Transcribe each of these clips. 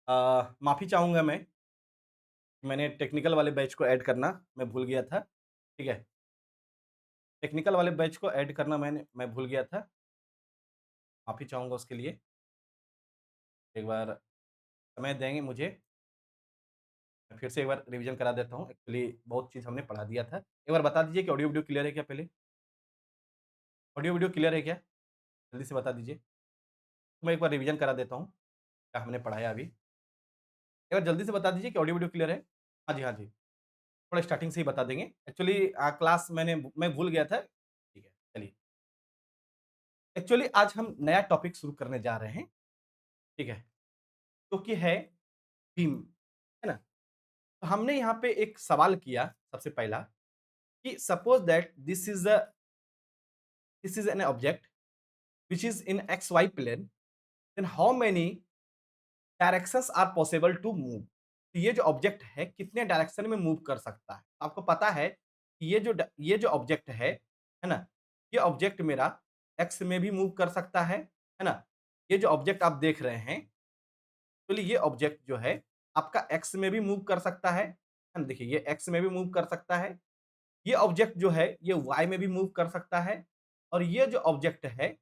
माफ़ी चाहूँगा मैंने टेक्निकल वाले बैच को ऐड करना मैं भूल गया था, ठीक है? टेक्निकल वाले बैच को ऐड करना मैं भूल गया था, माफ़ी चाहूँगा उसके लिए। एक बार समय देंगे मुझे, मैं फिर से एक बार रिवीज़न करा देता हूँ। एक्चुअली बहुत चीज़ हमने पढ़ा दिया था। एक बार बता दीजिए कि ऑडियो वीडियो क्लियर है क्या पहले? ऑडियो वीडियो क्लियर है क्या? जल्दी से बता दीजिए। मैं एक बार रिवीज़न करा देता हूँ, क्या हमने पढ़ाया अभी। एक बार जल्दी से बता दीजिए कि ऑडियो वीडियो क्लियर है? हाँ जी, हाँ जी। थोड़ा स्टार्टिंग से ही बता देंगे। एक्चुअली क्लास मैं भूल गया था। ठीक है, चलिए। एक्चुअली आज हम नया टॉपिक शुरू करने जा रहे हैं, ठीक है? जो कि है बीम, है ना? तो हमने यहाँ पे एक सवाल किया सबसे पहला कि suppose that this is an object which is in XY plane, then how many directions are possible to move? तो ये जो ऑब्जेक्ट है कितने डायरेक्शन में मूव कर सकता है? आपको पता है कि ये जो ऑब्जेक्ट है ना? ये ऑब्जेक्ट मेरा एक्स में भी मूव कर सकता है ना? ये जो ऑब्जेक्ट आप देख रहे हैं, एक्चुअली ये ऑब्जेक्ट जो है आपका एक्स में भी मूव कर सकता है ना? देखिए ये एक्स में भी मूव कर सकता है। ये ऑब्जेक्ट जो है ये वाई में भी मूव कर सकता है और ये जो ऑब्जेक्ट है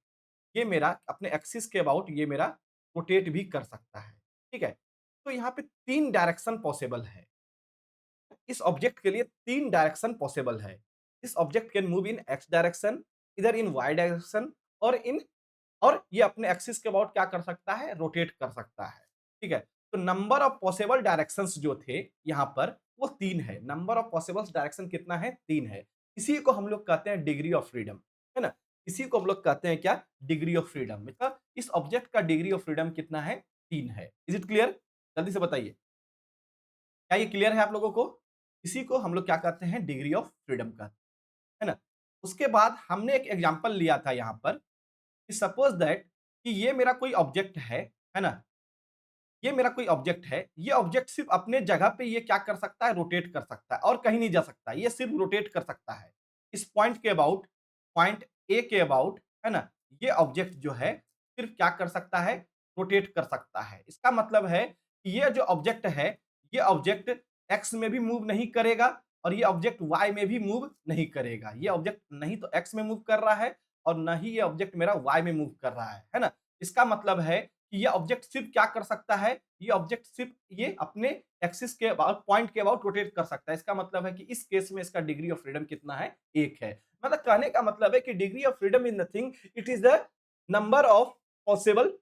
ये मेरा अपने एक्सिस के अबाउट ये मेरा रोटेट भी कर सकता है, ठीक है? तो यहाँ पे 3 डायरेक्शन पॉसिबल है। इस ऑब्जेक्ट के लिए 3 डायरेक्शन पॉसिबल है। This object can move in X direction, either in Y direction और और ये अपने एक्सिस के अबाउट क्या कर सकता है? रोटेट कर सकता है, ठीक है? तो नंबर ऑफ पॉसिबल डायरेक्शंस जो थे यहाँ पर वो 3 है। नंबर ऑफ पॉसिबल डायरेक्शन कितना है? 3 है। इसी को हम लोग कहते हैं डिग्री ऑफ फ्रीडम, है ना? इसी को हम लोग कहते हैं क्या? Degree of freedom. मतलब इस ऑब्जेक्ट का डिग्री ऑफ फ्रीडम कितना है? 3 है। Is it clear? जल्दी से बताइए। क्या ये क्लियर है आप लोगों को? इसी को हम लोग क्या कहते हैं? डिग्री ऑफ फ्रीडम कहते हैं, है ना? उसके बाद हमने एक एग्जांपल लिया था यहाँ पर कि सपोज़ दैट कि ये मेरा कोई ऑब्जेक्ट है ना? ये मेरा कोई ऑब्जेक्ट है, ये ऑब्जेक्ट सिर्फ़ अपने जगह पे ये क्या कर सकता है? रोटेट कर सकता है और कहीं नहीं जा सकता, ये सिर्फ़ रोटेट कर सकता है। इस पॉइंट के अबाउट, पॉइंट ए के अबाउट, है ना? ये ऑब्जेक्ट जो है, सिर्फ़ क्या कर सकता है? रोटेट कर सकता है। इसका मतलब है कि ये जो ऑब्जेक्ट है, ये ऑब्जेक्ट एक्स में भी मूव नहीं करेगा और ये ऑब्जेक्ट वाई में भी मूव नहीं करेगा। ये ऑब्जेक्ट नहीं तो एक्स में मूव कर रहा है और ना ही ये ऑब्जेक्ट मेरा वाई में मूव कर रहा है ना? इसका मतलब है कि ये ऑब्जेक्ट सिर्फ क्या कर सकता है? ये ऑब्जेक्ट सिर्फ ये अपने एक्सिस के अबाउट पॉइंट के अबाउट रोटेट कर सकता है। इसका मतलब है कि इस केस में इसका डिग्री ऑफ फ्रीडम कितना है? 1 है। मतलब कहने का मतलब है कि degree of freedom is nothing, it is the number of possible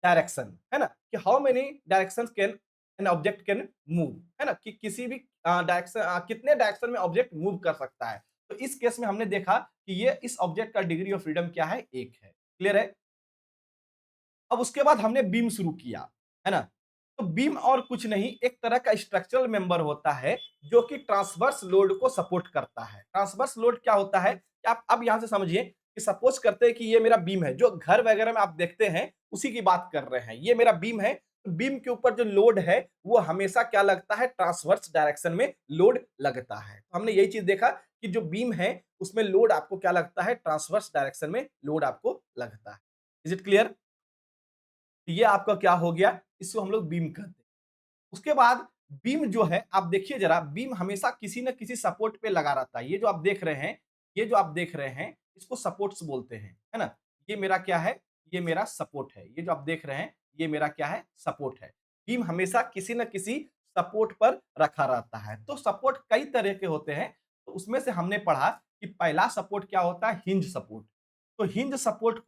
direction, है ना? कि how many directions can an object can move, है ना? कि किसी भी कितने डायरेक्शन में ऑब्जेक्ट मूव कर सकता है। तो इस केस में हमने देखा कि ये इस ऑब्जेक्ट का डिग्री ऑफ फ्रीडम क्या है? 1 है। क्लियर है? अब उसके बाद हमने बीम शुरू किया, है ना? तो बीम और कुछ नहीं एक तरह का स्ट्रक्चरल मेंबर होता है जो कि ट्रांसवर्स लोड को सपोर्ट करता है। ट्रांसवर्स लोड क्या होता है? कि आप अब यहाँ से समझिए कि सपोज करते हैं कि ये मेरा बीम है, जो घर वगैरह में आप देखते हैं उसी की बात कर रहे हैं। ये मेरा बीम है, तो बीम के ऊपर जो लोड है वो हमेशा क्या लगता है? ट्रांसवर्स डायरेक्शन में लोड लगता है। तो हमने यही चीज़ देखा कि जो बीम है उसमें लोड आपको क्या लगता है? ट्रांसवर्स डायरेक्शन में लोड आपको लगता है। Is it clear? ये आपका क्या हो गया? इसको हम लोग बीम कहते हैं। उसके बाद बीम जो है आप देखिए ज़रा बीम हमेशा किसी न किसी सपोर्ट पे लगा रहता है। ये जो आप देख रहे हैं, ये जो आप देख रहे हैं इसको सपोर्ट्स बोलते हैं, है ना? ये मेरा क्या है? ये मेरा सपोर्ट है। ये जो आप देख रहे हैं ये मेरा क्या है? सपोर्ट है। बीम हमेशा किसी न किसी सपोर्ट पर रखा रहता है। तो सपोर्ट कई तरह के होते हैं। तो उसमें से हमने पढ़ा कि पहला सपोर्ट क्या होता है? Hinge support. तो हिंज सपोर्ट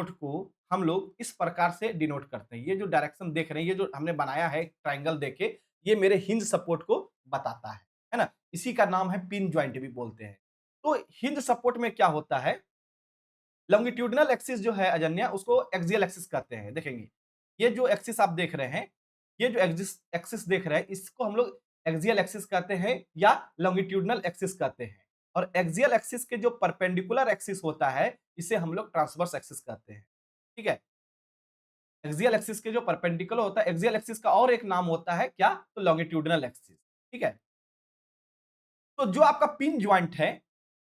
को हम लोग इस प्रकार से डिनोट करते हैं। ये जो डायरेक्शन देख रहे हैं, ये जो हमने बनाया है ट्रायंगल देके, ये मेरे हिंज सपोर्ट को बताता है ना? इसी का नाम है पिन जॉइंट भी बोलते हैं। तो हिंज सपोर्ट में क्या होता है, लॉन्गिट्यूडिनल एक्सिस जो है अजन्या, उसको एक्सियल एक्सिस कहते हैं। देखेंगे, ये जो एक्सिस आप देख रहे हैं, ये जो एक्सिस देख रहे हैं, इसको हम लोग एक्सियल एक्सिस कहते हैं या लॉन्गिट्यूडिनल एक्सिस कहते हैं। और एक्सियल एक्सिस के जो परपेंडिकुलर एक्सिस होता है, इसे हम लोग ट्रांसवर्स एक्सिस कहते हैं। ठीक है? एक्सियल एक्सिस के जो परपेंडिकुलर होता है, एक्सियल एक्सिस का और एक नाम होता है क्या? तो लॉन्गिट्यूडिनल एक्सिस। ठीक है? तो जो आपका पिन जॉइंट है,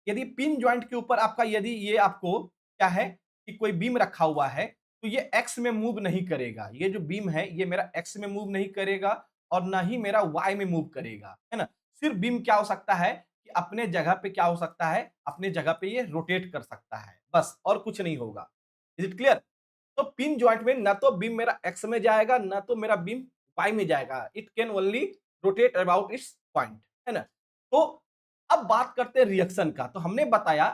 यदि पिन जॉइंट के ऊपर आपका यदि ये आपको क्या है कि कोई बीम रखा हुआ है, तो ये एक्स में मूव नहीं करेगा। ये जो बीम है ये मेरा एक्स में मूव नहीं करेगा और ना ही मेरा वाई में मूव करेगा, है ना? सिर्फ बीम क्या हो सकता है कि अपने जगह पे क्या हो सकता है, अपने जगह पे ये रोटेट कर सकता है, बस और कुछ नहीं होगा। Is it clear? तो पिन जॉइंट में ना तो बीम मेरा एक्स में जाएगा, ना तो मेरा बीम वाई में जाएगा। It can only rotate about it's point, है ना? तो अब बात करते हैं रिएक्शन का। तो हमने बताया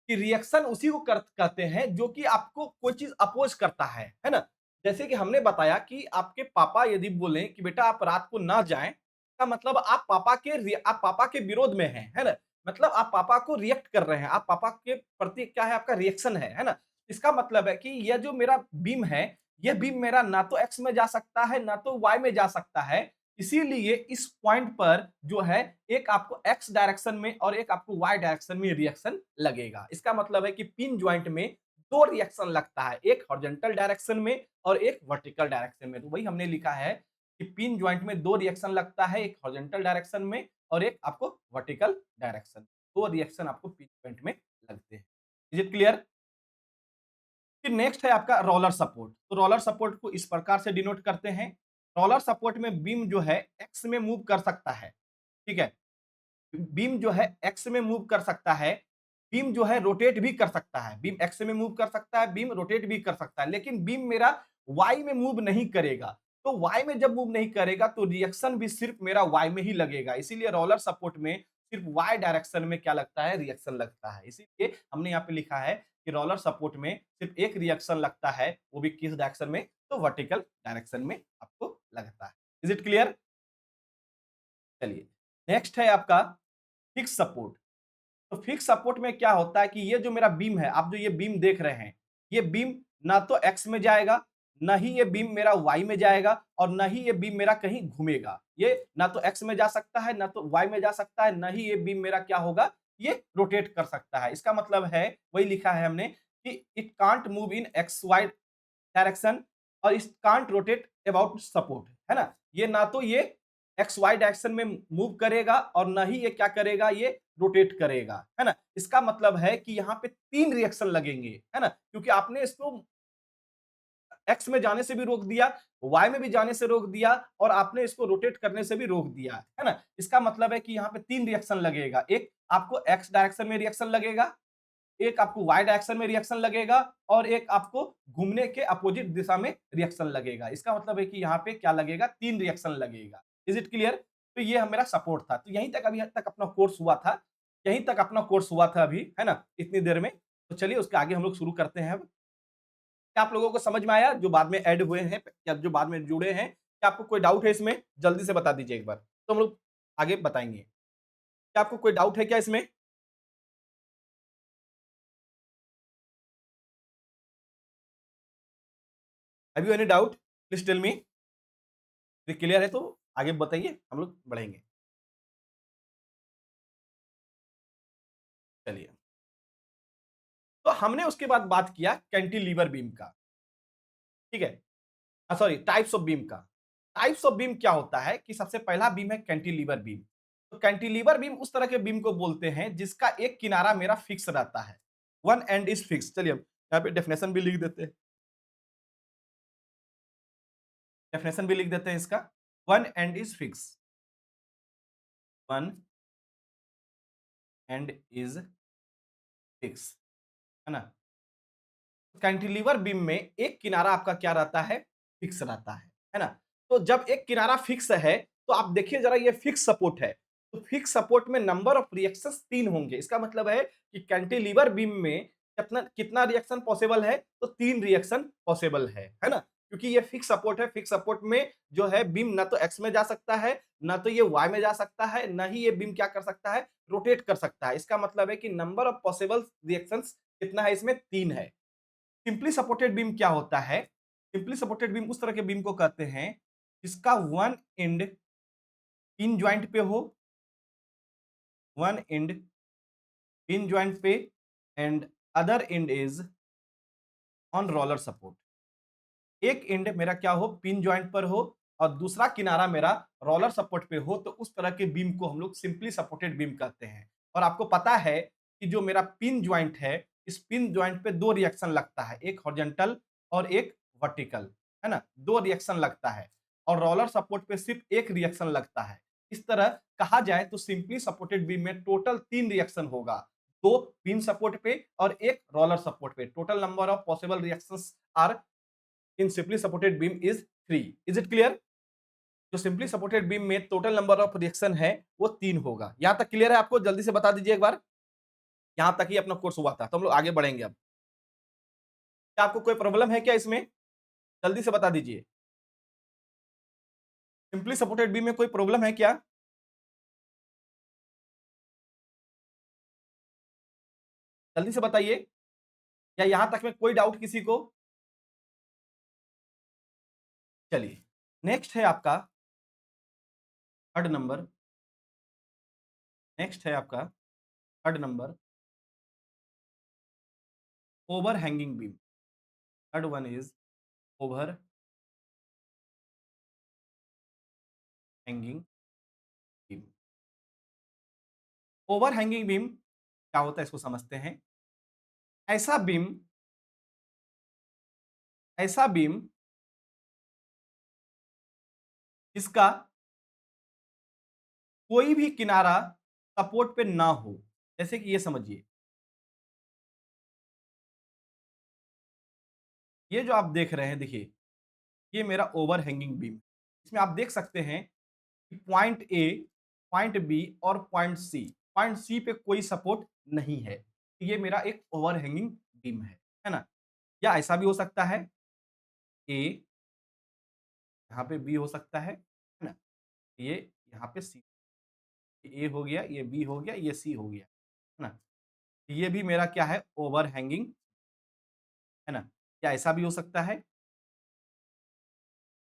कि रिएक्शन उसी को कहते हैं जो कि आपको कोई चीज अपोज करता है ना? जैसे कि हमने बताया कि आपके पापा यदि बोले कि बेटा आप रात को ना जाएं, का मतलब आप पापा के विरोध में हैं, है ना? मतलब आप पापा को रिएक्ट कर रहे हैं, आप पापा के प्रति क्या है, आपका रिएक्शन है ना? इसका मतलब है कि यह जो मेरा बीम है, यह बीम मेरा ना तो एक्स में जा सकता है, ना तो वाई में जा सकता है। इसीलिए इस पॉइंट पर जो है, एक आपको एक्स डायरेक्शन में और एक आपको वाई डायरेक्शन में रिएक्शन लगेगा। इसका मतलब है कि पिन जॉइंट में 2 रिएक्शन लगता है, एक हॉरिजॉन्टल डायरेक्शन में और एक वर्टिकल डायरेक्शन में। तो वही हमने लिखा है कि पिन जॉइंट में 2 रिएक्शन लगता है, एक हॉरिजॉन्टल डायरेक्शन में और एक आपको वर्टिकल डायरेक्शन। 2 रिएक्शन आपको पिन जॉइंट में लगते हैं। Is it clear? फिर नेक्स्ट है आपका रोलर सपोर्ट। तो रोलर सपोर्ट को इस प्रकार से डिनोट करते हैं। रोलर सपोर्ट में बीम जो है एक्स में मूव कर सकता है, ठीक है? बीम जो है एक्स में मूव कर सकता है, बीम जो है रोटेट भी कर सकता है। बीम एक्स में मूव कर सकता है, बीम रोटेट भी कर सकता है, लेकिन बीम मेरा वाई में मूव नहीं करेगा। तो वाई में जब मूव नहीं करेगा तो रिएक्शन भी सिर्फ मेरा वाई में ही लगेगा। इसीलिए रोलर सपोर्ट में सिर्फ वाई डायरेक्शन में क्या लगता है, रिएक्शन लगता है। इसीलिए हमने यहाँ पे लिखा है कि रोलर सपोर्ट में सिर्फ एक रिएक्शन लगता है, वो भी किस डायरेक्शन में, तो वर्टिकल डायरेक्शन में आपको लगता है। Is it clear? चलिए, नेक्स्ट है आपका फिक्स सपोर्ट। तो फिक्स सपोर्ट में क्या होता है कि ये जो मेरा बीम है, आप जो ये बीम देख रहे हैं, ये बीम ना तो एक्स में जाएगा, ना ही ये बीम मेरा वाई में जाएगा और ना ही ये बीम मेरा कहीं घूमेगा। ये ना तो एक्स में जा सकता है, ना तो वाई में जा सकता है, ना ही ये बीम मेरा क्या होगा, ये रोटेट कर सकता है। इसका मतलब है, वही लिखा है हमने कि it can't move in X Y direction और it can't rotate about support, है ना? ये ना तो ये एक्स वाई डायरेक्शन में मूव करेगा और ना ही ये क्या करेगा, ये रोटेट करेगा, है ना? इसका मतलब है कि यहाँ पे 3 रिएक्शन लगेंगे, है ना? क्योंकि आपने इसको एक्स में जाने से भी रोक दिया, वाई में भी जाने से रोक दिया और आपने इसको रोटेट करने से भी रोक दिया, है ना? इसका मतलब है कि यहाँ पे 3 रिएक्शन लगेगा। एक आपको एक्स डायरेक्शन में रिएक्शन लगेगा, एक आपको वाई डायरेक्शन में रिएक्शन लगेगा और एक आपको घूमने के अपोजिट दिशा में रिएक्शन लगेगा। इसका मतलब है कि यहाँ पे क्या लगेगा, 3 रिएक्शन लगेगा। Is it clear? तो ये मेरा सपोर्ट था। तो यहीं तक अभी तक अपना कोर्स हुआ था। यहीं तक अपना कोर्स हुआ था अभी, है ना? इतनी देर में। तो चलिए उसके आगे हम लोग शुरू करते हैं अब। क्या आप लोगों को समझ में आया जो बाद में ऐड हुए हैं या जो बाद में जुड़े हैं? क्या आपको कोई डाउट है इसमें? जल्दी से बता दीजिए एक बार। तो हम लोग आगे बताएँगे। क्या आपको कोई डाउट है क्या इसमें? Have you any doubt? Please tell me. ये क्लियर है तो आगे बताइए, हम लोग बढ़ेंगे। चलिए, तो हमने उसके बाद बात किया कैंटिलीवर बीम का, ठीक है? सॉरी, टाइप्स ऑफ बीम का। टाइप्स ऑफ बीम क्या होता है कि सबसे पहला बीम है कैंटिलीवर बीम। तो कैंटिलीवर बीम उस तरह के बीम को बोलते हैं जिसका एक किनारा मेरा फिक्स रहता है। One and is fix. चलिए हम यहाँ पे डेफिनेशन भी लिख देते हैं। डेफिनेशन भी लिख देते हैं इसका। One and is fix. One and is fix, है ना? कैंटिलीवर बीम में एक किनारा आपका क्या रहता है, फिक्स रहता है ना? तो जब एक किनारा फिक्स है तो आप देखिए जरा, ये फिक्स सपोर्ट है। तो फिक्स सपोर्ट में नंबर ऑफ रिएक्शंस 3 होंगे। इसका मतलब है कि कैंटिलीवर बीम में कितना कितना रिएक्शन पॉसिबल है, तो 3 रिएक्शन पॉसिबल है ना? क्योंकि ये फिक्स सपोर्ट है। फिक्स सपोर्ट में जो है बीम ना तो एक्स में जा सकता है, ना तो ये वाई में जा सकता है, ना ही ये बीम क्या कर सकता है, रोटेट कर सकता है। इसका मतलब है कि नंबर ऑफ पॉसिबल रिएक्शंस कितना है, इसमें 3 है। सिंपली सपोर्टेड बीम क्या होता है? सिंपली सपोर्टेड बीम उस तरह के बीम को कहते हैं जिसका वन एंड पिन जॉइंट पे हो, वन एंड पिन जॉइंट पे and other and is on roller support. एक एंड मेरा क्या हो, पिन जॉइंट पर हो और दूसरा किनारा मेरा रोलर सपोर्ट पे हो, तो उस तरह के बीम को हम लोग सिंपली सपोर्टेड बीम कहते हैं। और आपको पता है कि जो मेरा पिन जॉइंट है, इस पिन जॉइंट पे 2 रिएक्शन लगता है, एक हॉरिजॉन्टल और एक वर्टिकल, है ना? 2 रिएक्शन लगता है और रोलर सपोर्ट पे सिर्फ 1 रिएक्शन लगता है। इस तरह कहा जाए तो सिंपली सपोर्टेड बीम में टोटल 3 रिएक्शन होगा। 2 पिन सपोर्ट पे और 1 रोलर सपोर्ट पे। Total number of possible reactions are in simply supported beam is 3। Is it clear? जो सिंपली सपोर्टेड बीम में टोटल नंबर ऑफ रिएक्शन है वो 3 होगा। यहां तक क्लियर है आपको? जल्दी से बता दीजिए एक बार। यहां तक ही अपना कोर्स हुआ था, तो हम लोग आगे बढ़ेंगे अब। क्या आपको कोई प्रॉब्लम है क्या इसमें? जल्दी से बता दीजिए। सिंपली सपोर्टेड बीम में कोई प्रॉब्लम है क्या? जल्दी से बताइए। या यहां तक में कोई डाउट किसी को? चलिए, नेक्स्ट है आपका थर्ड नंबर। नेक्स्ट है आपका third number, over hanging beam. Third one is over hanging beam. Over hanging beam क्या होता है इसको समझते हैं। ऐसा बीम, ऐसा बीम जिसका कोई भी किनारा सपोर्ट पे ना हो। जैसे कि ये समझिए, ये जो आप देख रहे हैं, देखिए, ये मेरा ओवर हैंगिंग बीम। इसमें आप देख सकते हैं कि पॉइंट ए, पॉइंट बी और पॉइंट सी, पॉइंट सी पे कोई सपोर्ट नहीं है। ये मेरा एक ओवर हैंगिंग बीम है ना? या ऐसा भी हो सकता है, ए यहाँ पे बी हो सकता है ना? ये यहाँ पे सी, ए हो गया, ये बी हो गया, ये सी हो गया, है ना? ये भी मेरा क्या है? ओवर हैंगिंग, है ना? या ऐसा भी हो सकता है,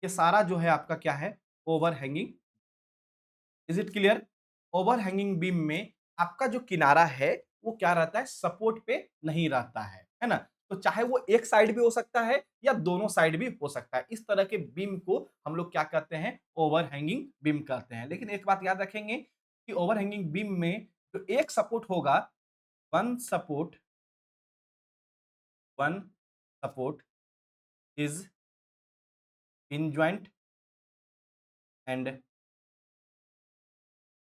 ये सारा जो है आपका क्या है? Over hanging. Is it clear? Over hanging beam में आपका जो किनारा है वो क्या रहता है? सपोर्ट पे नहीं रहता है ना? तो चाहे वो एक साइड भी हो सकता है या दोनों साइड भी हो सकता है। इस तरह के बीम को हम लोग क्या कहते हैं? ओवर हैंगिंग बीम कहते हैं। लेकिन एक बात याद रखेंगे कि ओवर हैंगिंग बीम में जो एक सपोर्ट होगा, one support, one support is pin joint and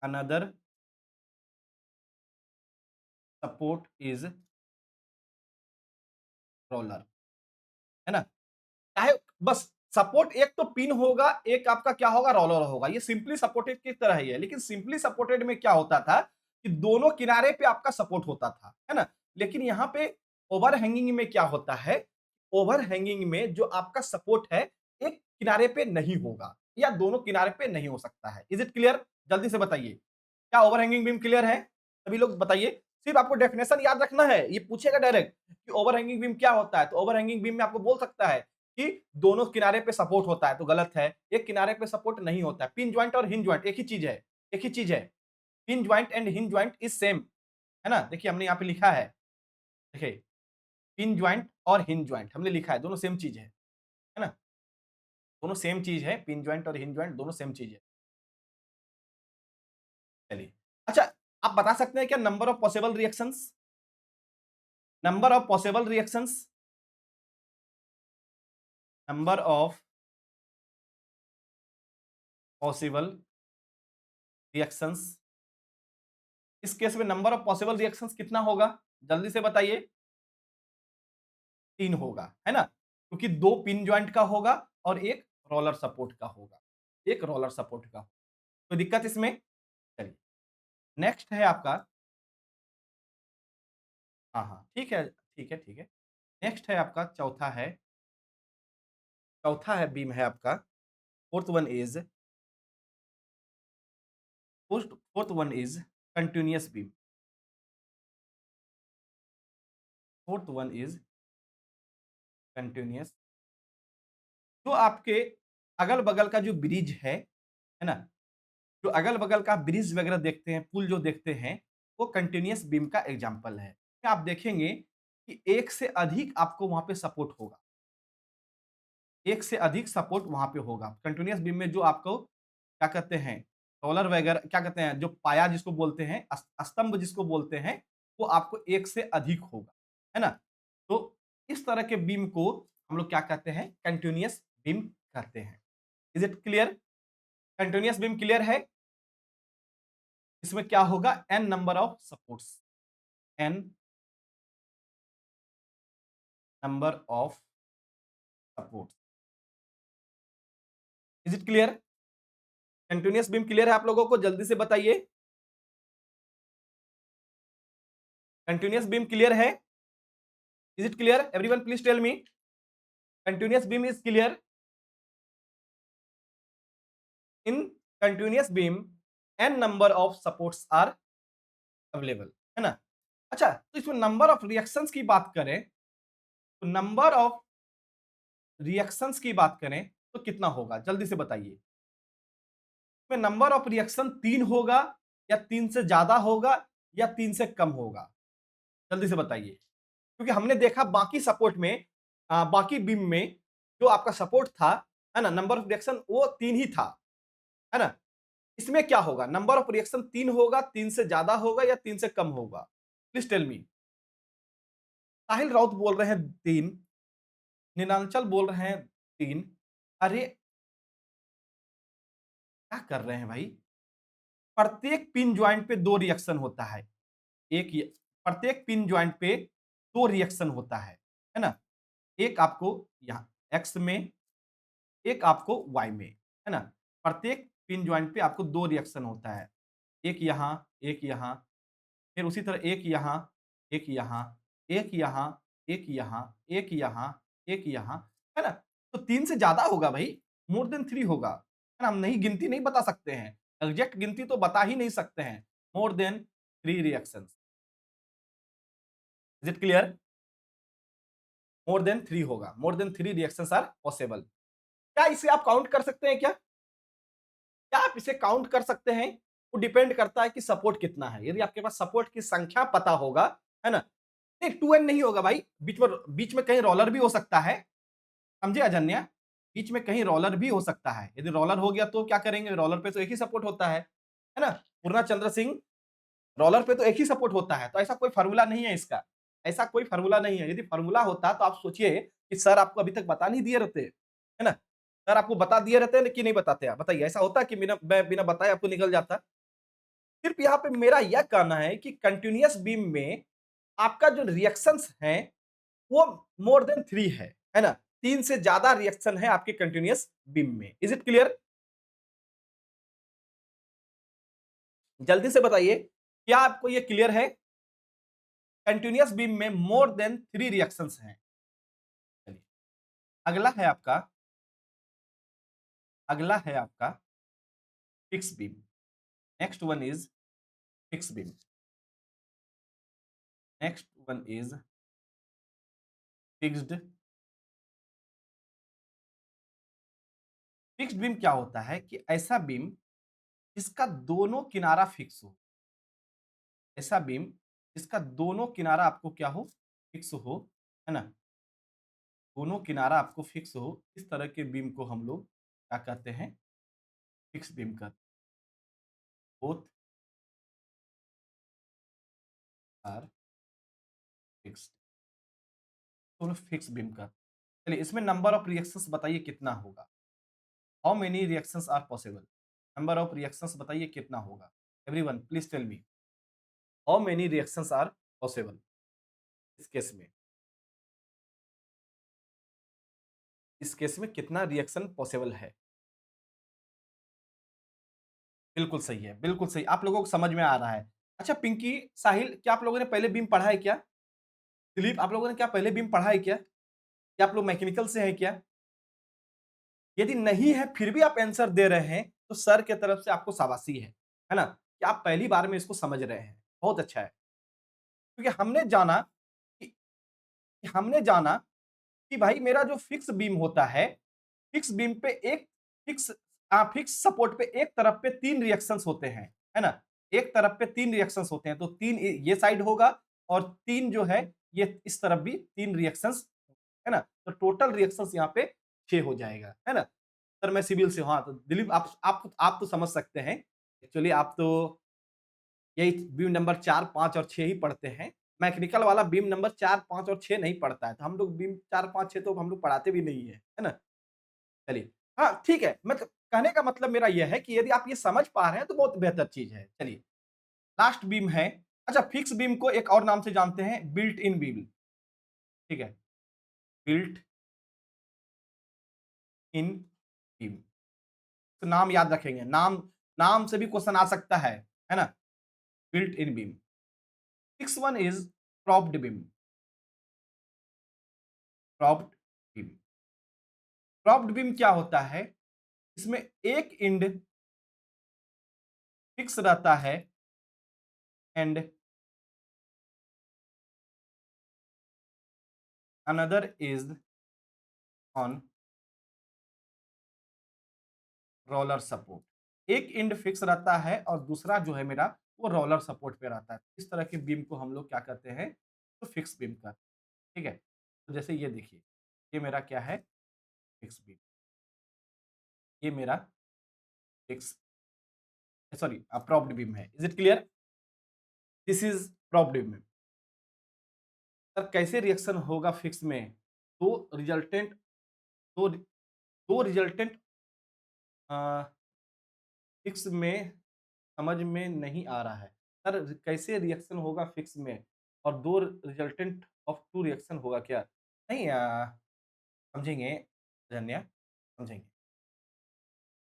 another support is roller, है ना? चाहे बस सपोर्ट एक तो पिन होगा, एक आपका क्या होगा? रोलर होगा। ये सिंपली सपोर्टेड की तरह ही है, लेकिन सिंपली सपोर्टेड में क्या होता था कि दोनों किनारे पे आपका सपोर्ट होता था, है ना? लेकिन यहाँ पे ओवर हैंगिंग में क्या होता है? ओवर हैंगिंग में जो आपका सपोर्ट है, एक किनारे पे नहीं होगा या दोनों किनारे पे नहीं हो सकता है। Is it clear? जल्दी से बताइए। क्या ओवर हैंगिंग बीम क्लियर है? सभी लोग बताइए। सिर्फ आपको डेफिनेशन याद रखना है। ये पूछेगा डायरेक्ट कि ओवर हैंगिंग बीम क्या होता है? तो ओवर हैंगिंग बीम में आपको बोल सकता है कि दोनों किनारे पे सपोर्ट होता है, तो गलत है। एक किनारे पे सपोर्ट नहीं होता है। पिन जॉइंट और हिंज जॉइंट एक ही चीज है, एक ही चीज है। Pin joint and hinge joint is same, है ना? देखिए हमने यहाँ पे लिखा है, देखिए, पिन जॉइंट और हिंज जॉइंट हमने लिखा है, दोनों सेम चीज है ना? दोनों सेम चीज है, पिन जॉइंट और हिंज जॉइंट दोनों सेम चीज है। चलिए, अच्छा, आप बता सकते हैं क्या number of possible reactions? Number of possible reactions, number of possible reactions, इस केस में नंबर ऑफ पॉसिबल रिएक्शंस कितना होगा? जल्दी से बताइए। 3 होगा, है ना? क्योंकि 2 पिन जॉइंट का होगा और 1 रोलर सपोर्ट का होगा, 1 रोलर सपोर्ट का। कोई दिक्कत इसमें? चलिए, नेक्स्ट है आपका, हाँ, हाँ, ठीक है, ठीक है, ठीक है। नेक्स्ट है आपका चौथा है बीम है आपका, fourth one is fourth one is continuous beam. Fourth one is continuous. जो आपके अगल-बगल का जो ब्रिज है ना? जो अगल-बगल का ब्रिज वगैरह देखते हैं, पुल जो देखते हैं, वो कंटीन्यूअस बीम का एग्जांपल है। आप देखेंगे कि एक से अधिक आपको वहाँ पे सपोर्ट होगा। एक से अधिक सपोर्ट वहाँ पे होगा। कंटीन्यूअस बीम में जो आपको क्या कहते हैं, रोलर वगैरह क्या कहते हैं, जो पाया जिसको बोलते हैं, स्तंभ जिसको बोलते हैं, वो आपको एक से अधिक होगा, है ना? तो इस तरह के बीम को हम लोग क्या कहते हैं, कंटिन्यूअस बीम कहते हैं। Is it clear? Continuous beam clear है? इसमें क्या होगा, n number of supports, n number of supports. Is it clear? Continuous beam clear है आप लोगों को? जल्दी से बताइए, कंटिन्यूअस बीम क्लियर है? Is it clear? Everyone please tell me, continuous beam is clear? In continuous beam n number of supports are available, है ना? अच्छा, तो इसमें नंबर ऑफ रिएक्शंस की बात करें, तो नंबर ऑफ रिएक्शंस की बात करें तो कितना होगा, जल्दी से बताइए। इसमें नंबर ऑफ रिएक्शन 3 होगा, या 3 से ज्यादा होगा, या 3 से कम होगा? जल्दी से बताइए, क्योंकि हमने देखा बाकी सपोर्ट में, बाकी बीम में जो आपका सपोर्ट था, है ना, नंबर ऑफ रिएक्शन वो 3 ही था, है ना? इसमें क्या होगा, नंबर ऑफ रिएक्शन 3 होगा, 3 से ज्यादा होगा, या 3 से कम होगा? Please tell me. Sahil Raut बोल रहे हैं 3, नीलांचल बोल रहे हैं 3। अरे क्या कर रहे हैं भाई? प्रत्येक पिन ज्वाइंट पे 2 रिएक्शन होता है। एक ये प्रत्येक पिन ज्वाइंट पे 2 रिएक्शन होता है ना? एक आपको यहाँ एक्स में, एक आपको वाई में, है ना? प्रत्येक पिन ज्वाइंट पे आपको 2 रिएक्शन होता है। एक यहाँ, एक यहाँ, फिर उसी तरह एक यहाँ, एक यहाँ, एक यहाँ, एक यहाँ, एक यहाँ, एक यहाँ, है ना? तो 3 से ज़्यादा होगा भाई, मोर देन 3 होगा, है ना? हम नहीं गिनती नहीं बता सकते हैं, एग्ज़ैक्ट गिनती तो बता ही नहीं सकते हैं। More than 3 reactions. Is it clear? More than 3 होगा, more than 3 reactions are possible. क्या इसे आप काउंट कर सकते हैं क्या? क्या आप इसे काउंट कर सकते हैं? वो डिपेंड करता है कि सपोर्ट कितना है। यदि आपके पास सपोर्ट की संख्या पता होगा, है ना? नहीं 2n नहीं होगा भाई, बीच में कहीं रोलर भी हो सकता है, समझे अजन्या? बीच में कहीं रोलर भी हो सकता है। यदि रोलर हो गया तो क्या करेंगे? रोलर पे तो एक ही सपोर्ट होता है ना? पूर्णा चंद्र सिंह, रोलर पे तो एक ही सपोर्ट होता है, तो ऐसा कोई फार्मूला नहीं है इसका। ऐसा कोई फार्मूला नहीं है। यदि फार्मूला होता तो आप सोचिए कि सर आपको अभी तक बता नहीं दिए रहते, है ना? सर आपको बता दिए रहते कि नहीं बताते आप? बताइए, ऐसा होता कि बिना बताए आपको निकल जाता? सिर्फ यहाँ पे मेरा यह कहना है कि कंटीन्यूअस बीम में आपका जो रिएक्शंस हैं वो मोर देन 3 है ना? 3 से ज्यादा रिएक्शन है आपके कंटीन्यूअस बीम में। Is it clear? जल्दी से बताइए, क्या आपको ये क्लियर है? कंटीन्यूअस बीम में मोर देन 3 रिएक्शंस हैं। चलिए, अगला है आपका, अगला है आपका fix beam. Next one is fix beam. Next one is fixed. Fixed beam क्या होता है कि ऐसा बीम जिसका दोनों किनारा फिक्स हो, ऐसा बीम जिसका दोनों किनारा आपको क्या हो, फिक्स हो, है ना? दोनों किनारा आपको फिक्स हो, इस तरह के बीम को हम लोग क्या कहते हैं, फिक्स बीम कहते हैं। बोथ आर फिक्स्ड, दोनों फिक्स बीम का। चलिए, इसमें नंबर ऑफ रिएक्शंस बताइए कितना होगा? How many reactions are possible? Number of reactions बताइए कितना होगा? Everyone please tell me, how many reactions are possible इस केस में? इस केस में कितना रिएक्शन पॉसिबल है? बिल्कुल सही है, बिल्कुल सही, आप लोगों को समझ में आ रहा है। अच्छा पिंकी, साहिल, क्या आप लोगों ने पहले बीम पढ़ा है क्या? दिलीप, आप लोगों ने क्या पहले बीम पढ़ा है क्या? क्या आप लोग मैकेनिकल से हैं क्या? यदि नहीं है फिर भी आप आंसर दे रहे हैं तो सर की तरफ से आपको शाबाशी है ना? कि आप पहली बार में इसको समझ रहे हैं। बहुत अच्छा है। क्योंकि कि हमने जाना कि भाई मेरा जो फिक्स बीम होता है, फिक्स बीम पे एक फिक्स फिक्स सपोर्ट पे एक तरफ पे 3 रिएक्शंस होते हैं, है ना? एक तरफ पे 3 रिएक्शंस होते हैं, तो 3 ये साइड होगा और 3 जो है ये इस तरफ भी 3 रिएक्शंस, है ना? तो टोटल रिएक्शंस यहाँ पे 6 हो जाएगा, है ना? सर मैं सिविल से हूँ। हाँ, तो दिलीप आप तो समझ सकते हैं। एक्चुअली आप तो यही बीम नंबर 4, 5 और 6 ही पढ़ते हैं। मैकेनिकल वाला बीम नंबर 4, 5 और 6 नहीं पढ़ता है, तो हम लोग बीम 4, 5, 6 तो हम लोग पढ़ाते भी नहीं है ना? चलिए, हाँ, ठीक है, मतलब कहने का मतलब मेरा ये है कि यदि आप ये समझ पा रहे हैं तो बहुत बेहतर चीज़ है। चलिए, लास्ट बीम है, अच्छा फिक्स बीम को एक और नाम से जानते हैं, बिल्ट इन बीम, ठीक है? बिल्ट इन बीम, तो नाम याद रखेंगे, नाम नाम से भी क्वेश्चन आ सकता है ना? Built in beam. Six one is propped beam, propped beam. Propped beam क्या होता है? इसमें एक एंड फिक्स रहता है and another is on roller support. एक एंड फिक्स रहता है और दूसरा जो है मेरा वो रोलर सपोर्ट पे रहता है। इस तरह के बीम को हम लोग क्या कहते हैं? तो फिक्स बीम का, ठीक है? तो जैसे ये देखिए, ये मेरा क्या है? Fix beam. ये मेरा फिक्स सॉरी प्रॉप्ड बीम है। Is it clear? This is propped beam. Sir कैसे रिएक्शन होगा फिक्स में? दो रिजल्टेंट दो दो रिजल्टेंट फिक्स में समझ में नहीं आ रहा है। सर कैसे रिएक्शन होगा फिक्स में और दो रिजल्टेंट ऑफ टू रिएक्शन होगा क्या? नहीं समझेंगे धन्या, समझेंगे।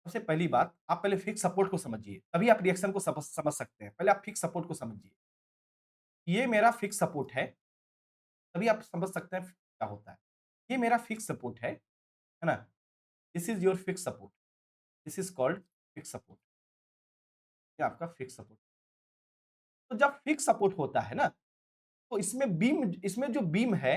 सबसे पहली बात, आप पहले फिक्स सपोर्ट को समझिए, तभी आप रिएक्शन को समझ समझ सकते हैं। पहले आप फिक्स सपोर्ट को समझिए। ये मेरा फिक्स सपोर्ट है, तभी आप समझ सकते हैं क्या होता है। ये मेरा फिक्स सपोर्ट है ना? This is your fix support, this is called fix support. ये आपका फिक्स सपोर्ट। तो जब फिक्स सपोर्ट होता है ना, तो इसमें जो बीम है,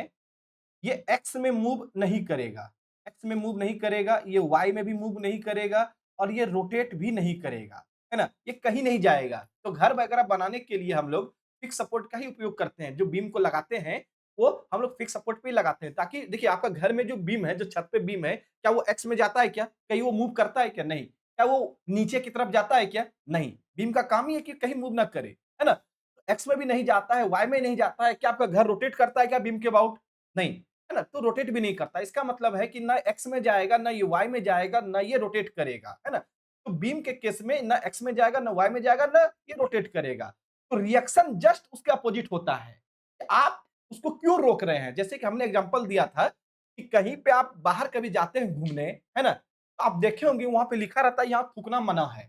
ये एक्स में मूव नहीं करेगा, एक्स में मूव नहीं करेगा, ये वाई में भी मूव नहीं करेगा और ये रोटेट भी नहीं करेगा, है ना? ये कहीं नहीं जाएगा। तो घर वगैरह बनाने के लिए हम लोग फिक्स सपोर्ट का ही उपयोग करते हैं। जो बीम को लगाते हैं, वो हम लोग फिक्स सपोर्ट पे ही लगाते हैं, ताकि देखिए आपका घर में जो बीम है, जो छत पे बीम है, क्या वो एक्स में जाता है क्या? कहीं वो मूव करता है क्या? नहीं। क्या वो नीचे की तरफ जाता है क्या? नहीं। बीम का काम ही है कि कहीं मूव ना करे, है ना? एक्स में भी नहीं जाता है, वाई में नहीं जाता है। क्या आपका घर रोटेट करता है क्या बीम के अबाउट? नहीं। है ना? तो रोटेट भी नहीं करता। इसका मतलब है कि ना एक्स में जाएगा, ना ये वाई में जाएगा, ना ये रोटेट करेगा, है ना? तो बीम के केस में ना एक्स में जाएगा, ना वाई में जाएगा, ना ये रोटेट करेगा। तो रिएक्शन जस्ट उसके अपोजिट होता है। आप उसको क्यों रोक रहे हैं? जैसे कि हमने एग्जांपल दिया था कि कहीं पे आप बाहर कभी जाते हैं घूमने, है ना? तो आप देखे होंगे वहां पे लिखा रहता है यहाँ थूकना मना है।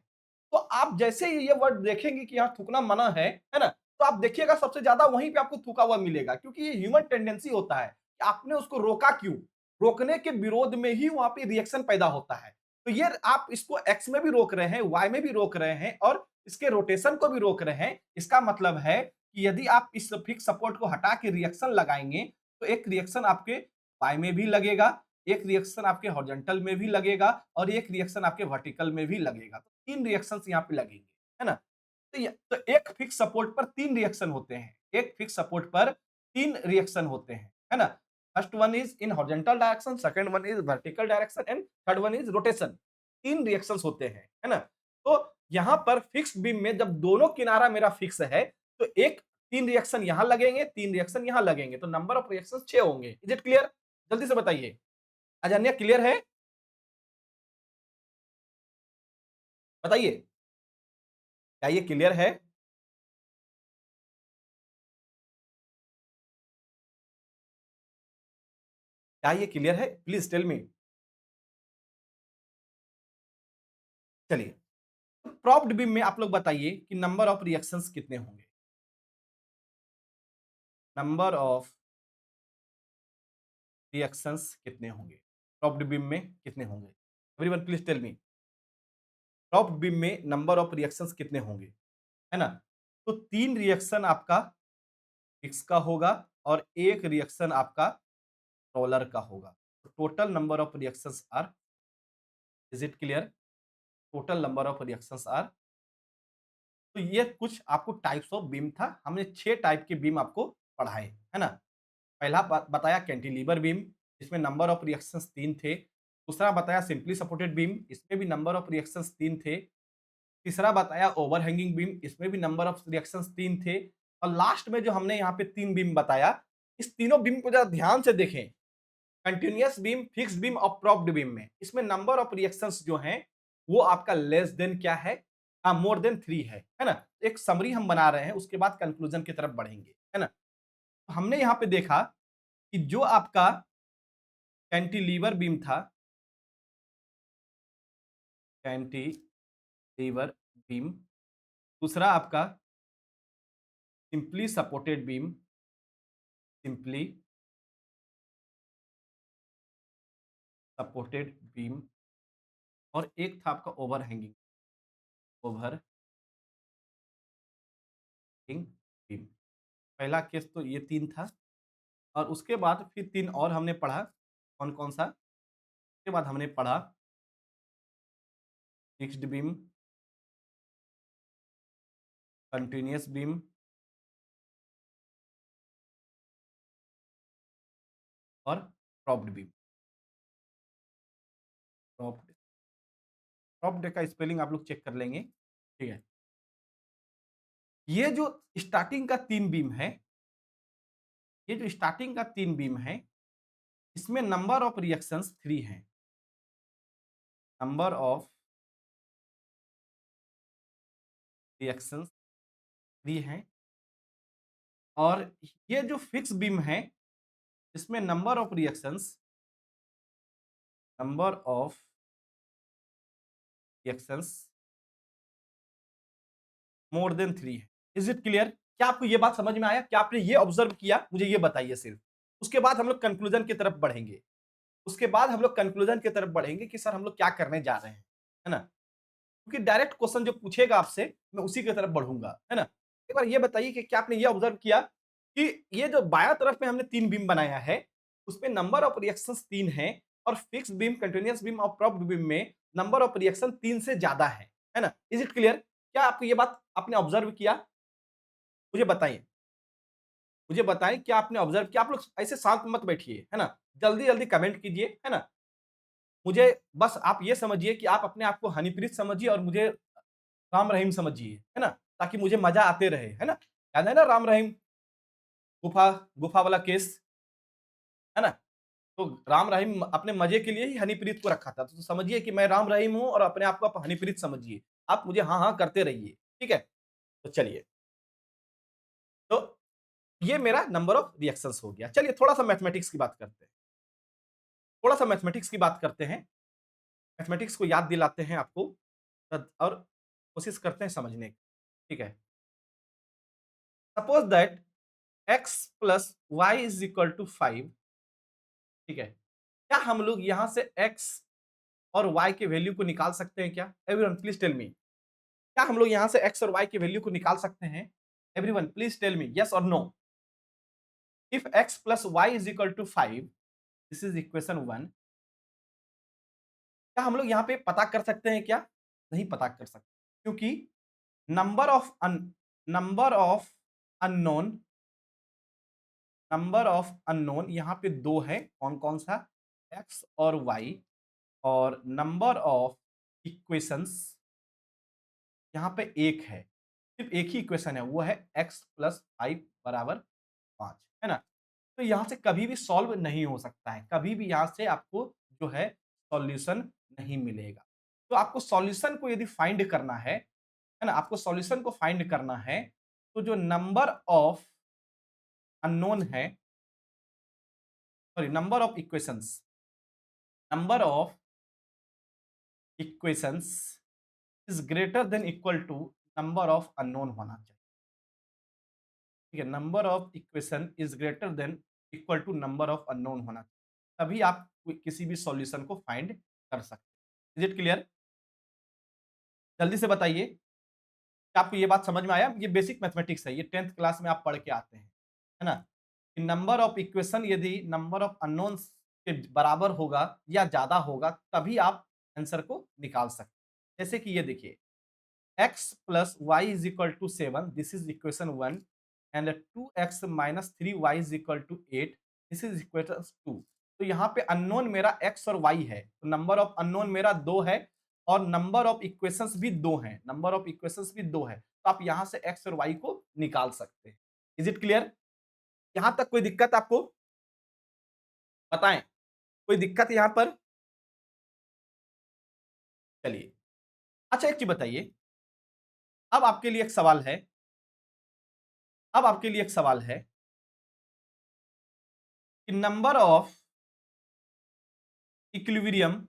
तो आप जैसे ही ये वर्ड देखेंगे कि यहाँ थूकना मना है ना? तो आप देखिएगा सबसे ज्यादा वहीं पे आपको थूका हुआ मिलेगा, क्योंकि ये ह्यूमन टेंडेंसी होता है कि आपने उसको रोका क्यों? रोकने के विरोध में ही वहां पे रिएक्शन पैदा होता है। तो ये आप इसको एक्स में भी रोक रहे हैं, वाई में भी रोक रहे हैं और इसके रोटेशन को भी रोक रहे हैं। इसका मतलब है कि यदि आप इस फिक्स सपोर्ट को हटा के रिएक्शन लगाएंगे, तो एक रिएक्शन आपके वाई में भी लगेगा, एक रिएक्शन आपके हॉरिजॉन्टल में भी लगेगा और एक रिएक्शन आपके वर्टिकल में भी लगेगा। तो 3 रिएक्शंस यहाँ पे लगेंगे, है ना? तो एक फिक्स सपोर्ट पर 3 रिएक्शन होते हैं। एक फिक्स सपोर्ट पर 3 रिएक्शन होते हैं, है ना? First one is in horizontal direction, second one is vertical direction and third one is rotation. 3 reactions होते हैं, है ना? तो यहाँ पर फिक्स्ड बीम में जब दोनों किनारा मेरा फिक्स है, तो एक 3 रिएक्शन यहाँ लगेंगे, 3 रिएक्शन यहाँ लगेंगे, तो नंबर ऑफ रिएक्शंस 6 होंगे। Is it clear? जल्दी से बताइए। अजन्या क्लियर है? बताइए, क्या ये क्लियर है? क्या ये क्लियर है? Please tell me. चलिए, प्रॉप्ड बीम में आप लोग बताइए कि नंबर ऑफ रिएक्शंस कितने होंगे? नंबर ऑफ रिएक्शंस कितने होंगे? प्रॉप्ड बीम में कितने होंगे? Everyone please tell me. Propped beam में नंबर ऑफ रिएक्शंस कितने होंगे? है ना? तो 3 रिएक्शन आपका फिक्स का होगा और एक रिएक्शन आपका रोलर का होगा। तो total number of reactions are, is it clear? Total number of reactions are, तो ये कुछ आपको टाइप्स ऑफ बीम था। हमने 6 टाइप के बीम आपको पढ़ाए, है ना? पहला बताया कैंटिलीवर बीम, इसमें नंबर ऑफ रिएक्शंस 3 थे। दूसरा बताया सिंपली सपोर्टेड बीम, इसमें भी नंबर ऑफ रिएक्शंस 3 थे। तीसरा बताया ओवरहैंगिंग बीम, इसमें भी नंबर ऑफ रिएक्शंस 3 थे। और लास्ट में जो हमने यहाँ पे 3 बीम बताया, इस तीनों बीम को जरा ध्यान से देखें। कंटीन्यूअस बीम, फिक्स्ड बीम और प्रोप्ड बीम में इसमें नंबर ऑफ रिएक्शंस जो हैं वो आपका लेस देन क्या है? मोर देन 3 है ना? एक समरी हम बना रहे हैं, उसके बाद कंक्लूजन की तरफ बढ़ेंगे, है ना? तो हमने यहाँ पे देखा कि जो आपका कैंटिलीवर बीम था, कैंटिलीवर बीम, दूसरा आपका simply supported beam, simply supported beam और एक था आपका ओवरहैंगिंग ओवरहैंगिंग बीम। पहला केस तो ये 3 था और उसके बाद फिर 3 और हमने पढ़ा, कौन-कौन सा? उसके बाद हमने पढ़ा फिक्स्ड बीम, कंटीन्यूअस बीम और प्रोप्ड बीम। प्रोप्ड प्रोप्ड का स्पेलिंग आप लोग चेक कर लेंगे, ठीक है? ये जो स्टार्टिंग का 3 बीम है, ये जो स्टार्टिंग का 3 बीम है, इसमें नंबर ऑफ रिएक्शंस 3 हैं। नंबर ऑफ रिएक्शंस 3 हैं और ये जो फिक्स बीम है, इसमें number of reactions more than 3 है। Is it clear? क्या आपको ये बात समझ में आया? क्या आपने ये ऑब्जर्व किया? मुझे ये बताइए सिर्फ। उसके बाद हम लोग कंक्लूजन की तरफ बढ़ेंगे। उसके बाद हम लोग कंक्लूजन की तरफ बढ़ेंगे कि सर हम लोग क्या करने जा रहे हैं, है ना? क्योंकि डायरेक्ट क्वेश्चन जो पूछेगा आपसे, मैं उसी की तरफ बढ़ूंगा, है ना? एक बार ये बताइए कि क्या आपने ये ऑब्जर्व किया कि ये जो बायां तरफ में हमने 3 बीम बनाया है, उसमें नंबर ऑफ रिएक्शंस 3 हैं और फिक्स्ड बीम, कंटीन्यूअस बीम और प्रोप्ड बीम में नंबर ऑफ रिएक्शन 3 से ज्यादा है ना? Is it clear? क्या आपको ये बात आपने ऑब्जर्व किया? मुझे बताइए। मुझे बताएं क्या आपने ऑब्जर्व किया? आप लोग ऐसे शांत मत बैठिए, है ना? जल्दी-जल्दी कमेंट कीजिए, है ना? मुझे बस आप ये समझिए कि आप अपने आप को हनीप्रीत समझिए और मुझे राम रहीम समझिए, है ना? ताकि मुझे मज़ा आते रहे, है ना? याद है ना राम रहीम गुफा गुफा वाला केस, है ना? तो राम रहीम अपने मज़े के लिए ही हनीप्रीत को रखा था। तो समझिए कि मैं राम रहीम हूँ और अपने आप को आप हनीप्रीत समझिए। आप मुझे हाँ, हाँ करते रहिए, ठीक है? तो चलिए, तो ये मेरा नंबर ऑफ रिएक्शंस हो गया। चलिए थोड़ा-सा मैथमेटिक्स की बात करते हैं। थोड़ा-सा मैथमेटिक्स की बात करते हैं। मैथमेटिक्स को याद दिलाते हैं आपको और कोशिश करते हैं समझने की, ठीक है? Suppose that x plus Y is equal to 5, ठीक है? क्या हम लोग यहाँ से x और y के वैल्यू को निकाल सकते हैं क्या? Everyone please tell me. क्या हम लोग यहाँ से x और y के वैल्यू को निकाल सकते हैं? Everyone please tell me yes और no. If x plus Y is equal to 5, this is equation 1, क्या हम लोग यहाँ पे पता कर सकते हैं क्या? नहीं पता कर सकते, क्योंकि number of an number of unknown number of unknown यहाँ पे 2 है, कौन-कौन सा? x और y, और नंबर ऑफ इक्वेशंस यहाँ पे 1 है। सिर्फ एक ही इक्वेशन है, वो है x प्लस 5 बराबर 5, है ना? तो यहाँ से कभी भी सॉल्व नहीं हो सकता है, कभी भी यहाँ से आपको जो है सॉल्यूशन नहीं मिलेगा। तो आपको सॉल्यूशन को यदि फाइंड करना है ना? आपको सॉल्यूशन को फाइंड करना है, तो जो नंबर ऑफ अननोन है, sorry number of equations is greater than equal to number of unknown होना चाहिए, ठीक है? Number of equation is greater than equal to number of unknown होना चाहिए, तभी आप किसी भी सॉल्यूशन को फाइंड कर सकते हैं। Is it clear? जल्दी से बताइए, क्या आपको ये बात समझ में आया? ये बेसिक मैथमेटिक्स है, ये 10th क्लास में आप पढ़ के आते हैं, है ना? कि नंबर ऑफ इक्वेशन यदि नंबर ऑफ अननोन्स के बराबर होगा या ज़्यादा होगा, तभी आप आंसर को निकाल सकते हैं। जैसे कि ये देखिए, x plus y is equal to 7, this is equation 1, and 2x minus 3y is equal to 8, this is equation 2। तो यहाँ पे अननोन मेरा x और y है, तो नंबर ऑफ अननोन मेरा 2 है और नंबर ऑफ इक्वेशंस भी 2 हैं, नंबर ऑफ इक्वेशंस भी 2 है। तो आप यहाँ से x और y को निकाल सकते हैं। Is it clear? यहां तक कोई दिक्कत आपको? बताएं, कोई दिक्कत यहां पर? चलिए, अच्छा एक चीज बताइए, अब आपके लिए एक सवाल है, अब आपके लिए एक सवाल है कि नंबर ऑफ इक्विलिब्रियम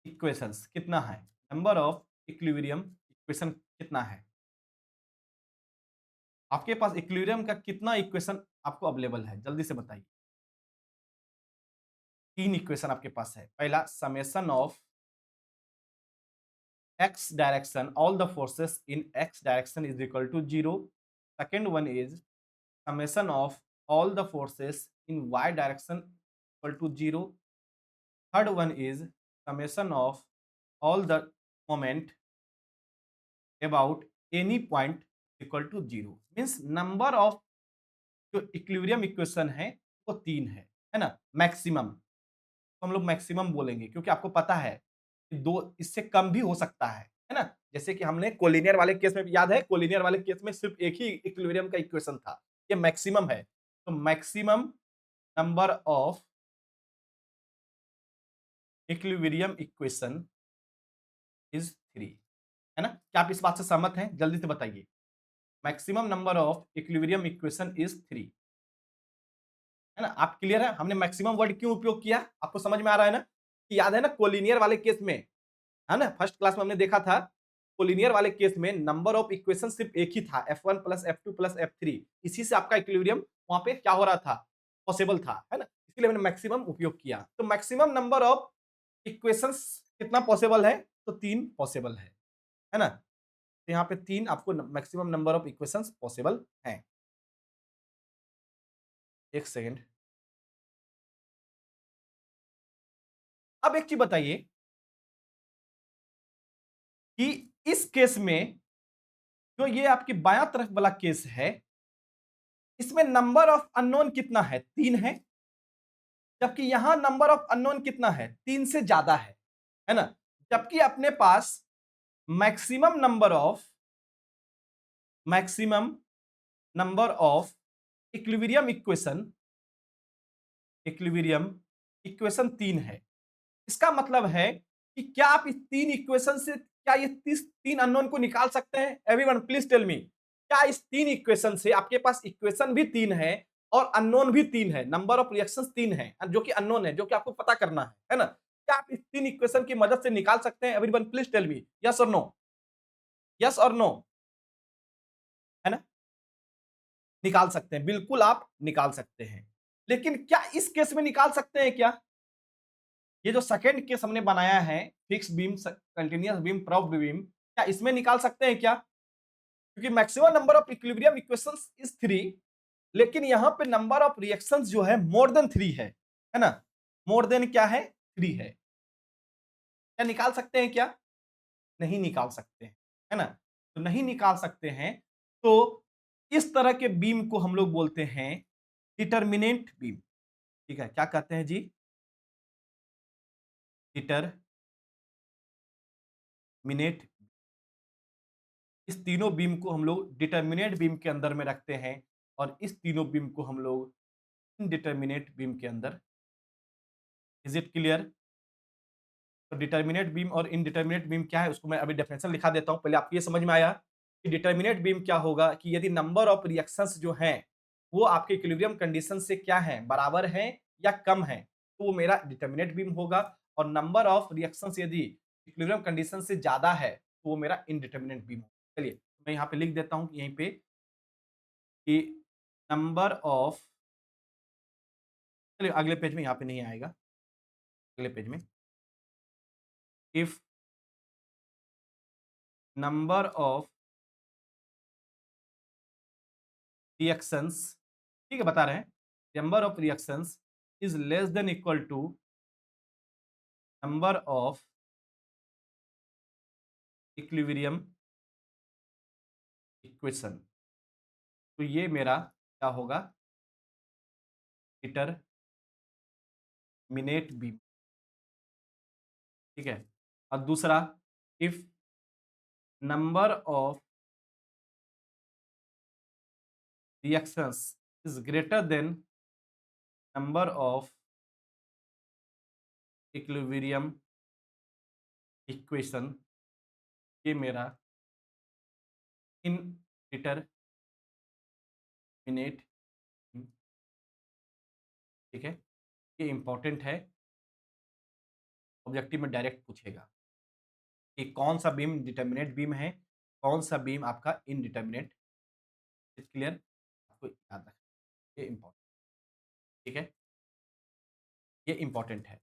इक्वेशंस कितना है? नंबर ऑफ इक्विलिब्रियम इक्वेशन कितना है? आपके पास इक्विलिब्रियम का कितना इक्वेशन आपको अवेलेबल है? जल्दी से बताइए। 3 इक्वेशन आपके पास है। पहला summation of x direction, all the forces in x direction is equal to 0. Second one is summation of all the forces in y direction equal to 0. Third one is summation of all the moment about any point equal to 0. Means number of जो equilibrium equation है वो 3 है ना? Maximum, तो हम लोग maximum बोलेंगे क्योंकि आपको पता है कि 2 इससे कम भी हो सकता है ना? जैसे कि हमने कोलिनियर वाले केस में याद है, कोलिनियर वाले केस में सिर्फ एक ही इक्विलिब्रियम का इक्वेशन था, ये मैक्सिमम है। तो maximum number of equilibrium equation is 3, है ना? क्या आप इस बात से सहमत हैं? जल्दी से बताइए। Maximum number of equilibrium equation is 3, है ना? आप क्लियर है? हमने मैक्सिमम वर्ड क्यों उपयोग किया? आपको समझ में आ रहा है ना? कि याद है ना कोलिनियर वाले केस में, है ना? फर्स्ट क्लास में हमने देखा था, कोलिनियर वाले केस में नंबर ऑफ इक्वेशन सिर्फ एक ही था, F1 plus F2 plus F3। इसी से आपका इक्विलिब्रियम वहां पे क्या हो रहा था? पॉसिबल था, है ना? इसलिए मैंने मैक्सिमम उपयोग किया। तो मैक्सिमम नंबर ऑफ इक्वेशंस कितना पॉसिबल है? तो 3 पॉसिबल है ना? तो यहाँ पे 3 आपको maximum number of equations possible हैं। एक सेकंड। अब एक चीज बताइए कि इस केस में जो ये आपकी बायां तरफ वाला केस है, इसमें नंबर ऑफ अननोन कितना है? 3 है। जबकि यहां नंबर ऑफ अननोन कितना है? 3 से ज्यादा है ना? जबकि अपने पास maximum number of maximum number of equilibrium equation equilibrium equation 3 है। इसका मतलब है कि क्या आप इस 3 इक्वेशन से क्या ये 3 अननोन को निकाल सकते हैं? एवरीवन प्लीज टेल मी, क्या इस 3 इक्वेशन से आपके पास इक्वेशन भी 3 है और अननोन भी 3 है, नंबर ऑफ रिएक्शंस 3 है जो कि अननोन है, जो कि आपको पता करना है ना? क्या आप इस 3 इक्वेशन की मदद से निकाल सकते हैं? Everyone please tell me, yes और नो? यस और नो? है ना? निकाल सकते हैं, बिल्कुल आप निकाल सकते हैं। लेकिन क्या इस केस में निकाल सकते हैं क्या? ये जो सेकंड केस हमने बनाया है, fix beam, continuous beam, probe beam, क्या इसमें निकाल सकते हैं क्या? क्योंकि maximum number of equilibrium equations is 3, लेकिन यहां पे नंबर ऑफ रिएक्शंस जो है मोर देन 3 है ना? मोर देन क्या है? 3 है। क्या निकाल सकते हैं क्या? नहीं निकाल सकते हैं, है ना? तो नहीं निकाल सकते हैं, तो इस तरह के बीम को हम लोग बोलते हैं डिटर्मिनेंट बीम। ठीक है, क्या कहते हैं जी? डिटरमिनेट। इस तीनों बीम को हम लोग डिटर्मिनेट बीम के अंदर में रखते हैं और इस तीनों बीम को हम लोग इनडिटर्मिनेट बीम के अंदर। Is it clear? तो डिटर्मिनेट बीम और इनडिटर्मिनेट बीम क्या है उसको मैं अभी डेफिनेशन लिखा देता हूं। पहले आपको ये समझ में आया कि डिटर्मिनेट बीम क्या होगा, कि यदि नंबर ऑफ रिएक्शंस जो हैं वो आपके इक्विलिब्रियम कंडीशन से क्या है, बराबर है या कम है, तो वो मेरा डिटर्मिनेट बीम होगा। और नंबर ऑफ रिएक्शंस यदि इक्विलिब्रियम कंडीशन से ज्यादा है तो वो मेरा इनडिटर्मिनेट बीम होगा। चलिए मैं यहाँ पे लिख देता हूँ यहीं पे कि नंबर ऑफ, चलिए अगले पेज में, यहाँ पे नहीं आएगा, अगले पेज में, इफ नंबर ऑफ रिएक्शंस, ठीक है बता रहे हैं, number of reactions is less than equal to number of equilibrium equation, तो ये मेरा क्या होगा? Determinate beam. ठीक है, और दूसरा, if number of reactions is greater than number of equilibrium equation, ये मेरा indeterminate, ठीक है, ये इंपॉर्टेंट है, ऑब्जेक्टिव में डायरेक्ट पूछेगा कि कौन सा बीम डिटर्मिनेट बीम है, कौन सा बीम आपका इनडिटर्मिनेट। Is clear? आपको याद रखना, ये इंपॉर्टेंट, ठीक है, ये इंपॉर्टेंट है।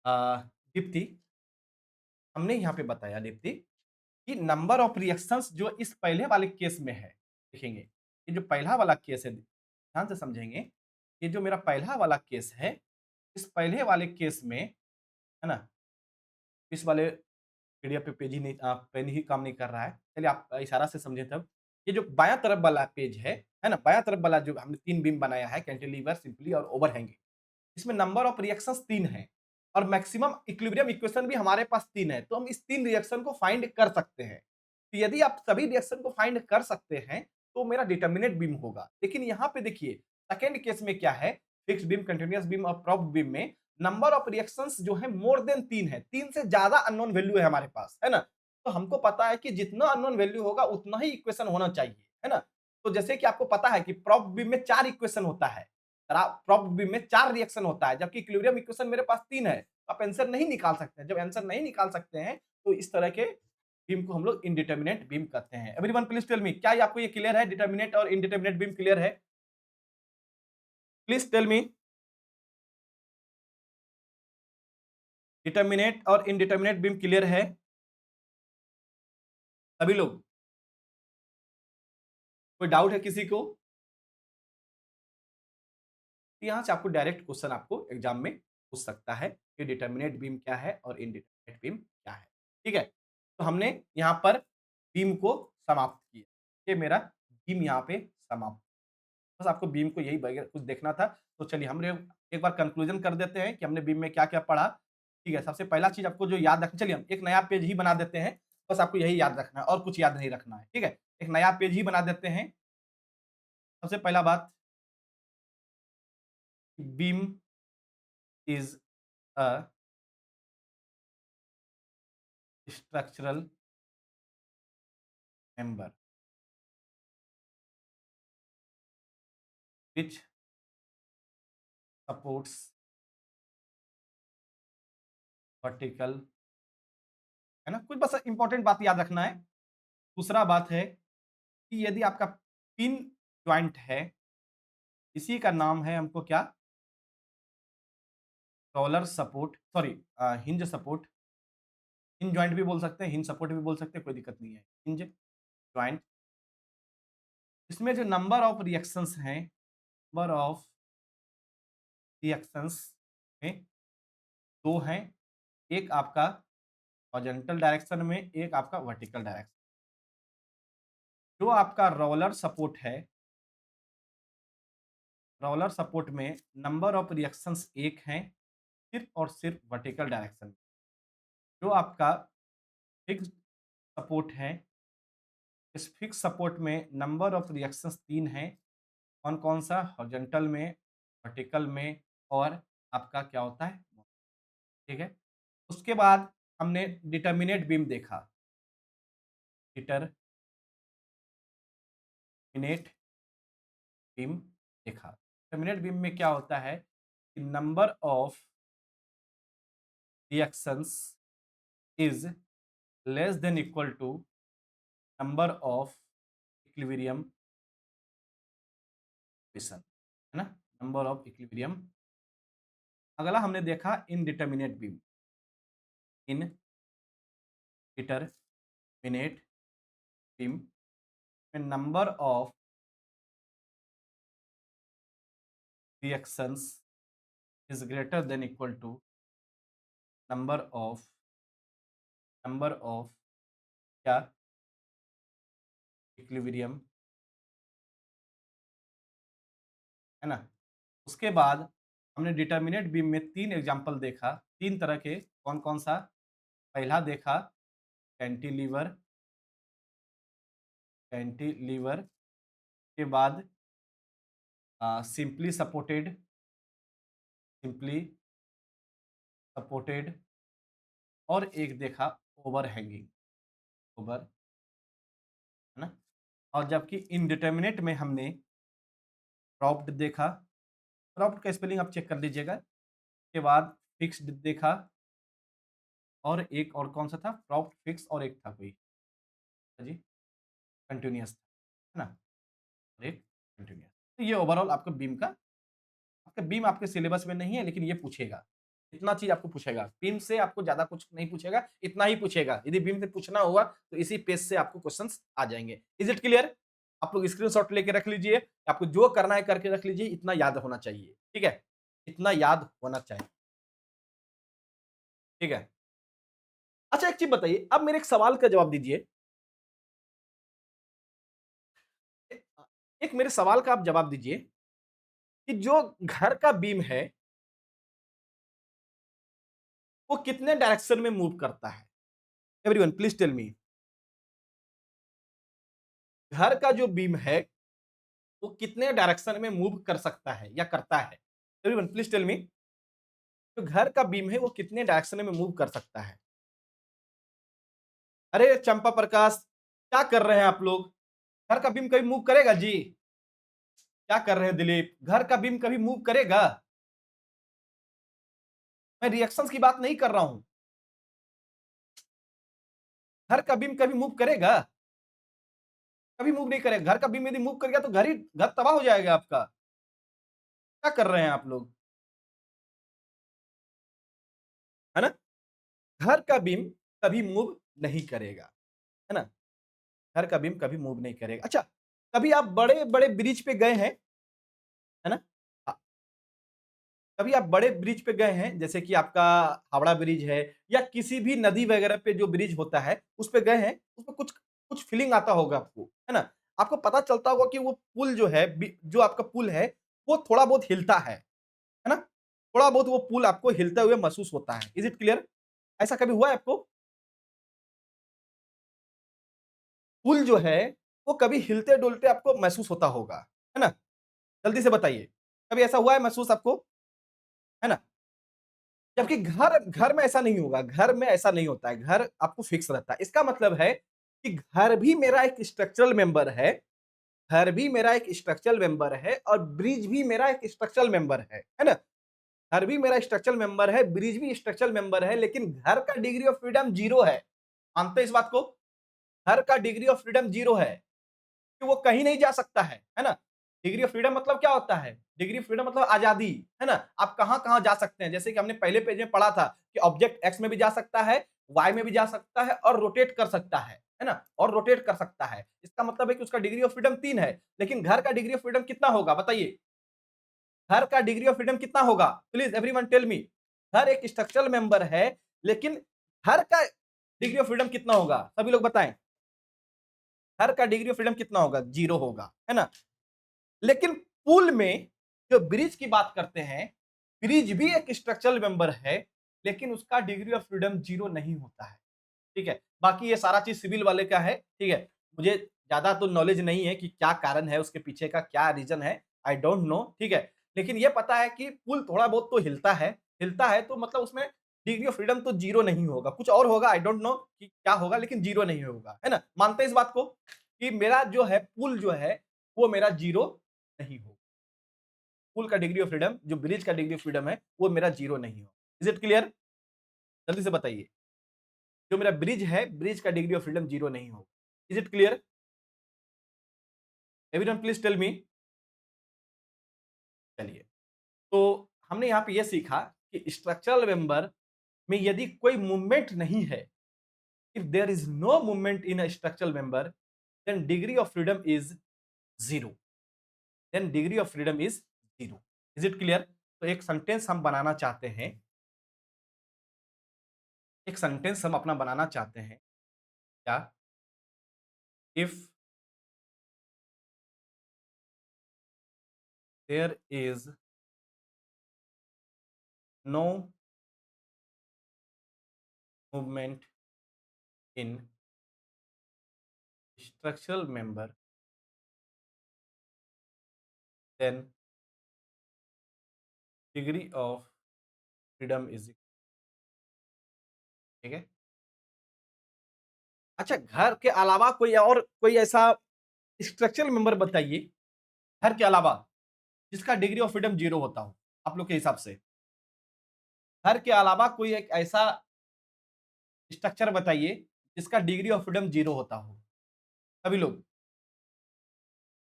दीप्ति, हमने यहाँ पे बताया दीप्ति कि नंबर ऑफ रिएक्शंस जो इस पहले वाले केस में है, देखेंगे ये जो पहला वाला केस है, ध्यान से समझेंगे, ये जो मेरा पहला वाला केस है, इस पहले वाले केस में, है ना, इस वाले पीडीएफ पे पेज ही नहीं, पेन ही काम नहीं कर रहा है, चलिए आप इशारा से समझें तब। ये जो बायां तरफ वाला पेज है ना, बायां तरफ वाला जो हमने 3 बीम बनाया है, कैंटिलीवर, सिंपली और ओवरहैंगिंग, इसमें नंबर ऑफ रिएक्शंस 3 हैं और मैक्सिमम इक्विलिब्रियम इक्वेशन भी हमारे पास 3 है, तो हम इस 3 रिएक्शन को फाइंड कर सकते हैं। तो यदि आप सभी रिएक्शन को फाइंड कर सकते हैं, तो मेरा डिटर्मिनेट बीम होगा। लेकिन यहाँ पे देखिए, सेकंड केस में क्या है, फिक्स्ड बीम, कंटीन्यूअस बीम और प्रोब बीम में नंबर ऑफ रिएक्शंस जो है मोर देन 3 है, 3 से ज्यादा अननोन वैल्यू है हमारे पास, है ना? तो हमको पता है कि जितना अननोन वैल्यू होगा उतना ही इक्वेशन होना चाहिए, है ना? तो जैसे कि आपको पता है कि प्रोब बीम में 4 इक्वेशन होता है, प्रोब बीम में 4 रिएक्शन होता है, जबकि इक्विलिब्रियम इक्वेशन मेरे पास 3 है। आप आंसर नहीं निकाल सकते हैं। जब आंसर नहीं निकाल सकते हैं, तो इस तरह के बीम को हम लोग इनडिटर्मिनेट बीम कहते हैं। एवरीवन प्लीज टेल मी, क्या ये आपको ये क्लियर है? डिटर्मिनेट और इनडिटर्मिनेट बीम क्लियर है? प्लीज टेल मी, डिटर्मिनेट और इनडिटर्मिनेट बीम क्लियर है सभी लोग? कोई डाउट है किसी को? यहाँ से आपको डायरेक्ट क्वेश्चन आपको एग्जाम में पूछ सकता है कि डिटर्मिनेट बीम क्या है और इनडिटर्मिनेट बीम क्या है, ठीक है? तो हमने यहाँ पर बीम को समाप्त किया, ये मेरा बीम यहाँ पे समाप्त। बस आपको बीम को यही कुछ देखना था। तो चलिए हम एक बार कंक्लूजन कर देते हैं कि हमने बीम में क्या-क्या पढ़ा। ठीक है, सबसे पहला चीज़ आपको जो याद रखना, चलिए हम एक नया पेज ही बना देते हैं, बस आपको यही याद रखना है और कुछ याद नहीं रखना है, ठीक है? एक नया पेज ही बना देते हैं। सबसे पहला बात, beam is a structural member which supports vertical, है ना? कुछ बस इंपॉर्टेंट बात याद रखना है। दूसरा बात है कि यदि आपका पिन जॉइंट है, इसी का नाम है हमको क्या? Roller support, sorry, hinge support. Hinge joint भी बोल सकते हैं, हिंज सपोर्ट भी बोल सकते हैं, कोई दिक्कत नहीं है। हिंज जॉइंट, इसमें जो नंबर ऑफ रिएक्शंस हैं, नंबर ऑफ रिएक्शंस में 2 हैं, एक आपका हॉरिजॉन्टल डायरेक्शन में, एक आपका वर्टिकल डायरेक्शन। जो आपका रोलर सपोर्ट है, रोलर सपोर्ट में नंबर ऑफ रिएक्शंस 1 हैं, सिर्फ और सिर्फ वर्टिकल डायरेक्शन में। जो आपका फिक्स्ड सपोर्ट है, इस फिक्स सपोर्ट में नंबर ऑफ रिएक्शंस 3 हैं। कौन-कौन सा? हॉरिजॉन्टल में, वर्टिकल में और आपका क्या होता है, ठीक है? उसके बाद हमने डिटर्मिनेट बीम देखा, डिटर्मिनेट बीम देखा। डिटर्मिनेट बीम में क्या होता है कि number of reactions is less than equal to number of equilibrium equation, है ना? Number of equilibrium. अगला हमने देखा इनडिटर्मिनेट बीम, इनडिटर्मिनेट बीम में number of reactions is greater than equal to number of, क्या? इक्विलिब्रियम, है ना? उसके बाद हमने डिटर्मिनेट बीम में 3 एग्जांपल देखा, 3 तरह के, कौन-कौन सा? पहला देखा कैंटिलीवर, कैंटिलीवर के बाद सिंपली सपोर्टेड, सिंपली सपोर्टेड, और एक देखा ओवर हैंगिंग, ओवर, है ना? और जबकि इनडिटर्मिनेट में हमने प्रॉप्ड देखा, प्रॉप्ड का स्पेलिंग आप चेक कर लीजिएगा। उसके बाद फिक्स्ड देखा, और एक और कौन सा था? प्रॉप्ड, फिक्स, और एक था कोई जी, कंटिन्यूअस, है ना? और एक कंटिन्यूअस। तो ये ओवरऑल आपका बीम आपके सिलेबस में नहीं है, लेकिन ये पूछेगा। इतना चीज़ आपको पूछेगा। बीम से आपको ज़्यादा कुछ नहीं पूछेगा, इतना ही पूछेगा। यदि बीम से पूछना हुआ तो इसी पेज से आपको क्वेश्चंस आ जाएँगे। Is it clear? आप लोग स्क्रीनशॉट लेके रख लीजिए। आपको जो करना है करके रख लीजिए, इतना याद होना चाहिए। ठीक है? इतना याद होना चाहिए। ठीक है? अच्छा, एक चीज़ बताइए, अब मेरे एक सवाल का जवाब दीजिए। ए एक मेरे सवाल का आप जवाब दीजिए कि जो घर का बीम है, वो कितने डायरेक्शन में मूव करता है? Everyone please tell me. घर का जो बीम है, वो कितने डायरेक्शन में मूव कर सकता है या करता है? Everyone please tell me. जो घर का बीम है वो कितने डायरेक्शन में मूव कर सकता है? अरे चंपा प्रकाश, क्या कर रहे हैं आप लोग? घर का बीम कभी मूव करेगा जी? क्या कर रहे हैं दिलीप? घर का बीम कभी मूव करेगा? मैं रिएक्शंस की बात नहीं कर रहा हूं। घर का बीम कभी मूव करेगा? कभी मूव नहीं करेगा। घर का बीम यदि मूव कर गया तो घर तबाह हो जाएगा आपका। क्या कर रहे हैं आप लोग? है ना? घर का बीम कभी मूव नहीं करेगा, है ना? घर का बीम कभी मूव नहीं करेगा। अच्छा, कभी आप बड़े-बड़े ब्रिज पे गए हैं, है ना? अ, कभी आप बड़े ब्रिज पे गए हैं, जैसे कि आपका हावड़ा ब्रिज है या किसी भी नदी वगैरह पे जो ब्रिज होता है, उस पे गए हैं, उसमें कुछ कुछ फीलिंग आता होगा आपको, है ना? आपको पता चलता होगा कि वो पुल जो है, जो आपका पुल है, वो थोड़ा बहुत हिलता है ना? थोड़ा बहुत वो पुल आपको हिलते हुए महसूस होता है। Is it clear? ऐसा कभी हुआ है आपको? पुल जो है, वो कभी हिलते-डुलते आपको महसूस होता होगा, है ना? जल्दी से बताइए, कभी ऐसा हुआ है महसूस आपको? है ना? जबकि घर घर में ऐसा नहीं होगा, घर में ऐसा नहीं होता है, घर आपको फिक्स रहता है। इसका मतलब है कि घर भी मेरा एक स्ट्रक्चरल मेंबर है, घर भी मेरा एक स्ट्रक्चरल मेंबर है और ब्रिज भी मेरा एक स्ट्रक्चरल मेंबर है ना? घर भी मेरा स्ट्रक्चरल मेंबर है, ब्रिज भी स्ट्रक्चरल मेंबर है, लेकिन घर का डिग्री ऑफ फ्रीडम 0 है। मानते हैं इस बात को? घर का डिग्री ऑफ फ्रीडम 0 है। कि वो कहीं नहीं जा सकता है ना? डिग्री ऑफ फ्रीडम मतलब क्या होता है? डिग्री ऑफ फ्रीडम मतलब आज़ादी, है ना? आप कहाँ-कहाँ जा सकते हैं, जैसे कि हमने पहले पेज में पढ़ा था कि ऑब्जेक्ट एक्स में भी जा सकता है, वाई में भी जा सकता है और रोटेट कर सकता है ना? और रोटेट कर सकता है। इसका मतलब है कि उसका डिग्री ऑफ फ्रीडम 3 है, लेकिन घर का डिग्री ऑफ फ्रीडम कितना होगा बताइए? घर का डिग्री ऑफ फ्रीडम कितना होगा? Please everyone tell me. घर एक स्ट्रक्चरल मेंबर है, लेकिन घर का डिग्री ऑफ फ्रीडम कितना होगा? सभी लोग बताएँ। घर का डिग्री ऑफ फ्रीडम कितना होगा? 0 होगा, है ना? लेकिन पूल में जो ब्रिज की बात करते हैं, ब्रिज भी एक स्ट्रक्चरल मेंबर है, लेकिन उसका डिग्री ऑफ फ्रीडम 0 नहीं होता है। ठीक है? बाकी ये सारा चीज़ सिविल वाले का है, ठीक है? मुझे ज़्यादा तो नॉलेज नहीं है कि क्या कारण है, उसके पीछे का क्या रीज़न है, आई डोंट नो, ठीक है? लेकिन ये पता है कि पुल थोड़ा बहुत तो हिलता है तो मतलब उसमें डिग्री ऑफ फ्रीडम तो 0 नहीं होगा, कुछ और होगा, आई डोंट नो कि क्या होगा, लेकिन 0 नहीं होगा, है ना? मानते हैं इस बात को कि मेरा जो है पुल जो है, वो मेरा 0 नहीं होगा। पुल का डिग्री ऑफ फ्रीडम, जो ब्रिज का डिग्री ऑफ फ्रीडम है, वो मेरा 0 नहीं होगा। Is it clear? जल्दी से बताइए। जो मेरा ब्रिज है, ब्रिज का डिग्री ऑफ फ्रीडम 0 नहीं होगा। Is it clear? Everyone please tell me. चलिए, तो हमने यहाँ पे ये सीखा कि स्ट्रक्चरल मेंबर में यदि कोई मूवमेंट नहीं है, if there is no movement in a structural member, then degree of freedom is 0। Then degree of freedom is 0। Is it clear? तो एक सेंटेंस हम बनाना चाहते हैं, एक सेंटेंस हम अपना बनाना चाहते हैं। क्या? If there is no movement in structural member, then degree of freedom is, ठीक है। अच्छा, घर के अलावा कोई और कोई ऐसा स्ट्रक्चरल मेंबर बताइए, घर के अलावा, जिसका डिग्री ऑफ फ्रीडम 0 होता हो, आप लोग के हिसाब से। घर के अलावा कोई एक ऐसा स्ट्रक्चर बताइए, जिसका डिग्री ऑफ फ्रीडम 0 होता हो। सभी लोग,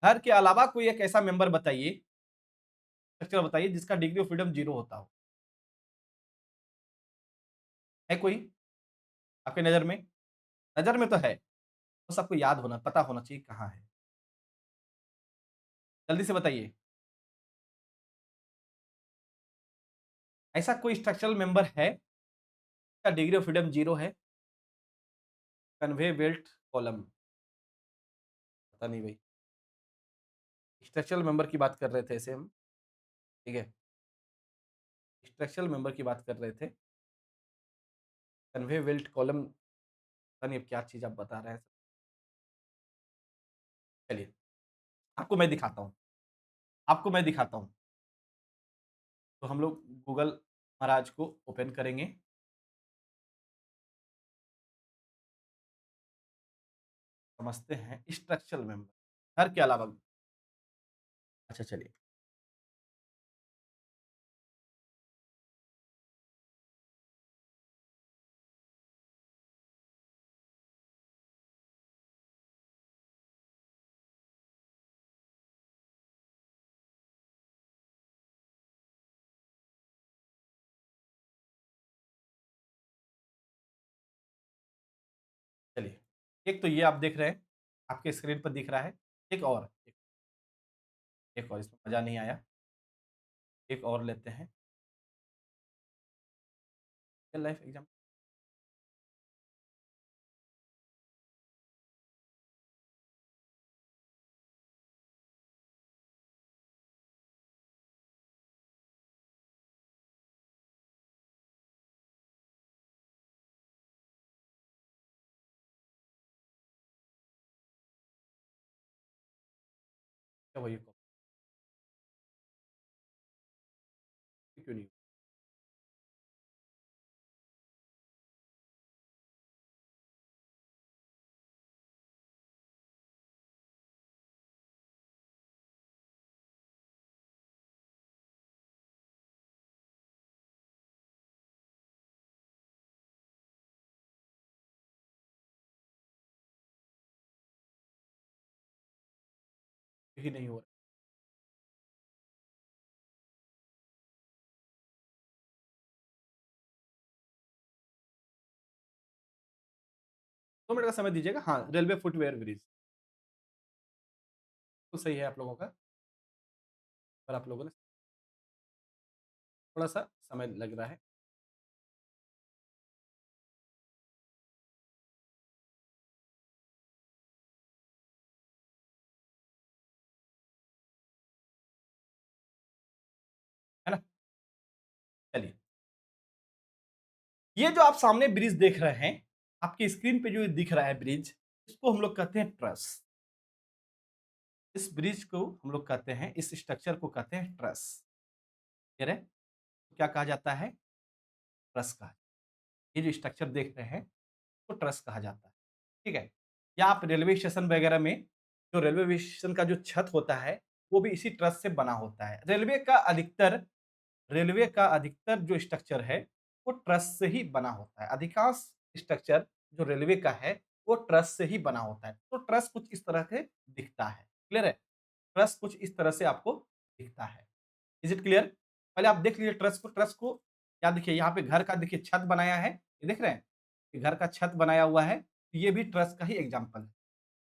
घर के अलावा कोई एक ऐसा मेंबर बताइए, स्ट्रक्चर बताइए, जिसका डिग्री ऑफ फ्रीडम 0 होता हो। है कोई आपके नज़र में? नज़र में तो है, बस आपको याद होना, पता होना चाहिए कहाँ है। जल्दी से बताइए। ऐसा कोई स्ट्रक्चरल मेंबर है, जिसका डिग्री ऑफ फ्रीडम 0 है? कन्वे बेल्ट कॉलम, पता नहीं भाई। स्ट्रक्चरल मेंबर की बात कर रहे थे ऐसे हम, ठीक है। स्ट्रक्चरल मेंबर की बात कर रहे थे। कन्वे बेल्ट कॉलम, पता नहीं अब क्या चीज़ आप बता रहे हैं। चलिए, आपको मैं दिखाता हूँ, आपको मैं दिखाता हूँ। तो हम लोग गूगल महाराज को ओपन करेंगे। समझते हैं स्ट्रक्चरल मेंबर घर के अलावा। अच्छा चलिए, चलिए। एक तो ये आप देख रहे हैं, आपके स्क्रीन पर दिख रहा है। एक और इसमें मज़ा नहीं आया। एक और लेते हैं, रियल लाइफ एग्ज़ाम। क्या वही क्यों नहीं? क्यों नहीं हो रहा? 2 मिनट का समय दीजिएगा। हाँ, रेलवे फुटओवर ब्रिज, तो सही है आप लोगों का, पर आप लोगों ने थोड़ा-सा समय लग रहा है। है ना? चलिए, ये जो आप सामने ब्रिज देख रहे हैं, आपकी स्क्रीन पे जो ये दिख रहा है ब्रिज, इसको हम लोग कहते हैं ट्रस। इस ब्रिज को हम लोग कहते हैं, इस स्ट्रक्चर को कहते हैं ट्रस। क्लियर है? तो क्या कहा जाता है? ट्रस कहा। ये जो स्ट्रक्चर देख रहे हैं, तो ट्रस कहा जाता है। ठीक है? या आप रेलवे स्टेशन वगैरह में, जो रेलवे स्टेशन का जो छत होता है, वो भी इसी ट्रस से बना होता है। रेलवे का अधिकतर जो स्ट्रक्चर है, वो ट्रस से ही बना होता है। अधिकांश स्ट्रक्चर जो रेलवे का है, वो ट्रस से ही बना होता है। तो ट्रस कुछ इस तरह से दिखता है। क्लियर है? ट्रस कुछ इस तरह से आपको दिखता है। Is it clear? पहले आप देख लीजिए ट्रस को क्या देखिए, यहाँ पे घर का देखिए छत बनाया है, ये देख रहे हैं? ये घर का छत बनाया हुआ है, ये भी ट्रस का ही एग्ज़ाम्पल है।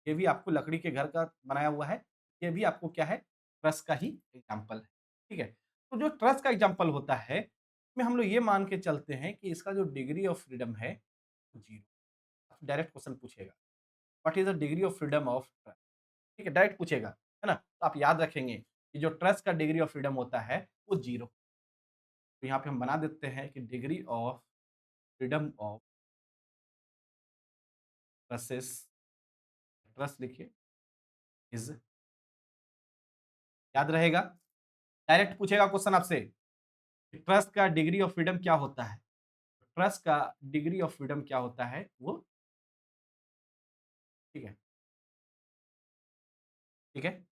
ये भी आपको लकड़ी के घर का बनाया हुआ है, ये भी आपको क्या है? ट्रस का ही एग्ज़ाम्पल है। ठीक है? तो जो ट्रस का एग्ज़ाम्पल होता है, इसमें हम लोग ये मान के चलते हैं कि इसका जो डिग्री ऑफ फ्रीडम है, 0। डायरेक्ट क्वेश्चन पूछेगा, what is the degree of freedom of truss? ठीक है? डायरेक्ट पूछेगा, है ना? तो आप याद रखेंगे कि जो ट्रस का डिग्री ऑफ फ्रीडम होता है, वो 0। तो यहाँ पे हम बना देते हैं कि degree of freedom of trusses, truss लिखिए, इज़, याद रहेगा? डायरेक्ट पूछेगा क्वेश्चन आपसे, ट्रस्ट का डिग्री ऑफ फ्रीडम क्या होता है? ट्रस्ट का डिग्री ऑफ फ्रीडम क्या होता है वो ठीक है, ठीक है?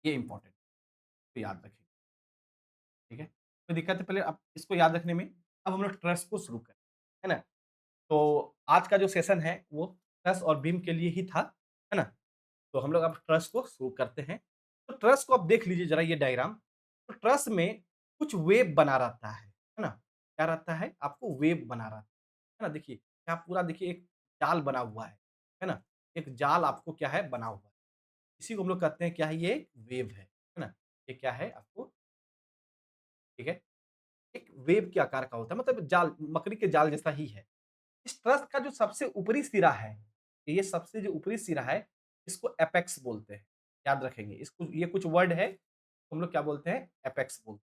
ये इम्पोर्टेंट तो याद रखिए, ठीक है? कोई दिक्कत है पहले आप इसको याद रखने में, अब हम लोग ट्रस्ट को शुरू करें, है ना? तो आज का जो सेशन है वो ट्रस्ट और बीम के लिए ही था, है ना? तो हम लोग अब ट्रस्ट को शुरू करते हैं। तो ट्रस्ट को आप देख लीजिए ज़रा ये डायग्राम, तो ट्रस्ट में कुछ वेव बना रहता है ना? क्या रहता है? आपको वेव बना रहता है ना? देखिए, यहाँ पूरा देखिए एक जाल बना हुआ है ना? एक जाल आपको क्या है बना हुआ है। इसी को हम लोग कहते हैं क्या है ये वेव है ना? ये क्या है आपको ठीक है? एक वेव के आकार का होता है मतलब जाल मकड़ी के जाल जैसा ही है। इस ट्रस्ट का जो सबसे ऊपरी सिरा है, ये सबसे जो ऊपरी सिरा है, इसको एपेक्स बोलते हैं। याद रखेंगे इसको ये कुछ वर्ड है, हम लोग क्या बोलते हैं एपेक्स बोलते हैं,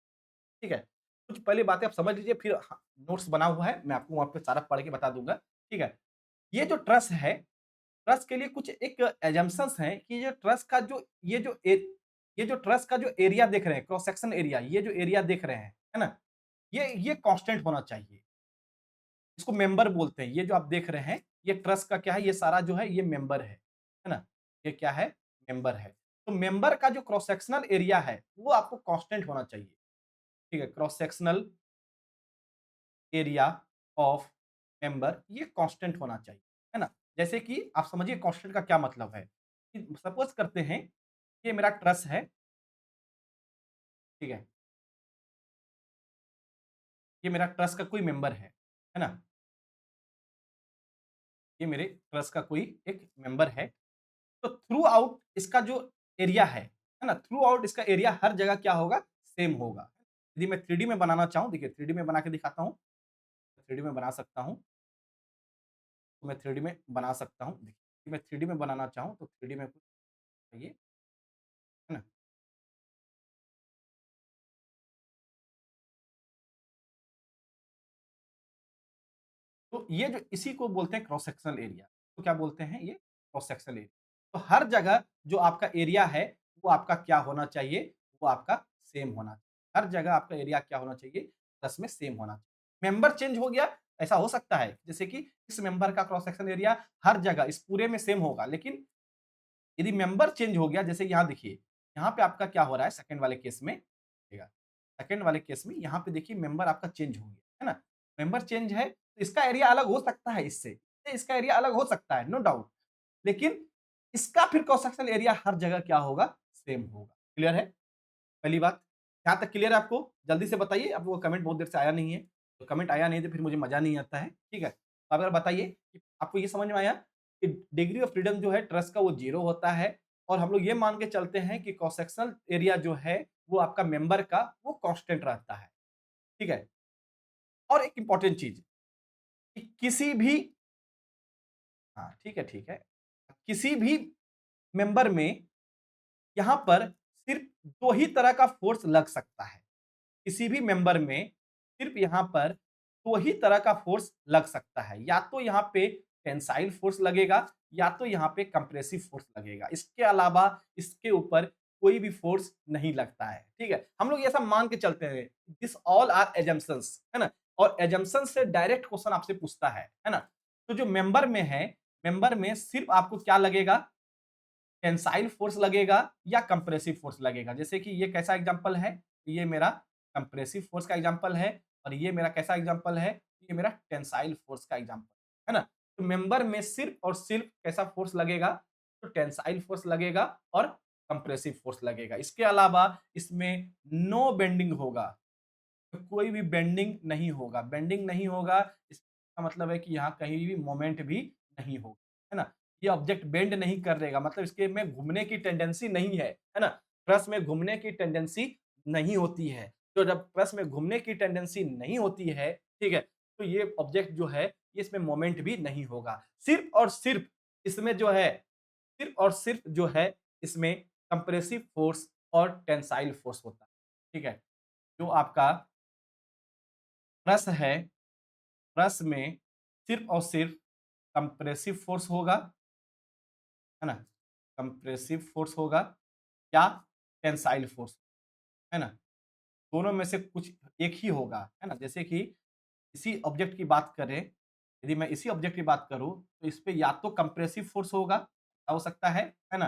ठीक है? कुछ पहले बातें आप समझ लीजिए फिर नोट्स बना हुआ है, मैं आपको वहाँ पे सारा पढ़ के बता दूँगा, ठीक है? ये जो ट्रस्ट है, ट्रस्ट के लिए कुछ एक असम्पशन्स हैं कि ये ट्रस्ट का जो ये जो ट्रस्ट का जो एरिया देख रहे हैं, क्रॉस सेक्शन एरिया, ये जो एरिया देख रहे हैं, है ना? ये कांस्टेंट होना चाहिए। इसको मेंबर बोलते हैं। ये जो आप देख रहे हैं, ये ट्रस्ट का क्या है, ये सारा जो है ये मेंबर है ना? ये क्या है? मेंबर है। तो मेंबर का जो क्रॉस सेक्शनल एरिया है, वो आपको कांस्टेंट होना चाहिए। ठीक है? Cross sectional area of member ये कांस्टेंट होना चाहिए, है ना? जैसे कि आप समझिए कांस्टेंट का क्या मतलब है? कि सपोज़ करते हैं, ये मेरा ट्रस है, ठीक है? ये मेरा ट्रस का कोई मेंबर है ना? ये मेरे ट्रस का कोई एक मेंबर है। तो थ्रू आउट इसका जो एरिया है ना? थ्रू आउट इसका एरिया हर जगह क्या होगा? सेम होगा। यदि मैं 3D में बनाना चाहूँ, देखिए 3D में बना के दिखाता हूँ। 3D में बना सकता हूँ, तो मैं 3D में बना सकता हूँ। देखिए, मैं 3D में बनाना चाहूँ, तो 3D में कुछ चाहिए, है ना? तो ये जो इसी को बोलते हैं क्रॉस सेक्शनल एरिया। तो क्या बोलते हैं ये? Cross sectional area. तो हर जगह जो आपका एरिया है, वो आपका क्या होना चाहिए? वो आपका सेम होना चाहिए। हर जगह आपका एरिया क्या होना चाहिए? प्लस में सेम होना चाहिए। मेंबर चेंज हो गया, ऐसा हो सकता है, जैसे कि इस मेंबर का क्रॉस सेक्शनल एरिया हर जगह इस पूरे में सेम होगा, लेकिन यदि मेंबर चेंज हो गया, जैसे यहाँ देखिए, यहाँ पे आपका क्या हो रहा है सेकंड वाले केस में, देखिएगा, सेकंड वाले केस में यहाँ पे देखिए मेंबर आपका चेंज हो गया, है ना? मेंबर चेंज है, तो इसका एरिया अलग हो सकता है इससे इसका एरिया अलग हो सकता है, नो डाउट। लेकिन इसका फिर क्रॉस सेक्शनल एरिया हर जगह क्या होगा? सेम होगा। क्लियर है? पहली बात, यहाँ तक क्लियर है आपको? जल्दी से बताइए, आपको कमेंट बहुत देर से आया नहीं है, तो कमेंट आया नहीं तो फिर मुझे मज़ा नहीं आता है, ठीक है? तो आप अगर बताइए कि आपको ये समझ में आया कि डिग्री ऑफ फ्रीडम जो है ट्रस्ट का वो 0 होता है और हम लोग ये मान के चलते हैं कि क्रॉस सेक्शनल एरिया जो है, वो आपका मेंबर का वो कांस्टेंट रहता है, ठीक है? और एक इम्पोर्टेंट चीज़ कि किसी भी हाँ, ठीक है। किसी भी मेंबर में यहाँ पर सिर्फ 2 ही तरह का फ़ोर्स लग सकता है। किसी भी मेंबर में सिर्फ यहाँ पर 2 ही तरह का फ़ोर्स लग सकता है। या तो यहाँ पे टेंसाइल फ़ोर्स लगेगा या तो यहाँ पे कंप्रेसिव फ़ोर्स लगेगा। इसके अलावा इसके ऊपर कोई भी फ़ोर्स नहीं लगता है। ठीक है? हम लोग ये सब मान के चलते हैं। दिस ऑल आर असम्पशन्स है ना? और असम्पशन्स से डायरेक्ट क्वेश्चन आपसे पूछता है ना? तो जो मेंबर में है, मेंबर में सिर्फ आपको क्या लगेगा? टेंसाइल फोर्स लगेगा या कंप्रेसिव फोर्स लगेगा। जैसे कि ये कैसा एग्जांपल है? ये मेरा कंप्रेसिव फोर्स का एग्जांपल है और ये मेरा कैसा एग्जांपल है? ये मेरा टेंसाइल फोर्स का एग्जांपल है ना? तो मेंबर में सिर्फ और सिर्फ कैसा फोर्स लगेगा? तो टेंसाइल फोर्स लगेगा और कंप्रेसिव फोर्स लगेगा। इसके अलावा इसमें नो बेंडिंग होगा। तो कोई भी बेंडिंग नहीं होगा। बेंडिंग नहीं होगा, इसका मतलब है कि यहाँ कहीं भी मोमेंट भी नहीं होगा, है ना? ये ऑब्जेक्ट बेंड नहीं करेगा, मतलब इसके में घूमने की टेंडेंसी नहीं है ना? ट्रस में घूमने की टेंडेंसी नहीं होती है। तो जब ट्रस में घूमने की टेंडेंसी नहीं होती है, ठीक है? तो ये ऑब्जेक्ट जो है, इसमें मोमेंट भी नहीं होगा। सिर्फ़ और सिर्फ़ इसमें जो है, सिर्फ़ और सिर्फ़ जो है, इसमें कंप्रेसिव फ़ोर्स और टेंसाइल फ़ोर्स होता है, ठीक है? जो आपका ट्रस है, ट्रस में सिर्फ़ और सिर्फ़ कंप्रेसिव फ़ोर्स होगा, है ना? कंप्रेसिव फ़ोर्स होगा या टेंसाइल फ़ोर्स, है ना? दोनों में से कुछ एक ही होगा, है ना? जैसे कि इसी ऑब्जेक्ट की बात करें, यदि मैं इसी ऑब्जेक्ट की बात करूँ, तो इस पे या तो कंप्रेसिव फ़ोर्स होगा, हो सकता है ना?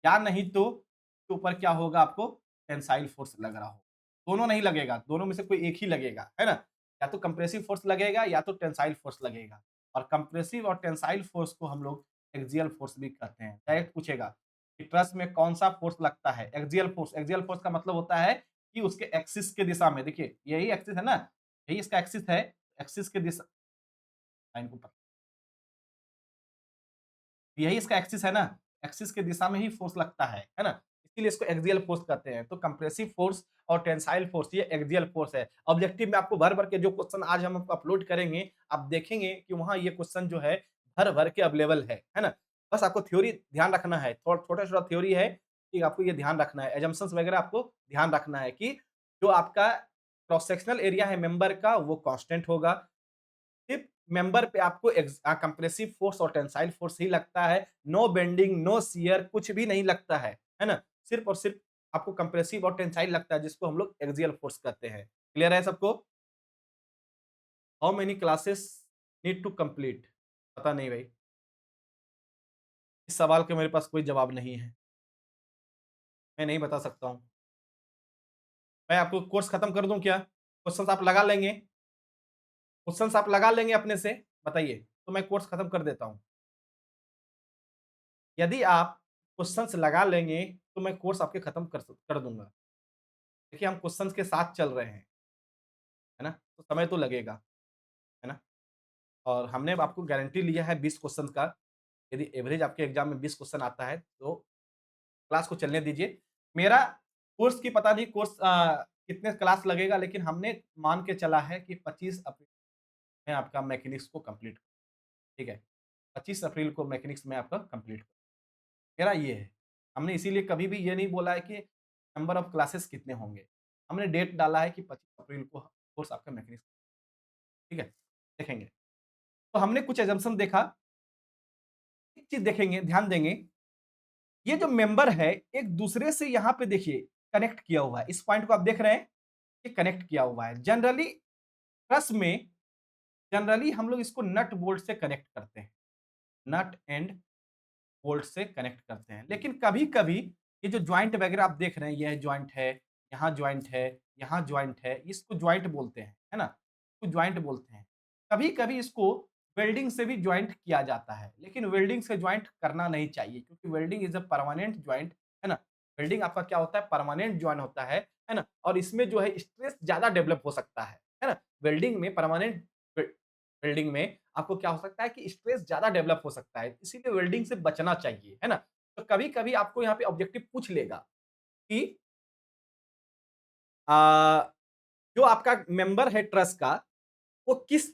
या नहीं तो इसके ऊपर क्या होगा आपको टेंसाइल फ़ोर्स लग रहा हो। दोनों नहीं लगेगा, दोनों में से कोई एक ही लगेगा, है ना? या तो कंप्रेसिव फ़ोर्स लगेगा या तो टेंसाइल फ़ोर्स लगेगा और कंप्रेसिव और टेंसाइल फ़ोर्स को हम लोग एक्सियल फ़ोर्स भी कहते हैं। डायरेक्ट पूछेगा कि ट्रस में कौन-सा फ़ोर्स लगता है? एक्सियल फ़ोर्स का मतलब होता है कि उसके एक्सिस के दिशा में देखिए, यही एक्सिस है ना? यही इसका एक्सिस है, एक्सिस के दिशा लाइन को पकड़ यही इसका एक्सिस है ना, एक्सिस के दिशा में ही फ़ोर्स लगता है ना? इसीलिए इसको एक्सियल फ़ोर्स कहते हैं। तो कंप्रेसिव फ़ोर्स और टेंसाइल फ़ोर्स ये एक्सियल फ़ोर्स है। ऑब्जेक्टिव में आपको भर-भर के जो क्वेश्चन आज हम आपको अपलोड करेंगे, आप देखेंगे कि वहाँ ये क्वेश्चन जो है भर-भर के अवेलेबल है ना? बस आपको थ्योरी ध्यान रखना है, छोटा-छोटा थ्योरी है कि आपको ये ध्यान रखना है, असम्पशन्स वगैरह आपको ध्यान रखना है कि जो आपका क्रॉस सेक्शनल एरिया है मेंबर का वो कांस्टेंट होगा। सिर्फ मेंबर पे आपको कंप्रेसिव फोर्स और टेंसाइल फोर्स ही लगता है। नो बेंडिंग, नो शियर कुछ भी नहीं लगता है ना? सिर्फ और सिर्फ आपको कंप्रेसिव और टेंसाइल लगता है जिसको हम लोग एक्सियल फोर्स कहते हैं। क्लियर है सबको? How many classes need to complete? पता नहीं भाई। इस सवाल का मेरे पास कोई जवाब नहीं है। मैं नहीं बता सकता हूँ। मैं आपको कोर्स खत्म कर दूँ क्या? क्वेश्चंस आप लगा लेंगे? क्वेश्चंस आप लगा लेंगे अपने से? बताइए, तो मैं कोर्स खत्म कर देता हूँ। यदि आप क्वेश्चंस लगा लेंगे, तो मैं कोर्स आपके खत्म कर दूँगा। देखिए, हम क्वेश्चंस के साथ चल रहे हैं, है ना? तो समय तो लगेगा, है ना? और हमने आपको गारंटी लिया है 20 क्वेश्चन का। यदि एवरेज आपके एग्ज़ाम में 20 क्वेश्चन आता है, तो क्लास को चलने दीजिए। मेरा कोर्स की पता नहीं कितने क्लास लगेगा, लेकिन हमने मान के चला है कि 25 अप्रैल में आपका मैकेनिक्स को कंप्लीट ठीक है? 25 अप्रैल को मैकेनिक्स में आपका कंप्लीट मेरा ये है। हमने इसीलिए कभी भी ये नहीं बोला है कि नंबर ऑफ क्लासेस कितने होंगे। हमने डेट डाला है कि 25 अप्रैल को कोर्स आपका मैकेनिक्स ठीक है? देखेंगे। तो हमने कुछ असम्पशन देखा, एक चीज़ देखेंगे, ध्यान देंगे, ये जो मेंबर है, एक दूसरे से यहाँ पे देखिए कनेक्ट किया हुआ है। इस पॉइंट को आप देख रहे हैं? ये कनेक्ट किया हुआ है। ट्रस में जनरली हम लोग इसको नट बोल्ट से कनेक्ट करते हैं। नट एंड बोल्ट से कनेक्ट करते हैं। लेकिन कभी-कभी ये जो जॉइंट वगैरह आप देख रहे हैं, यह जॉइंट है, यहाँ जॉइंट है, यहाँ जॉइंट है, इसको जॉइंट बोलते हैं, है ना? इसको जॉइंट बोलते हैं। कभी-कभी इसको वेल्डिंग से भी जॉइंट किया जाता है, लेकिन वेल्डिंग से जॉइंट करना नहीं चाहिए क्योंकि welding is a permanent joint, है ना? वेल्डिंग आपका क्या होता है परमानेंट जॉइंट होता है ना? और इसमें जो है स्ट्रेस ज़्यादा डेवलप हो सकता है ना? वेल्डिंग में परमानेंट वे वेल्डिंग में आपको क्या हो सकता है कि स्ट्रेस ज़्यादा डेवलप हो सकता है, इसीलिए वेल्डिंग से बचना चाहिए, है ना? तो कभी-कभी आपको यहाँ पे ऑब्जेक्टिव पूछ लेगा कि अ, जो आपका मेंबर है ट्रस का, वो किस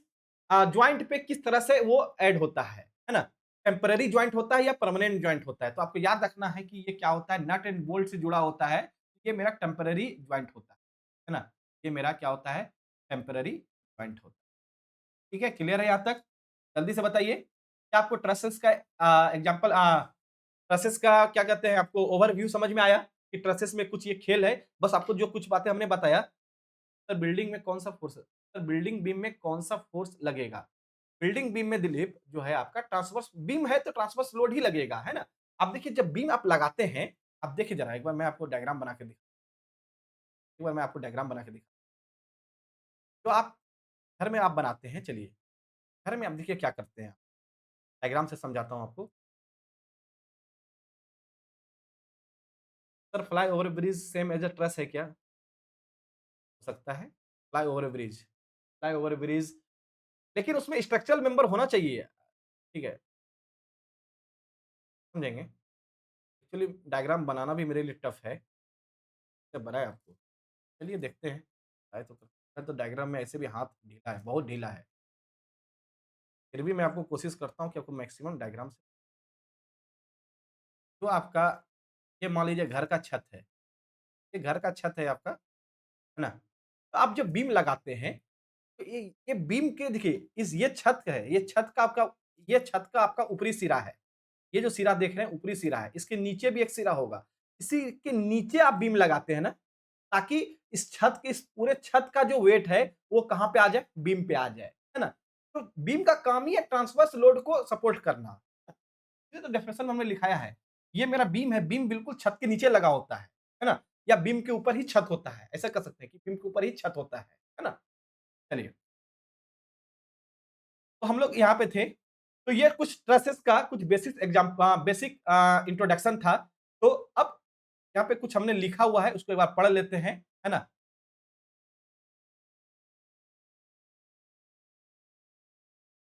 जॉइंट पे किस तरह से वो ऐड होता है ना? टेम्परेरी जॉइंट होता है या परमानेंट जॉइंट होता है? तो आपको याद रखना है कि ये क्या होता है, नट एंड बोल्ट से जुड़ा होता है, ये मेरा टेम्परेरी जॉइंट होता है ना? ये मेरा क्या होता है, टेम्परेरी जॉइंट होता है। ठीक है, क्लियर है यहाँ तक? जल्दी से बताइए, क्या आपको ट्रसेस का ट्रसेस का क्या कहते हैं आपको ओवरव्यू समझ में आया कि ट्रसेस में कुछ ये खेल है? बस आपको जो कुछ बातें हमने बताया, सर बिल्डिंग में कौन-सा फ़ोर्स है? सर बिल्डिंग बीम में कौन-सा फ़ोर्स लगेगा? बिल्डिंग बीम में दिलीप जो है आपका ट्रांसवर्स बीम है तो ट्रांसवर्स लोड ही लगेगा, है ना? अब देखिए जब बीम आप लगाते हैं, अब देखिए ज़रा एक बार मैं आपको डायग्राम बना के एक बार मैं आपको डायग्राम बना के तो आप घर में आप बनाते हैं चलिए, घर में आप देखिए क्या करते हैं? डायग्राम से समझाता हूँ आपको। Sir fly over bridge same as a truss है क्या? हो सकता है। फ्लाई ओवर ब्रिज लेकिन उसमें स्ट्रक्चरल मेंबर होना चाहिए। ठीक है, समझेंगे। एक्चुअली डायग्राम बनाना भी मेरे लिए टफ है। जब बनाए आपको। चलिए देखते हैं। आए तो डायग्राम में ऐसे भी हाथ ढीला है, बहुत ढीला है। फिर भी मैं आपको कोशिश करता हूँ कि आपको मैक्सिमम डायग्राम से तो आपका ये मान लीजिए घर का छत है। ये घर का छत है आपका, है ना? तो आप जब बीम लगाते हैं तो ये बीम के देखिए इस ये छत है, ये छत का आपका ऊपरी सिरा है। ये जो सिरा देख रहे हैं ऊपरी सिरा है, इसके नीचे भी एक सिरा होगा। इसी के नीचे आप बीम लगाते हैं ना, ताकि इस छत के इस पूरे छत का जो वेट है वो कहाँ पे आ जाए, बीम पे आ जाए, है ना? तो बीम का काम ही है ट्रांसवर्स लोड को सपोर्ट करना। ये तो डेफिनेशन में हमने लिखाया है। ये मेरा बीम है, बीम बिल्कुल छत के नीचे लगा होता है ना? या बीम के ऊपर ही छत होता है, ऐसा कह सकते हैं कि बीम के ऊपर ही छत होता है ना? चलिए, तो हम लोग यहाँ पे थे, तो ये कुछ ट्रसेस का कुछ बेसिक इंट्रोडक्शन था। तो अब यहाँ पे कुछ हमने लिखा हुआ है, उसको एक बार पढ़ लेते हैं, है ना?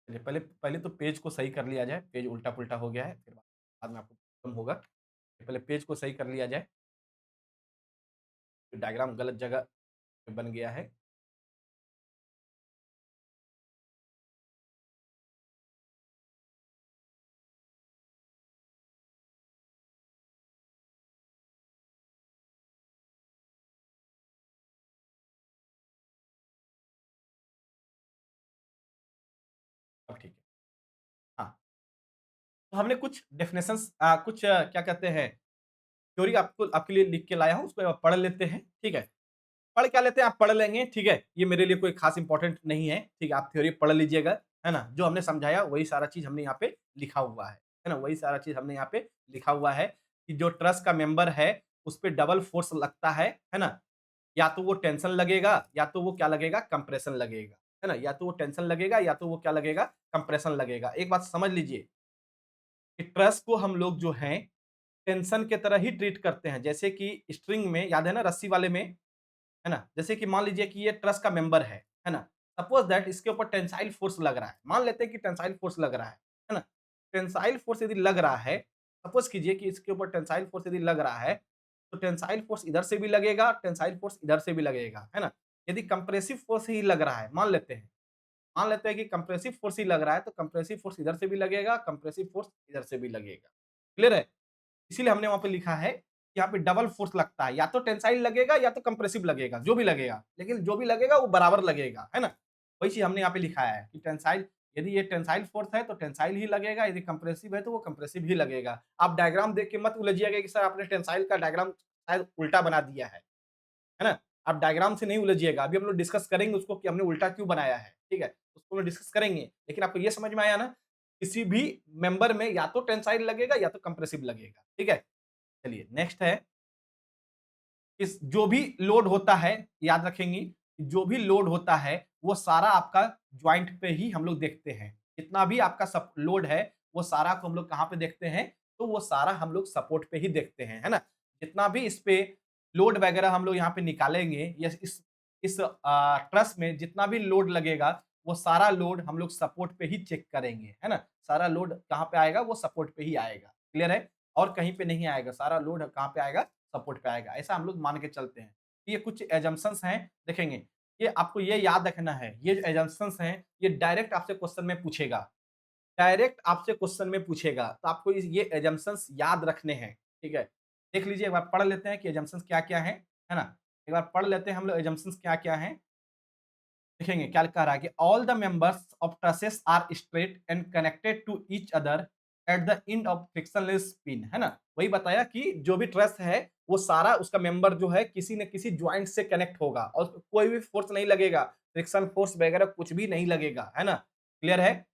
चलिए पहले पहले तो पेज को सही कर लिया जाए, पेज उल्टा-पुल्टा हो गया है, फिर बाद में आपको प्रॉब्लम होगा। पहले पेज को सही कर लिया जाए, डायग्राम गलत जगह पे बन गया है। अब ठीक है। हाँ, तो हमने कुछ डेफिनिशंस कुछ क्या कहते हैं, थ्योरी आपको आपके लिए लिख के लाया हूँ, उसको पढ़ लेते हैं, ठीक है? पढ़ क्या लेते हैं, आप पढ़ लेंगे, ठीक है? ये मेरे लिए कोई खास इम्पोर्टेंट नहीं है, ठीक है? आप थ्योरी पढ़ लीजिएगा, है ना? जो हमने समझाया वही सारा चीज़ हमने यहाँ पे लिखा हुआ है ना? वही सारा चीज़ हमने यहाँ पे लिखा हुआ है कि जो ट्रस का मेंबर है, उसपे डबल फोर्स लगता है ना? या तो वो टेंशन लगेगा या तो वो क्या लगेगा, कंप्रेशन लगेगा, है ना? या तो वो टेंशन लगेगा या तो वो क्या लगेगा, कंप्रेशन लगेगा। एक बात समझ लीजिए कि ट्रस को हम लोग जो हैं, टेंशन की तरह ही ट्रीट करते हैं। जैसे कि स्ट्रिंग में याद है ना, रस्सी वाले में, है ना? जैसे कि मान लीजिए कि ये ट्रस का मेंबर है ना? सपोज़ दैट इसके ऊपर टेंसाइल फोर्स लग रहा है। मान लेते हैं कि टेंसाइल फोर्स लग रहा है ना? टेंसाइल फोर्स यदि लग रहा है, सपोज़ कीजिए कि इसके ऊपर टेंसाइल फोर्स यदि लग रहा है, तो टेंसाइल फोर्स इधर से भी लगेगा, टेंसाइल फोर्स इधर से भी लगेगा, है ना? यदि कंप्रेसिव फोर्स ही लग रहा है, मान लेते हैं कि कंप्रेसिव फोर्स ही लग रहा है, तो कंप्रेसिव फोर्स इधर से भी लगेगा, कंप्रेसिव फोर्स इधर से भी लगेगा। क्लियर है? इसीलिए हमने वहाँ पे लिखा है कि यहाँ पे डबल फोर्स लगता है, या तो टेंसाइल लगेगा या तो कंप्रेसिव लगेगा, जो भी लगेगा, लेकिन जो भी लगेगा वो बराबर लगेगा, है ना? वही चीज़ हमने यहाँ पे लिखा है कि टेंसाइल, यदि ये टेंसाइल फोर्स है तो टेंसाइल ही लगेगा, यदि कंप्रेसिव है तो वो कंप्रेसिव ही लगेगा। आप डायग्राम देख के मत उलझिएगा कि सर आपने टेंसाइल का डायग्राम शायद उल्टा बना दिया है ना? आप डायग्राम से नहीं उलझिएगा, अभी हम लोग डिस्कस करेंगे उसको कि हमने उल्टा क्यों बनाया है, ठीक है? उसको हम लोग डिस्कस करेंगे, लेकिन आपको ये समझ में आया ना, किसी भी मेंबर में या तो टेंसाइल लगेगा या तो कंप्रेसिव लगेगा, ठीक है? चलिए नेक्स्ट है, इस जो भी लोड होता है, याद रखेंगी, जो भी लोड होता है वो सारा आपका जॉइंट पे ही हम लोग देखते हैं। जितना भी आपका सब लोड है वो सारा को हम लोग कहाँ पे देखते हैं, तो वो सारा हम लोग सपोर्ट पे ही देखते हैं, है ना? जितना भी इस पे लोड वगैरह हम लोग यहाँ पे निकालेंगे, या इस ट्रस में जितना भी लोड लगेगा वो सारा लोड हम लोग सपोर्ट पे ही चेक करेंगे, है ना? सारा लोड कहाँ पे आएगा, वो सपोर्ट पे ही आएगा। क्लियर है? और कहीं पे नहीं आएगा, सारा लोड कहाँ पे आएगा, सपोर्ट पे आएगा। ऐसा हम लोग मान के चलते हैं। ये कुछ असम्पशन्स हैं, देखेंगे। ये आपको ये याद रखना है, ये जो असम्पशन्स हैं, ये डायरेक्ट आपसे क्वेश्चन में पूछेगा। डायरेक्ट आपसे क्वेश्चन में पूछेगा, तो आपको इस ये असम्पशन्स याद रखने हैं, ठीक है? देख लीजिए, एक बार पढ़ लेते हैं कि असम्पशन्स क्या-क्या हैं, है ना? एक बार पढ़ लेते हैं हम लोग असम्पशन्स क्या-क्या हैं। देखेंगे क्या कह रहा है कि all the members of trusses are straight and connected to each other at the end of frictionless pin, है ना? वही बताया कि जो भी ट्रस है वो सारा उसका मेंबर जो है किसी न किसी ज्वाइंट से कनेक्ट होगा और कोई भी फोर्स नहीं लगेगा, फ्रिक्शन फोर्स वगैरह कुछ भी नहीं लगेगा, है ना? क्लियर है?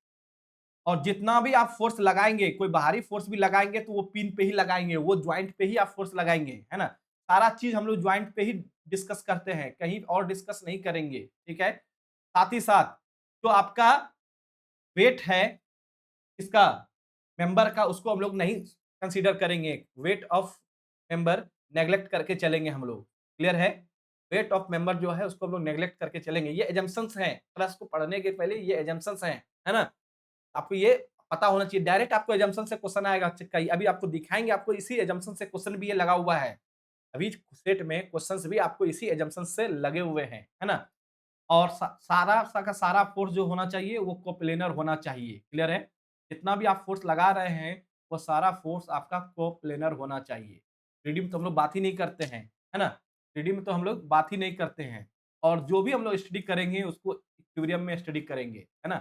और जितना भी आप फोर्स लगाएँगे, कोई बाहरी फोर्स भी लगाएँगे तो वो पिन पे ही लगाएँगे, वो जॉइंट पे ही आप फोर्स लगाएँगे, है ना? सारा चीज़ हम लोग जॉइंट पे ही डिस्कस करते हैं, कहीं और डिस्कस नहीं करेंगे, ठीक है? साथ ही साथ जो आपका वेट है इसका, मेंबर का, उसको हम लोग नहीं कंसीडर करेंगे। वेट ऑफ मेंबर नेग्लेक्ट करके चलेंगे हम लोग, क्लियर है? वेट ऑफ मेंबर जो है उसको हम लोग नेग्लेक्ट करके चलेंगे। ये असम्पशन्स हैं, क्लास को पढ़ने के पहले ये असम्पशन्स हैं, है ना? आपको ये पता होना चाहिए, डायरेक्ट आपको असम्पशन से क्वेश्चन आएगा कई, अभी आपको दिखाएँगे, आपको इसी असम्पशन से क्वेश्चन भी ये लगा हुआ है। अभी सेट में क्वेश्चन्स भी आपको इसी असम्पशन से लगे हुए हैं, है ना? और सारा का सारा फ़ोर्स जो होना चाहिए वो कोप्लेनर होना चाहिए, क्लियर है? जितना भी आप फ़ोर्स लगा रहे हैं, वो सारा फ़ोर्स आपका कोप्लेनर होना चाहिए। 3D में तो हम लोग बात ही नहीं करते हैं, है ना? 3D में तो हम लोग बात ही नहीं करते हैं, और जो भी हम लोग स्टडी करेंगे उसको इक्विलिब्रियम में स्टडी करेंगे, है ना?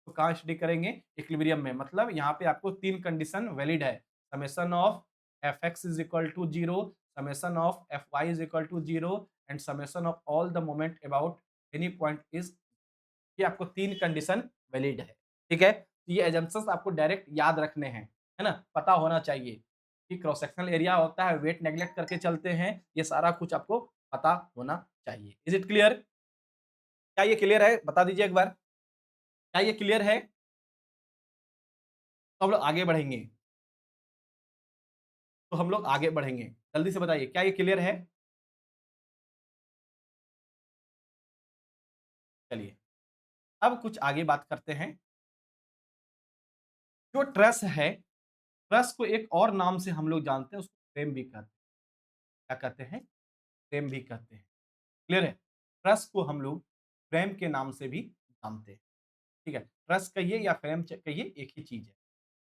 तो कहाँ स्टडी करेंगे? इक्विलिब्रियम में, मतलब यहाँ पे आपको 3 कंडीशन वैलिड है। Summation of fx is equal to 0, summation of Fy is equal to 0 and summation of all the moment about any point is, ये आपको 3 कंडीशन वैलिड है, ठीक है? तो ये असम्पशन्स आपको डायरेक्ट याद रखने हैं, है ना? पता होना चाहिए कि क्रॉस सेक्शनल एरिया होता है, वेट नेगलेक्ट करके चलते हैं, ये सारा कुछ आपको पता होना चाहिए। Is it clear? क्या ये क्लियर है? बता दीजिए एक बार। क्या ये क्लियर है? तो हम लोग आगे बढ़ेंगे, तो हम लोग आगे बढ़ेंगे। जल्दी से बताइए, क्या ये क्लियर है? चलिए, अब कुछ आगे बात करते हैं। जो ट्रस है, ट्रस को एक और नाम से हम लोग जानते हैं, उसको फ्रेम भी कहते हैं। क्या कहते हैं? फ्रेम भी कहते हैं। क्लियर है? ट्रस को हम लोग फ्रेम के नाम से भी जानते हैं। ठीक है? ट्रस कहिए या फ्रेम कहिए, एक ही चीज़ है।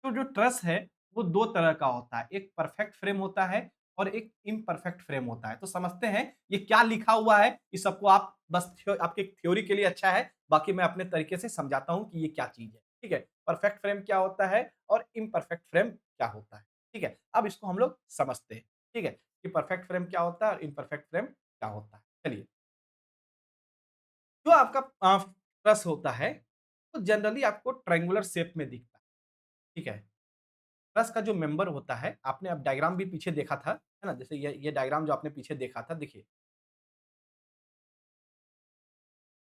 तो जो ट्रस है, वो 2 तरह का होता है। एक परफेक्ट फ्रेम होता है और एक इम्परफेक्ट फ्रेम होता है। तो समझते हैं ये क्या लिखा हुआ है, इस सबको आप बस आपके थ्योरी के लिए अच्छा है, बाकी मैं अपने तरीके से समझाता हूँ कि ये क्या चीज़ है। ठीक है? परफेक्ट फ्रेम क्या होता है और इम्परफेक्ट फ्रेम क्या होता है। ठीक है? अब इसको हम लोग समझते हैं। ठीक है? कि परफेक्ट फ्रेम क्या होता है और इम्परफेक्ट फ्रेम क्या होता है। चलिए, जो आपका ट्रस होता है, वो जनरली आपको ट्रायंगुलर शेप में दिखता है। ठीक है? ट्रस का जो मेंबर होता है, आपने अब डायग्राम भी पीछे देखा था, है ना? जैसे ये डायग्राम जो आपने पीछे देखा था, देखिए,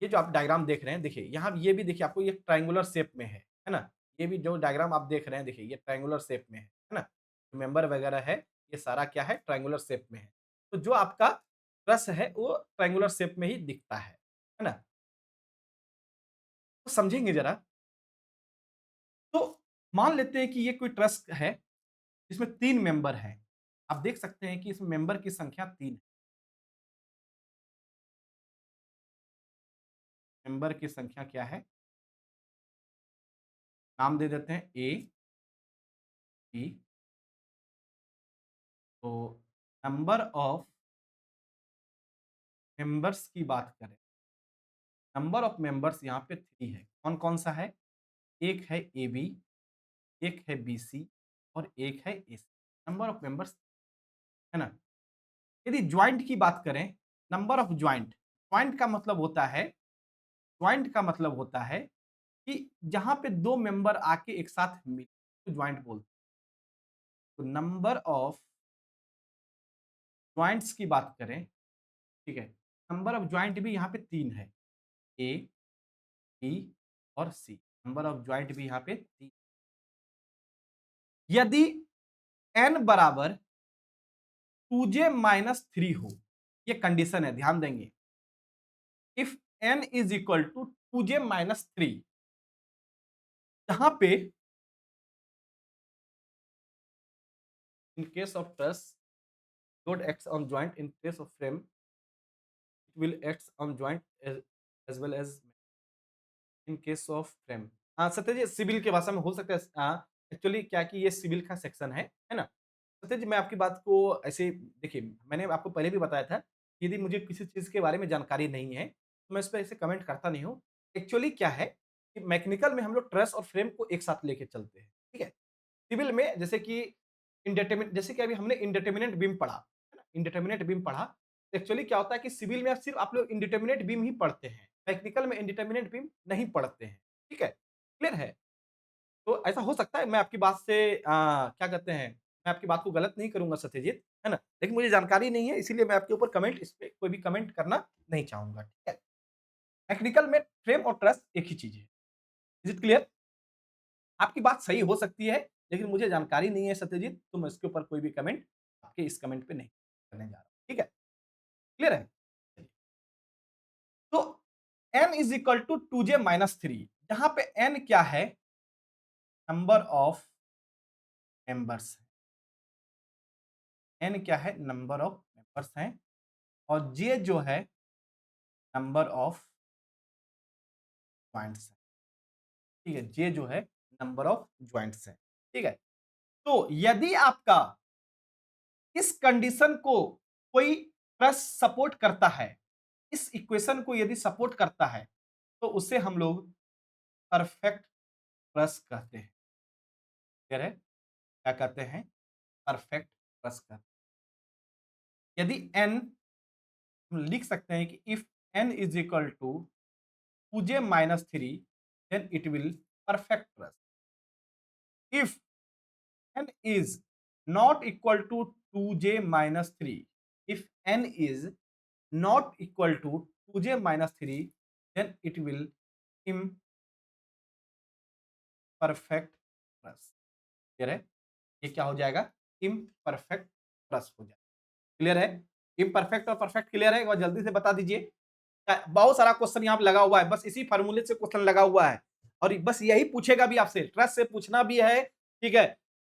ये जो आप डायग्राम देख रहे हैं, देखिए, यहाँ ये भी देखिए आपको ये ट्रायंगुलर शेप में है ना? ये भी जो डायग्राम आप देख रहे हैं, देखिए, ये ट्रायंगुलर शेप में है ना? मेंबर वगैरह है, ये सारा क्या है? ट्रायंगुलर शेप में है। तो जो आपका ट्रस है, वो ट्रायंगुलर शेप में ही दिखता है ना? तो समझेंगे ज़रा, तो मान लेते हैं कि ये कोई ट्रस है, जिसमें 3 मेंबर हैं। आप देख सकते हैं कि इसमें मेंबर की संख्या 3 है। मेंबर की संख्या क्या है? नाम दे देते हैं ए, बी। तो नंबर ऑफ मेंबर्स की बात करें, नंबर ऑफ मेंबर्स यहाँ पे 3 है। कौन-कौन सा है? एक है एबी, एक है बीसी और एक है एसी। नंबर ऑफ मेंबर्स, है ना? यदि जॉइंट की बात करें, नंबर ऑफ जॉइंट, जॉइंट का मतलब होता है, जॉइंट का मतलब होता है कि जहाँ पे 2 मेंबर आके एक साथ मिले, तो जॉइंट बोलते हैं। तो नंबर ऑफ जॉइंट्स की बात करें, ठीक है? नंबर ऑफ जॉइंट भी यहाँ पे 3 है। ए, बी और सी। नंबर ऑफ जॉइंट भी यहाँ पे 3। यदि n बराबर 2j माइनस 3 हो, ये कंडीशन है, ध्यान देंगे। If n is equal to 2j minus 3, जहां पे in case of truss, load acts on joint, in case of frame it will acts on joint as well as in case of frame. हाँ सत्य जी, civil की भाषा में हो सकता है। Actually क्या है कि ये सिविल का सेक्शन है ना? सत्य जी, मैं आपकी बात को ऐसे, देखिए, मैंने आपको पहले भी बताया था कि यदि मुझे किसी चीज़ के बारे में जानकारी नहीं है, तो मैं इस पे ऐसे कमेंट करता नहीं हूँ। एक्चुअली क्या है कि मैकेनिकल में हम लोग ट्रस और फ्रेम को एक साथ लेके चलते हैं, ठीक है? सिविल में जैसे कि जैसे कि अभी हमने इंडिटरमिनेट बीम पढ़ा, है ना? इंडिटरमिनेट बीम पढ़ा, तो एक्चुअली क्या होता है कि सिविल में सिर्फ आप लोग इंडिटरमिनेट बीम ही पढ़ते हैं, टेक्निकल में इंडिटरमिनेट बीम नहीं पढ़ते हैं, ठीक है? क्लियर है? तो ऐसा हो सकता है, मैं आपकी बात से क्या कहते हैं, मैं आपकी बात को गलत नहीं करूँगा सत्यजीत, है ना? लेकिन मुझे जानकारी नहीं है, इसीलिए मैं आपके ऊपर कमेंट, इस पे कोई भी कमेंट करना नहीं चाहूँगा, ठीक है? टेक्निकल में फ्रेम और ट्रस एक ही चीज़ है। Is it clear? आपकी बात सही हो सकती है, लेकिन मुझे जानकारी नहीं है सत्यजीत, तो मैं इसके ऊपर कोई भी कमेंट आपके इस कमेंट पे नहीं करने जा रहा हूँ, ठीक है? क्लियर है? चलिए, तो n is equal to 2j minus 3, जहाँ पे n क्या है? नंबर ऑफ मेंबर्स है। n क्या है? नंबर ऑफ मेंबर्स हैं और j जो है नंबर ऑफ पॉइंट्स है, ठीक है? j जो है नंबर ऑफ जॉइंट्स है, ठीक है? तो यदि आपका इस कंडीशन को कोई ट्रस सपोर्ट करता है, इस इक्वेशन को यदि सपोर्ट करता है, तो उसे हम लोग परफेक्ट ट्रस कहते हैं। क्लियर है? क्या कहते हैं? परफेक्ट ट्रस कहते हैं। यदि n हम लिख सकते हैं कि if n is equal to 2j minus three then it will perfect truss. If n is not equal to 2j minus 3, if n is not equal to 2j minus 3, then it will imperfect plus। Clear है? ये क्या हो जाएगा? Imperfect plus हो जाएगा। Clear है? Imperfect और perfect clear है? एक बार जल्दी से बता दीजिए। बहुत सारा क्वेश्चन यहाँ पे लगा हुआ है, बस इसी फार्मूले से क्वेश्चन लगा हुआ है और बस यही पूछेगा भी आपसे, ट्रस्ट से पूछना भी है, ठीक है?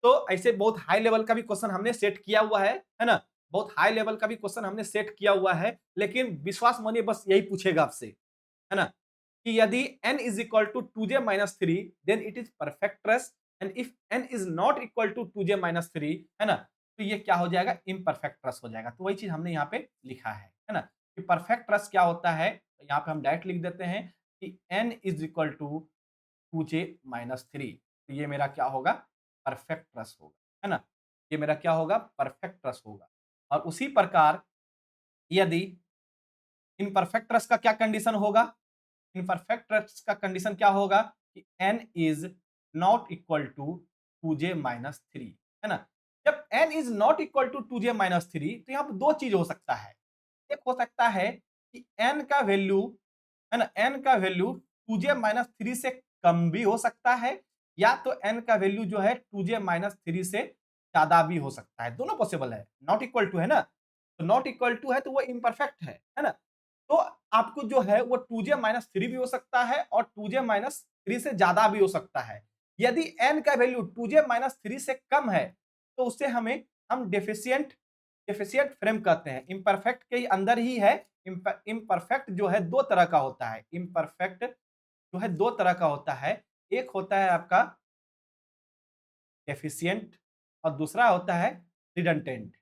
तो ऐसे बहुत हाई लेवल का भी क्वेश्चन हमने सेट किया हुआ है ना? बहुत हाई लेवल का भी क्वेश्चन हमने सेट किया हुआ है, लेकिन विश्वास मानिए बस यही पूछेगा आपसे, है ना? कि यदि n is equal to 2j minus 3 then it is perfect truss and if n is not equal to 2j minus 3, है ना? तो ये क्या हो जाएगा? इम्परफेक्ट ट्रस हो जाएगा। तो वही चीज हमने यहाँ पे लिखा है ना? कि परफेक्ट ट्रस क्या होता है? यहाँ पे हम डायरेक्ट लिख देते हैं कि n is equal to 2j minus 3। तो ये मेरा क्या होगा? परफेक्ट ट्रस होगा, है ना? ये मेरा क्या होगा? परफेक्ट ट्रस होगा। और उसी प्रकार यदि इम्परफेक्ट ट्रस का क्या कंडीशन होगा? इम्परफेक्ट ट्रस का कंडीशन क्या होगा? कि n is not equal to 2j minus 3, है ना? जब n is not equal to 2j minus 3 तो यहाँ पे दो चीज हो सकता है। एक हो सकता है कि n का वैल्यू, है ना, n का वैल्यू 2j माइनस 3 से कम भी हो सकता है या तो n का वैल्यू जो है 2j माइनस 3 से ज्यादा भी हो सकता है। दोनों पॉसिबल है। नॉट इक्वल टू है ना, तो नॉट इक्वल टू है तो वो इम्परफेक्ट है ना? तो आपको जो है वो 2j माइनस 3 भी हो सकता है और 2j माइनस 3 से ज्यादा भी हो सकता है। यदि n का वैल्यू 2j माइनस 3 से कम है तो उसे हम डेफिशिएंट डेफिशिएंट फ्रेम कहते हैं। इम्परफेक्ट के ही अंदर ही है। इम्परफेक्ट जो है दो तरह का होता है। इम्परफेक्ट जो है दो तरह का होता है। एक होता है आपका डेफिशिएंट और दूसरा होता है रिडंडेंट।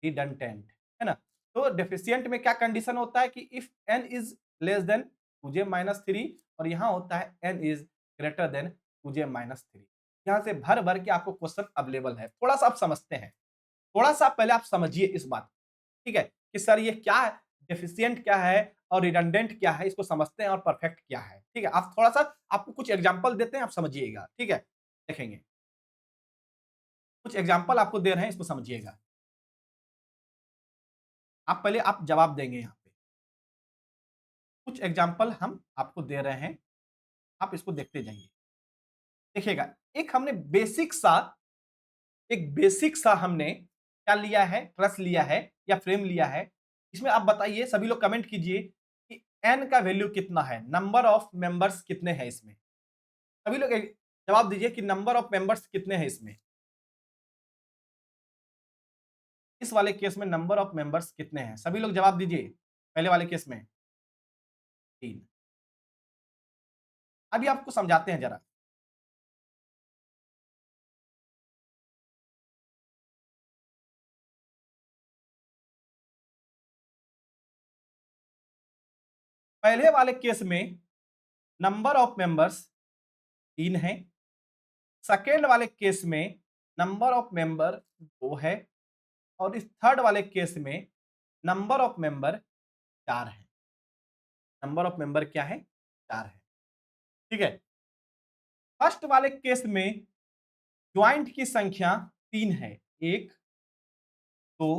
रिडंडेंट, है ना? तो डेफिशिएंट में क्या कंडीशन होता है कि if n is less then 2j minus 3 और यहाँ होता है n is greater then 2j minus 3। यहाँ से भर भर के आपको क्वेश्चन अवेलेबल है। थोड़ा सा आप समझते हैं, थोड़ा सा पहले आप समझिए इस बात को, ठीक है? कि सर ये क्या है, डेफिशिएंट क्या है और रिडंडेंट क्या है, इसको समझते हैं और परफेक्ट क्या है, ठीक है? आप थोड़ा सा आपको कुछ एग्जांपल देते हैं, आप समझिएगा, ठीक है? देखेंगे कुछ एग्जांपल आपको दे रहे हैं, इसको समझिएगा। आप पहले आप जवाब देंगे यहाँ पे। कुछ एग्जांपल हम आपको दे रहे हैं, आप इसको देखते जाइए। देखिएगा, एक बेसिक सा हमने क्या लिया है? ट्रस लिया है या फ्रेम लिया है। इसमें आप बताइए, सभी लोग कमेंट कीजिए कि n का वैल्यू कितना है? नंबर ऑफ मेंबर्स कितने हैं इसमें? सभी लोग एक जवाब दीजिए कि नंबर ऑफ मेंबर्स कितने हैं इसमें? इस वाले केस में नंबर ऑफ मेंबर्स कितने हैं? सभी लोग जवाब दीजिए। पहले वाले केस में 3। अभी आपको समझाते हैं जरा। पहले वाले केस में नंबर ऑफ मेंबर्स 3 है। सेकेंड वाले केस में नंबर ऑफ मेंबर 2 है और इस थर्ड वाले केस में नंबर ऑफ मेंबर 4 है। नंबर ऑफ मेंबर क्या है? 4 है। ठीक है। फर्स्ट वाले केस में ज्वाइंट की संख्या 3 है। 1 2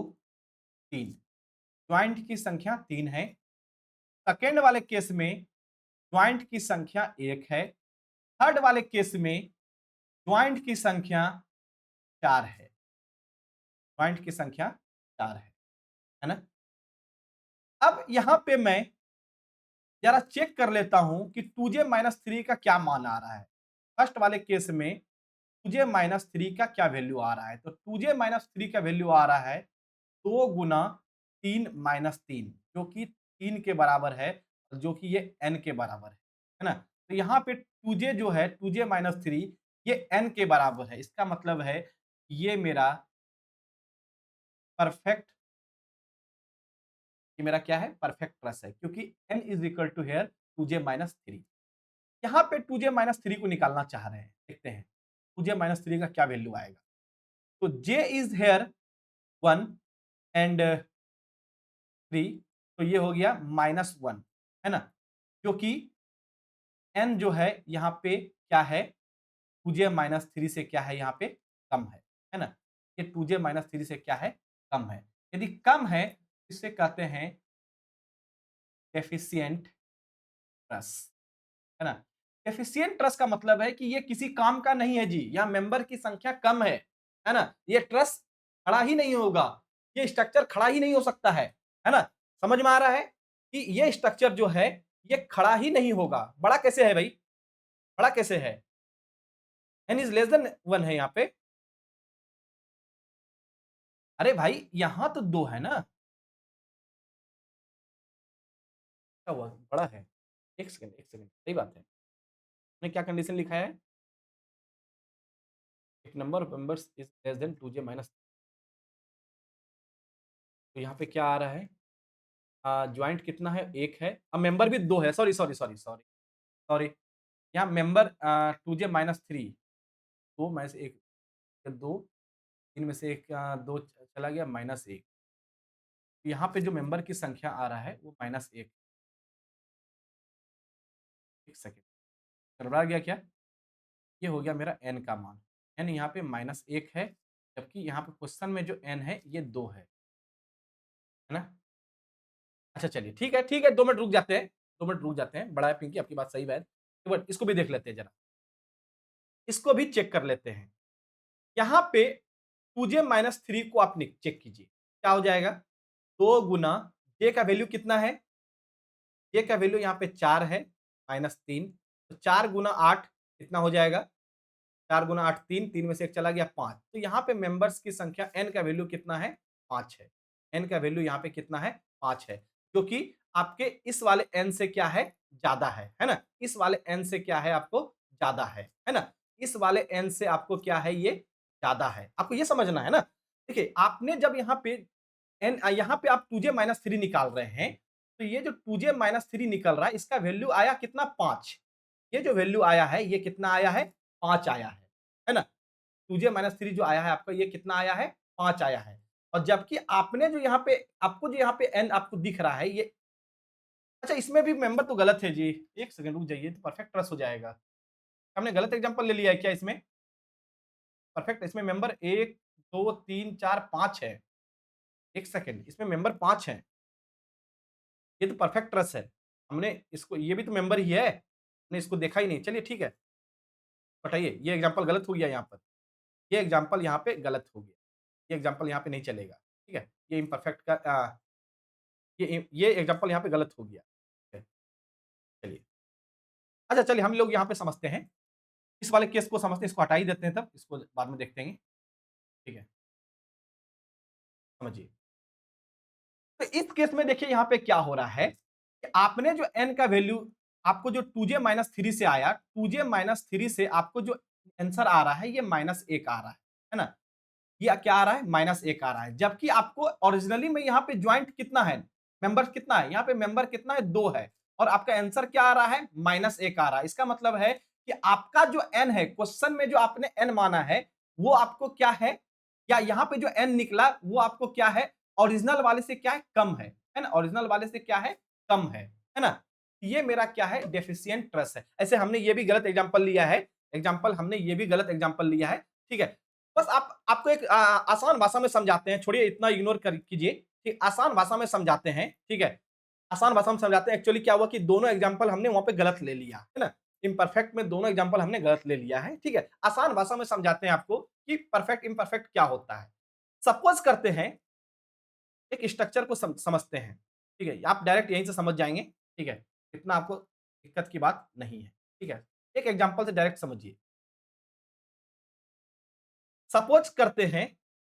3। ज्वाइंट की संख्या 3 है। सेकेंड वाले केस में ज्वाइंट की संख्या 1 है। थर्ड वाले केस में ज्वाइंट की संख्या 4 है। ज्वाइंट की संख्या 4 है ना? अब यहां पे मैं जरा चेक कर लेता हूं कि 2j माइनस 3 का क्या मान आ रहा है। फर्स्ट वाले केस में 2j माइनस 3 का क्या वैल्यू आ रहा है? तो 2j माइनस 3 का वैल्यू आ रहा है 2 गुना 3 माइनस 3 जो कि 3 के बराबर है, जो कि ये n के बराबर है ना? तो यहाँ पे 2j जो है 2j माइनस 3 ये n के बराबर है। इसका मतलब है ये मेरा परफेक्ट, ये मेरा क्या है? परफेक्ट प्लस है क्योंकि n is equal to here 2j minus 3। यहाँ पे 2j माइनस 3 को निकालना चाह रहे हैं। देखते हैं 2j माइनस 3 का क्या वैल्यू आएगा। तो j इज हेयर 1 एंड 3, तो ये हो गया -1, है ना? जो कि n जो है यहाँ पे क्या है, 2j-3 से क्या है यहाँ पे कम है ना? ये 2j-3 से क्या है, कम है। यदि कम है, इसे कहते हैं डेफिशिएंट ट्रस्ट, है ना? एफिशिएंट ट्रस्ट का मतलब है कि ये किसी काम का नहीं है जी, यहाँ मेंबर की संख्या कम है ना? ये ट्रस्ट खड़ा ही नहीं होगा, ये स्ट्रक्चर खड़ा ही नहीं हो सकता है ना? समझ में आ रहा है कि ये स्ट्रक्चर जो है, ये खड़ा ही नहीं होगा। बड़ा कैसे है भाई? बड़ा कैसे है? n इज लेस देन 1 है यहाँ पे। अरे भाई, यहाँ तो 2 है ना? क्या हुआ? बड़ा है। 1 सेकंड, सही बात है। आपने क्या कंडीशन लिखा है? एक number of members is less then 2j minus, तो यहाँ पे क्या आ रहा है? जॉइंट कितना है? 1 है। अब मेंबर भी 2 है। Sorry, sorry, sorry, sorry, sorry. यहाँ मेंबर 2j-3, 2 में से 1, 2, 3 में से 1, 2 चला गया, -1। यहाँ पे जो मेंबर की संख्या आ रहा है वो -1। 1 सेकंड, गड़बड़ा गया क्या? ये हो गया मेरा n का मान। n यहाँ पे -1 है, जबकि यहाँ पे क्वेश्चन में जो n है ये 2 है ना? अच्छा चलिए, ठीक है, 2 मिनट रुक जाते हैं, 2 मिनट रुक जाते हैं। बड़ा है पिंकी, आपकी बात सही है। बट इसको भी देख लेते हैं ज़रा, इसको भी चेक कर लेते हैं। यहाँ पे 2j-3 को आप चेक कीजिए, क्या हो जाएगा? 2 गुना j का वैल्यू कितना है? j का वैल्यू यहाँ पे 4 है, -3, तो 4 गुना 8 कितना हो जाएगा? 4 गुना 8 3, 3 में से 1 चला गया 5। तो यहाँ पे मेंबर्स की संख्या n का वैल्यू कितना है? 5 है। n का वैल्यू यहाँ पे कितना है? 5 है, जो कि आपके इस वाले n से क्या है? ज़्यादा है ना? इस वाले n से क्या है आपको? ज़्यादा है ना? इस वाले n से आपको क्या है? ये ज़्यादा है। आपको ये समझना है ना? देखिए, आपने जब यहाँ पे यहाँ पे आप 2j-3 निकाल रहे हैं, तो ये जो 2j-3 निकल रहा है, इसका वैल्यू आया कितना? 5। ये जो वैल्यू आया है, ये कितना आया है? 5 आया है ना? 2j-3 जो आया है आपका, ये कितना आया है? 5 आया है। और जबकि आपने जो यहाँ पे आपको जो यहाँ पे n आपको दिख रहा है, ये अच्छा, इसमें भी मेंबर तो गलत है जी। 1 सेकंड रुक जाइए, तो परफेक्ट ट्रस हो जाएगा। हमने गलत एग्जांपल ले लिया है क्या इसमें? परफेक्ट, इसमें मेंबर 1, 2, 3, 4, 5 है। 1 सेकंड, इसमें मेंबर 5 हैं। ये तो परफेक्ट ट्रस है। हमने इसको, ये भी तो मेंबर ही है। हमने इसको देखा ही नहीं। चलिए ठीक है, हटाइए, ये एग्जांपल गलत हो गया यहाँ पर। ये एग्जांपल यहाँ पे गलत हो गया। ये एग्जांपल यहाँ पे नहीं चलेगा। ठीक है? ये इम्परफेक्ट का ये एग्जांपल यहाँ पे गलत हो गया। है, चलिए। अच्छा चलिए, हम लोग यहाँ पे समझते हैं। इस वाले केस को समझते हैं, इसको हटा ही देते हैं तब, इसको बाद में देखते हैं। ठीक है? समझिए। तो इस केस में देखिए यहाँ पे क्या हो रहा है कि आपने जो n का वैल्यू, आपको जो 2j-3 से आया, 2j-3 से आपको जो आंसर आ रहा है, ये -1 आ रहा है ना? ये क्या आ रहा है? -1 आ रहा है। जबकि आपको ओरिजिनली में यहाँ पे जॉइंट कितना है? मेंबर कितना है? यहाँ पे मेंबर कितना है? 2 है। और आपका आंसर क्या आ रहा है? -1 आ रहा है। इसका मतलब है कि आपका जो n है, क्वेश्चन में जो आपने n माना है, वो आपको क्या है? या यहाँ पे जो n निकला, वो आपको क्या है? ओरिजिनल वाले से क्या है? कम है ना? ओरिजिनल वाले से क्या है? कम है ना? ये मेरा क्या है? डेफिशिएंट ट्रस्ट है। ऐसे हमने ये भी गलत एग्जांपल लिया है। हमने ये भी गलत एग्जांपल लिया है। ठीक है? बस आपको एक आसान भाषा में समझाते हैं, छोड़िए इतना इग्नोर कर कीजिए, ठीक, आसान भाषा में समझाते हैं, ठीक है? आसान भाषा में समझाते हैं, एक्चुअली क्या हुआ कि दोनों एग्जांपल हमने वहाँ पे गलत ले लिया, है ना? इम्परफेक्ट में दोनों एग्जांपल हमने गलत ले लिया है, ठीक है? आसान भाषा में समझाते हैं आपको कि परफेक्ट, इम्परफेक्ट क्या होता है। सपोज़ करते हैं, एक स्ट्रक्चर को समझते हैं, ठीक है? आप डायरेक्ट यहीं से समझ जाएँगे, ठीक है? इतना आपको दिक्कत की बात नहीं है, ठीक है? एक एग्जांपल से डायरेक्ट समझिए। सपोज़ करते हैं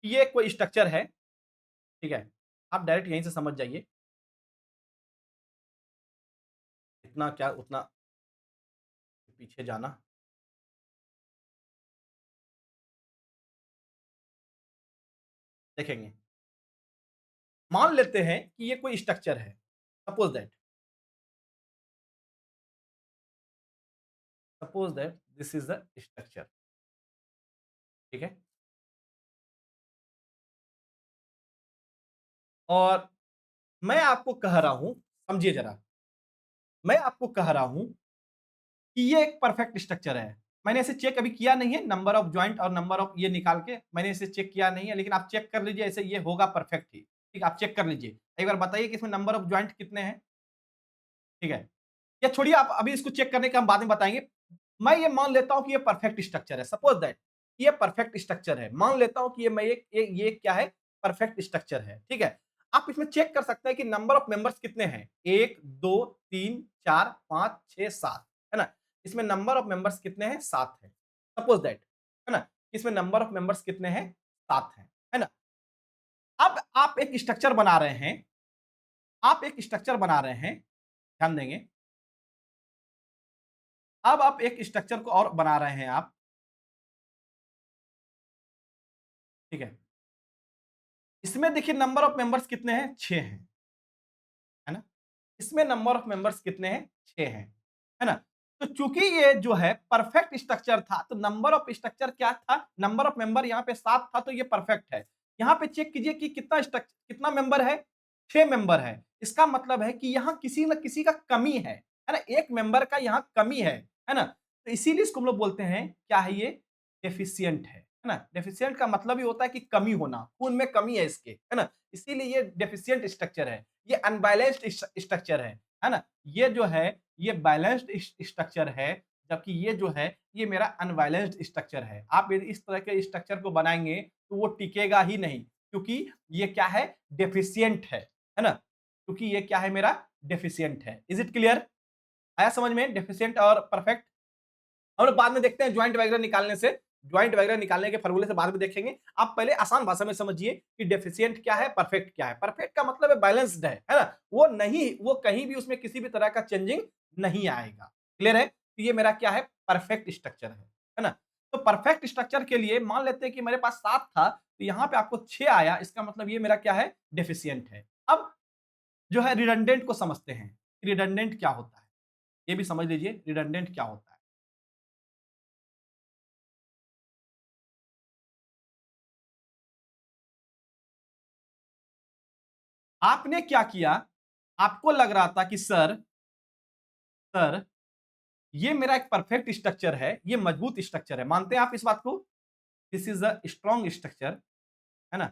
कि ये कोई स्ट्रक्चर है, ठीक है? आप डायरेक्ट यहीं से समझ जाइए, इतना क्या उतना पीछे जाना, देखेंगे। मान लेते हैं कि ये कोई स्ट्रक्चर है, suppose that this is the structure, ठीक है? और मैं आपको कह रहा हूँ, समझिए ज़रा, मैं आपको कह रहा हूँ कि ये एक परफेक्ट स्ट्रक्चर है। मैंने इसे चेक अभी किया नहीं है, नंबर ऑफ जॉइंट और नंबर ऑफ ये निकाल के मैंने इसे चेक किया नहीं है, लेकिन आप चेक कर लीजिए, ऐसे ये होगा परफेक्ट ही। ठीक है, आप चेक कर लीजिए। एक बार बताइए कि इसमें नंबर ऑफ जॉइंट कितने हैं? ठीक है। या छोड़िए, आप अभी इसको चेक करने का हम बाद में बताएँगे। मैं ये मान लेता हूँ कि ये परफेक्ट स्ट्रक्चर है। सपोज़ दैट ये परफेक्ट स्ट्रक्चर है। मान लेता हूँ कि ये क्या है? परफेक्ट स्ट्रक्चर है। ठीक है? आप इसमें चेक कर सकते हैं कि नंबर ऑफ मेंबर्स कितने हैं? 1, 2, 3, 4, 5, 6, 7, है ना? इसमें नंबर ऑफ मेंबर्स कितने हैं? 7 हैं। सपोज़ दैट, है ना? इसमें नंबर ऑफ मेंबर्स कितने हैं? 7 हैं, है ना? अब आप एक स्ट्रक्चर बना रहे हैं, आप एक स्ट्रक्चर बना रहे हैं, ध्यान देंगे। अब आप एक स्ट्रक्चर को और बना रहे हैं आप, ठीक है? इसमें देखिए नंबर ऑफ मेंबर्स कितने हैं? 6 हैं, है ना? इसमें नंबर ऑफ मेंबर्स कितने हैं? 6 हैं, है ना? तो चूँकि ये जो है परफेक्ट स्ट्रक्चर था, तो नंबर ऑफ स्ट्रक्चर क्या था? नंबर ऑफ मेंबर यहाँ पे 7 था, तो ये परफेक्ट है। यहाँ पे चेक कीजिए कि कितना मेंबर है? 6 मेंबर है। इसका मतलब है कि यहाँ किसी न किसी का कमी है ना? एक मेंबर का यहाँ कमी है ना? तो इसीलिए इसको हम लोग बोलते हैं, क्या है ये? डेफिशिएंट है ना? डेफिशिएंट का मतलब ही होता है कि कमी होना, खून में कमी है इसके, है ना? इसीलिए ये डेफिशिएंट स्ट्रक्चर है। ये अनबैलेंस्ड स्ट्रक्चर है ना? ये जो है, ये बैलेंस्ड स्ट्रक्चर है, जबकि ये जो है, ये मेरा अनबैलेंस्ड स्ट्रक्चर है। आप यदि इस तरह के स्ट्रक्चर को बनाएँगे, तो वो टिकेगा ही नहीं, क्योंकि ये क्या है? डेफिशिएंट है ना? क्योंकि ये क्या है मेरा? डेफिशिएंट है। Is it clear? आया समझ में डेफिशिएंट और परफेक्ट? हम लोग बाद में देखते हैं जॉइंट वगैरह निकालने से, जॉइंट वगैरह निकालने के फॉर्मूले से बाद में देखेंगे। आप पहले आसान भाषा में समझिए कि डेफिशिएंट क्या है, परफेक्ट क्या है। परफेक्ट का मतलब है बैलेंस्ड है ना? वो कहीं भी उसमें किसी भी तरह का चेंजिंग नहीं आएगा। क्लियर है? तो ये मेरा क्या है? परफेक्ट स्ट्रक्चर है ना? तो परफेक्ट स्ट्रक्चर के लिए मान लेते हैं कि मेरे पास 7 था, तो यहाँ पे आपको 6 आया, इसका मतलब ये मेरा क्या है? डेफिशिएंट है। अब जो है रिडंडेंट को समझते हैं। रिडंडेंट क्या होता है? ये भी समझ लीजिए रिडंडेंट क्या होता है। आपने क्या किया? आपको लग रहा था कि सर, ये मेरा एक परफेक्ट स्ट्रक्चर है, ये मजबूत स्ट्रक्चर है। मानते हैं आप इस बात को? This is a strong structure, है ना?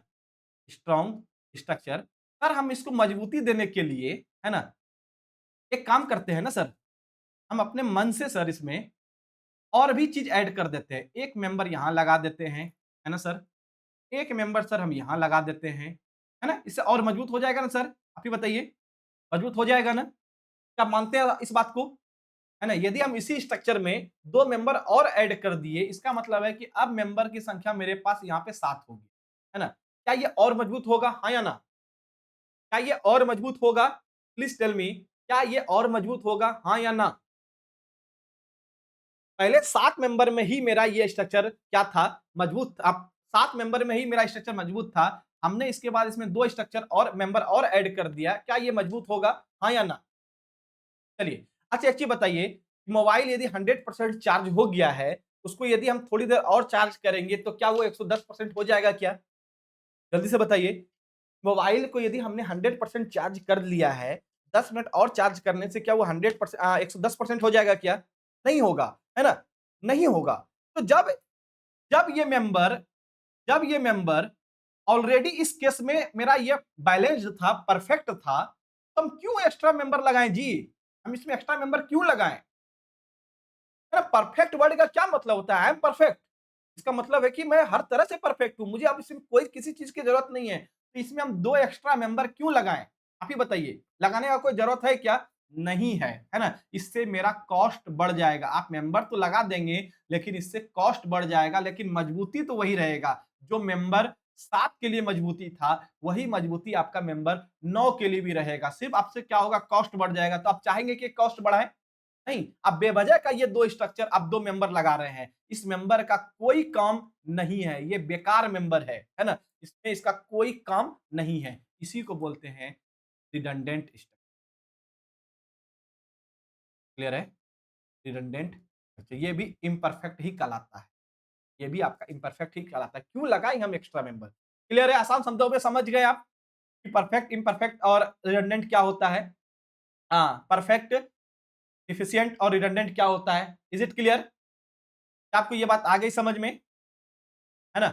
Strong structure. सर, हम इसको मजबूती देने के लिए, है ना, एक काम करते हैं ना सर, हम अपने मन से सर इसमें और भी चीज़ ऐड कर देते हैं। एक मेंबर यहाँ लगा देते हैं, है ना सर? एक मेंबर सर हम यहाँ लगा देते हैं, है ना? इससे और मजबूत हो जाएगा ना सर? आप ही बताइए, मजबूत हो जाएगा ना? क्या आप मानते हैं इस बात को? है ना? यदि हम इसी स्ट्रक्चर में 2 मेंबर और ऐड कर दिए, इसका मतलब है कि अब मेंबर की संख्या मेरे पास यहाँ पे 7 होगी, है ना? क्या ये और मजबूत होगा? हाँ या ना? क्या ये और मजबूत होगा? प्लीज़ टेल मी, क्या ये और मजबूत होगा? हाँ या ना? पहले 7 मेंबर में ही मेरा ये स्ट्रक्चर क्या था? मजबूत था। अब 7 मेंबर में ही मेरा स्ट्रक्चर मजबूत था। हमने इसके बाद इसमें 2 स्ट्रक्चर और मेंबर और ऐड कर दिया। क्या ये मजबूत होगा? हाँ या ना? चलिए। अच्छा एक चीज़ बताइए, मोबाइल यदि 100% चार्ज हो गया है, उसको यदि हम थोड़ी देर और चार्ज करेंगे तो क्या वो 110% हो जाएगा क्या? जल्दी से बताइए। मोबाइल को यदि हमने 100% चार्ज कर लिया है, 10 मिनट और चार्ज करने से क्या वो 110% हो जाएगा क्या? नहीं होगा, है ना? नहीं होगा। तो जब ये मेंबर जब ये मेंबर ऑलरेडी इस केस में मेरा ये बैलेंस्ड था, परफेक्ट था, तो हम क्यों एक्स्ट्रा मेंबर लगाएँ जी? हम इसमें एक्स्ट्रा मेंबर क्यों लगाएँ? है ना? परफेक्ट वर्ड का क्या मतलब होता है? I am perfect. इसका मतलब है कि मैं हर तरह से परफेक्ट हूँ। मुझे अब इसमें कोई किसी चीज़ की ज़रूरत नहीं है। तो इसमें हम 2 एक्स्ट्रा मेंबर क्यों लगाएँ? आप ही बताइए। लगाने का कोई ज़रूरत है क्या? नहीं है ना? इससे मेरा कॉस्ट बढ़ जाएगा। आप मेंबर तो लगा देंगे, लेकिन इससे कॉस्ट बढ़ जाएगा, लेकिन मजबूती तो वही रहेगा। जो मेंबर 7 के लिए मजबूती था, वही मजबूती आपका मेंबर 9 के लिए भी रहेगा। सिर्फ़ आपसे क्या होगा, कॉस्ट बढ़ जाएगा। तो आप चाहेंगे कि कॉस्ट बढ़ाएँ? नहीं, आप बेवजह का ये 2 स्ट्रक्चर आप 2 मेंबर लगा रहे हैं। इस मेंबर का कोई काम नहीं है, ये बेकार मेंबर है ना? इसमें इसका कोई काम नहीं है। इसी को बोलते हैं रिडंडेंट स्ट्रक्चर। क्लियर है? रिडंडेंट स्ट्रक्चर ये भी इम्परफेक्ट ही कहलाता है। ये भी आपका इम्परफेक्ट ही कहलाता है। क्यों लगाएँ हम एक्स्ट्रा मेंबर? क्लियर है? आसान शब्दों में समझ गए आप? कि परफेक्ट, इम्परफेक्ट और रिडंडेंट क्या होता है? हाँ, परफेक्ट, एफिशिएंट और रिडंडेंट क्या होता है? Is it clear? क्या आपको ये बात आ गई समझ में? है ना?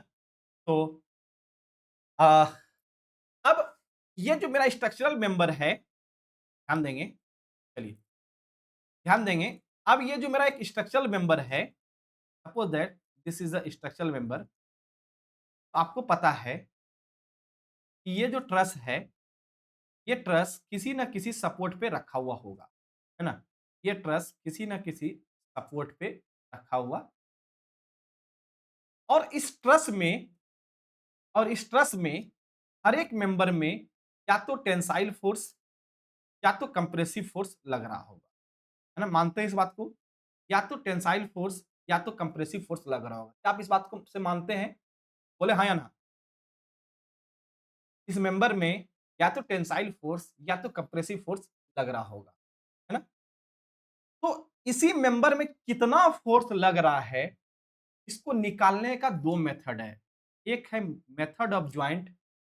तो अ, अब ये जो मेरा स्ट्रक्चरल मेंबर है, ध्यान देंगे, चलिए, ध्यान देंगे। अब ये जो मेरा एक स्ट्रक्चरल मेंबर है, suppose that this is a structural member, आपको पता है कि ये जो ट्रस है, ये ट्रस किसी न किसी सपोर्ट पे रखा हुआ होगा, है ना? ये ट्रस किसी न किसी सपोर्ट पे रखा हुआ, और इस ट्रस में हर एक मेंबर में या तो टेंसाइल फोर्स या तो कंप्रेसिव फोर्स लग रहा होगा, है ना? मानते हैं इस बात को? या तो टेंसाइल फोर्स या तो कंप्रेसिव फोर्स लग रहा होगा। क्या आप इस बात को से मानते हैं? बोले हाँ या ना? इस मेंबर में या तो टेंसाइल फोर्स या तो कंप्रेसिव फोर्स लग रहा होगा, है ना? तो इसी मेंबर में कितना फोर्स लग रहा है, इसको निकालने का 2 मेथड है। एक है मेथड ऑफ जॉइंट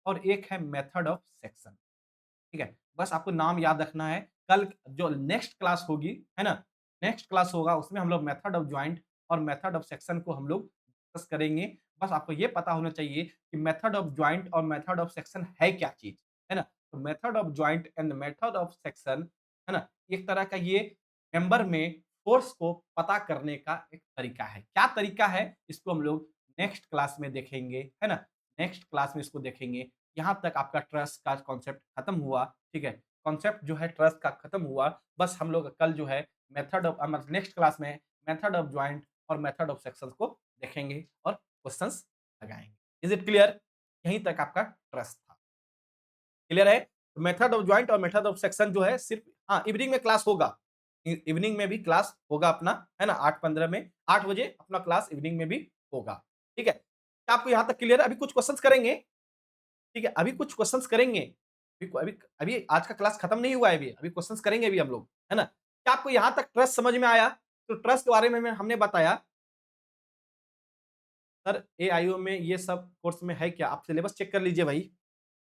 और एक है मेथड ऑफ सेक्शन। ठीक है? बस आपको नाम याद रखना है। कल जो नेक्स्ट क्लास होगी, है ना? नेक्स्ट क्लास होगा उसमें हम लोग मेथड ऑफ जॉइंट और मेथड ऑफ सेक्शन को हम लोग डिस्कस करेंगे। बस आपको ये पता होना चाहिए कि मेथड ऑफ जॉइंट और मेथड ऑफ सेक्शन है क्या चीज़, है ना? तो method of joint and method of section, है ना? एक तरह का ये मेंबर में फोर्स को पता करने का एक तरीका है। क्या तरीका है? इसको हम लोग नेक्स्ट क्लास में देखेंगे, है ना? नेक्स्ट क्लास में इसको देखेंगे। यहाँ तक आपका ट्रस्ट का कॉन्सेप्ट खत्म हुआ, ठीक है? कॉन्सेप्ट जो है ट्रस्ट का खत्म हुआ। बस हम लोग कल जो है मेथड ऑफ नेक्स्ट क्लास में मेथड ऑफ जॉइंट और मेथड ऑफ सेक्शंस को देखेंगे और क्वेश्चंस लगाएँगे। Is it clear? यहीं तक आपका ट्रस्ट था। क्लियर है? मेथड ऑफ जॉइंट और मेथड ऑफ सेक्शन जो है सिर्फ हाँ, इवनिंग में क्लास होगा। इवनिंग में भी क्लास होगा अपना, है ना? 8:15 में 8 बजे अपना क्लास इवनिंग में भी होगा। ठीक है? क्या आपको यहाँ तक क्लियर है? अभी कुछ क्वेश्चंस करेंगे। ठीक है, अभी कुछ क्वेश्चंस करेंगे। अभी अभी आज का क्लास खत्म नहीं हुआ है अभी, अभी क्वेश्चंस करेंगे अभी हम लोग, है ना? क्या आपको यहाँ तक ट्रस्ट समझ में आया? तो ट्रस्ट के बारे में हमने बताया, सर एआईओ में ये सब कोर्स में है क्या? आप सिलेबस चेक कर लीजिए भाई,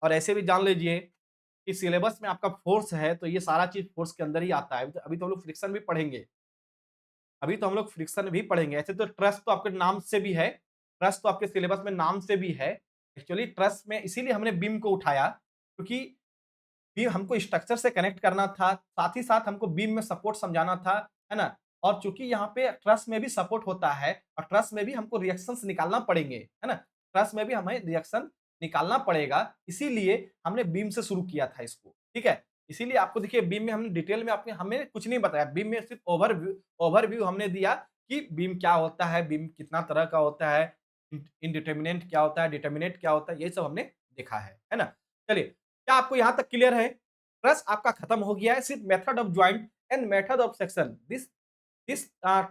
और ऐसे भी जान लीजिए कि सिलेबस में आपका फोर्स है, तो ये सारा चीज़ फोर्स के अंदर ही आता है। अभी तो हम लोग फ्रिक्शन भी पढ़ेंगे। अभी तो हम लोग फ्रिक्शन भी पढ़ेंगे। ऐसे तो ट्रस्ट तो आपके नाम से भी है, ट्रस्ट तो आपके सिलेबस में नाम से भी है। एक्चुअली ट्रस्ट में इसीलिए हमने बीम को उठाया, क्योंकि बीम हमको स्ट्रक्चर से कनेक्ट करना था, साथ ही साथ हमको बीम में सपोर्ट समझाना था, है ना? और चूँकि यहाँ पे ट्रस में भी सपोर्ट होता है और ट्रस में भी हमको रिएक्शंस निकालना पड़ेंगे, है ना? ट्रस में भी हमें रिएक्शन निकालना पड़ेगा, इसीलिए हमने बीम से शुरू किया था इसको, ठीक है? इसीलिए आपको देखिए बीम में हमने डिटेल में आपने हमें कुछ नहीं बताया, बीम में सिर्फ ओवरव्यू हमने दिया कि बीम क्या होता है, बीम कितना तरह का होता है, इंडिटरमिनेंट क्या होता है, डिटरमिनेंट क्या होता है, ये सब हमने देखा है ना? चलिए, क्या आपको यहाँ तक क्लियर है? ट्रस आपका खत्म हो गया है, सिर्फ method of joint and method of section. This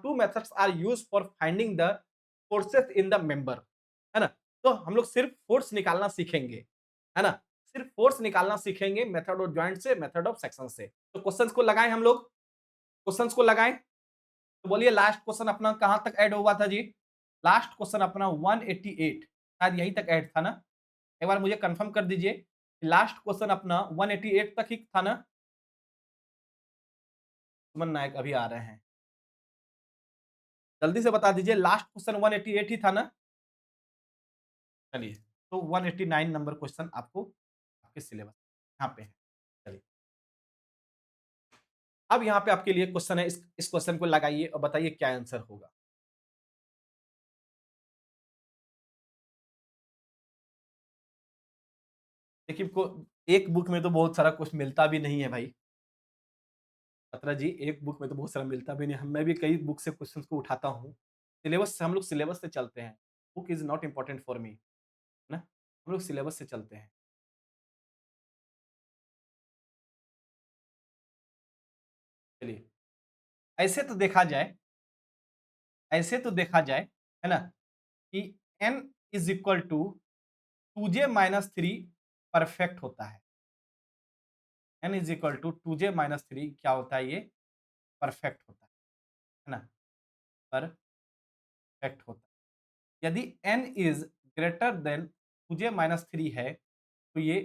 two methods are used for finding the forces in the member, है ना? तो हम लोग सिर्फ फोर्स निकालना सीखेंगे, है ना? सिर्फ फोर्स निकालना सीखेंगे मेथड ऑफ जॉइंट से, मेथड ऑफ सेक्शन से। तो क्वेश्चंस को लगाएँ हम लोग, क्वेश्चंस को लगाएँ। तो बोलिए लास्ट क्वेश्चन अपना कहाँ तक ऐड हुआ था जी? लास्ट क्वेश्चन अपना 188 शायद यहीं तक ऐड था ना? एक बार मुझे कंफर्म कर दीजिए, लास्ट क्वेश्चन अपना 188 तक ही था ना? सुमन नायक अभी आ रहे हैं। जल्दी से बता दीजिए लास्ट क्वेश्चन 188 ही था ना? चलिए, तो 189 नंबर क्वेश्चन आपको आपके सिलेबस यहाँ पे है। चलिए, अब यहाँ पे आपके लिए क्वेश्चन है, इस क्वेश्चन को लगाइए और बताइए क्या आंसर होगा। देखिए को एक बुक में तो बहुत सारा कुछ मिलता भी नहीं है भाई। अतरा जी, एक बुक में तो बहुत सारा मिलता भी नहीं है। मैं भी कई बुक से क्वेश्चंस को उठाता हूँ। सिलेबस से हम लोग सिलेबस से चलते हैं। Book is not important for me, है ना? हम लोग सिलेबस से चलते हैं। चलिए, ऐसे तो देखा जाए, ऐसे तो देखा जाए, है ना? कि n is equal to 2j-3 perfect होता है। n is equal to 2j-3 क्या होता है ये? परफेक्ट होता है ना? परफेक्ट होता है। यदि n is greater than 2j-3 है, तो ये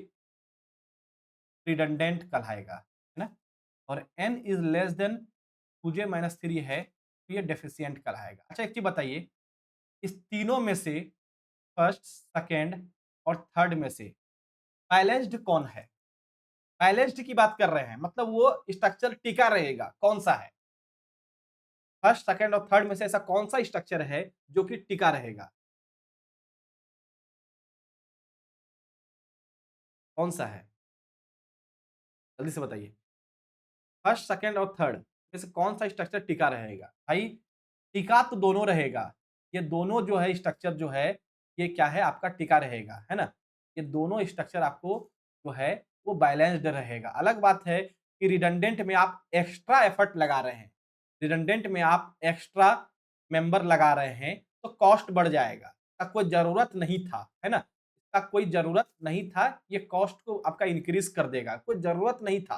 रिडंडेंट कहलाएगा, है ना? और n is less than 2j-3 है, तो ये डेफिशिएंट कहलाएगा। अच्छा एक चीज़ बताइए, इस तीनों में से फर्स्ट, सेकंड और थर्ड में से बैलेंस्ड कौन है? बैलेंस्ड की बात कर रहे हैं, मतलब वो स्ट्रक्चर टिका रहेगा, कौन-सा है? फर्स्ट, सेकंड और थर्ड में से ऐसा कौन-सा स्ट्रक्चर है जो कि टिका रहेगा? कौन-सा है? जल्दी से बताइए। फर्स्ट, सेकंड और थर्ड में से कौन-सा स्ट्रक्चर टिका रहेगा? भाई टिका तो दोनों रहेगा। ये दोनों जो है स्ट्रक्चर जो है, ये क्या है आपका टिका रहेगा, है ना? ये दोनों स्ट्रक्चर आपको जो है वो बैलेंस्ड रहेगा। अलग बात है कि रिडंडेंट में आप एक्स्ट्रा एफर्ट लगा रहे हैं। रिडंडेंट में आप एक्स्ट्रा मेंबर लगा रहे हैं, तो कॉस्ट बढ़ जाएगा। इसका कोई ज़रूरत नहीं था, है ना? इसका कोई ज़रूरत नहीं था, ये कॉस्ट को आपका इंक्रीज़ कर देगा, कोई ज़रूरत नहीं था।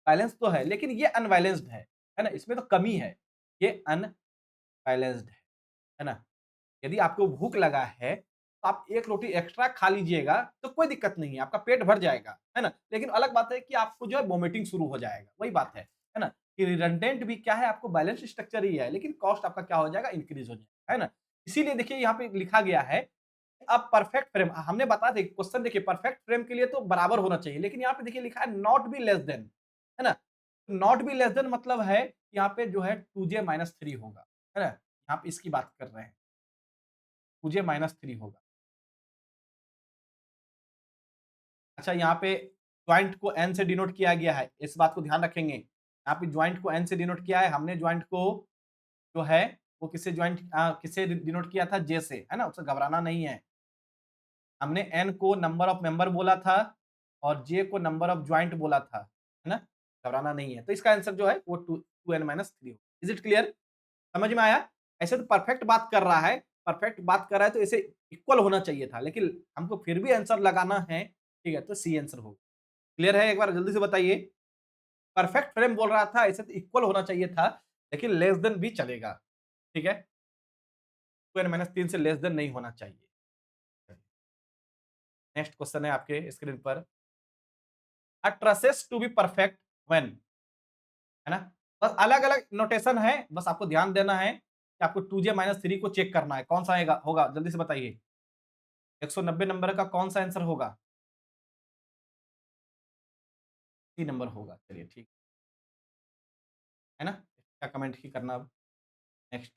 बैलेंस तो है, लेकिन ये अनबैलेंस्ड है ना? इसमें तो कमी है, ये अनबैलेंस्ड है ना? यदि आपको भूख लगा है, तो आप 1 रोटी एक्स्ट्रा खा लीजिएगा, तो कोई दिक्कत नहीं है, आपका पेट भर जाएगा, है ना? लेकिन अलग बात है कि आपको जो है वोमिटिंग शुरू हो जाएगा, वही बात है ना? कि रिडंडेंट भी क्या है आपको बैलेंस स्ट्रक्चर ही है, लेकिन कॉस्ट आपका क्या हो जाएगा इंक्रीज़ हो जाएगा, है ना? इसीलिए देखिए यहाँ पे लिखा गया है, अब परफेक्ट फ्रेम हमने बताया था क्वेश्चन देखिए परफेक्ट फ्रेम के लिए तो बराबर होना चाहिए, लेकिन यहाँ पे देखिए लिखा है नॉट बी लेस देन, है ना? नॉट बी लेस देन मतलब है यहाँ पे जो है 2j-3 होगा, है ना? यहाँ पे इसकी बात कर रहे हैं, 2j-3 होगा। अच्छा यहाँ पे जॉइंट को n से डिनोट किया गया है, इस बात को ध्यान रखेंगे। यहाँ पे जॉइंट को n से डिनोट किया है, हमने जॉइंट को जो है वो किससे डिनोट किया था? j से, है ना? उससे घबराना नहीं है। हमने n को नंबर ऑफ मेंबर बोला था और j को नंबर ऑफ जॉइंट बोला था, है ना? घबराना नहीं है। तो इसका आंसर जो है वो 2n-3 होगा। Is it clear? समझ में आया? ऐसे तो परफेक्ट बात कर रहा है, परफेक्ट बात कर रहा है तो इसे इक्वल होना चाहिए था, लेकिन हमको फिर भी आंसर लगाना है, ठीक है? तो सी आंसर होगा। क्लियर है? एक बार जल्दी से बताइए। परफेक्ट फ्रेम बोल रहा था, ऐसे तो इक्वल होना चाहिए था, लेकिन लेस देन भी चलेगा, ठीक है? 2n-3 से लेस देन नहीं होना चाहिए। नेक्स्ट क्वेश्चन है आपके स्क्रीन पर। A traces to be perfect when, है ना? बस अलग-अलग नोटेशन है, बस आपको ध्यान देना है कि आपको 2j-3 को चेक करना है, कौन-सा आएगा होगा जल्दी से बताइए। 190 नंबर का कौन-सा आंसर होगा? सी नंबर होगा, चलिए ठीक है ना? क्या कमेंट ही करना अब, नेक्स्ट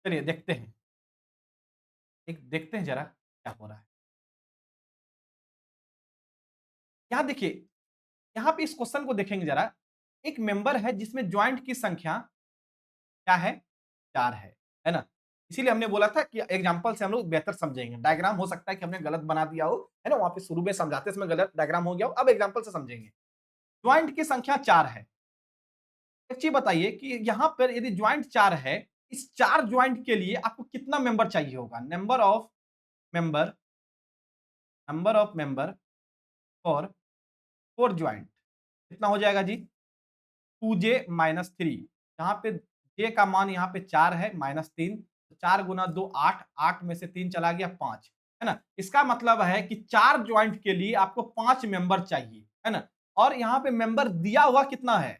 चलिए देखते हैं, एक देखते हैं ज़रा क्या हो रहा है। यहाँ देखिए, यहाँ पे इस क्वेश्चन को देखेंगे ज़रा, एक मेंबर है जिसमें जॉइंट की संख्या क्या है? 4 है ना? इसीलिए हमने बोला था कि एग्ज़ाम्पल से हम लोग बेहतर समझेंगे। डायग्राम हो सकता है कि हमने गलत बना दिया हो, है ना? वहाँ पे शुरू में समझाते समय गलत डायग्राम हो गया हो, अब एग्ज़ाम्पल से समझेंगे। जॉइंट की संख्या 4 है। एक चीज़ बताइए कि यहाँ पर यदि जॉइंट 4 है, इस 4 जॉइंट के लिए आपको कितना मेंबर चाहिए होगा? Member number of member for 4 joint कितना हो जाएगा जी? 2j-3 यहाँ पे j का मान यहाँ पे 4 है -3 4 गुना 2 8 8 में से 3 चला गया 5 है ना? इसका मतलब है कि 4 जॉइंट के लिए आपको 5 मेंबर चाहिए, है ना? और यहाँ पे मेंबर दिया हुआ कितना है?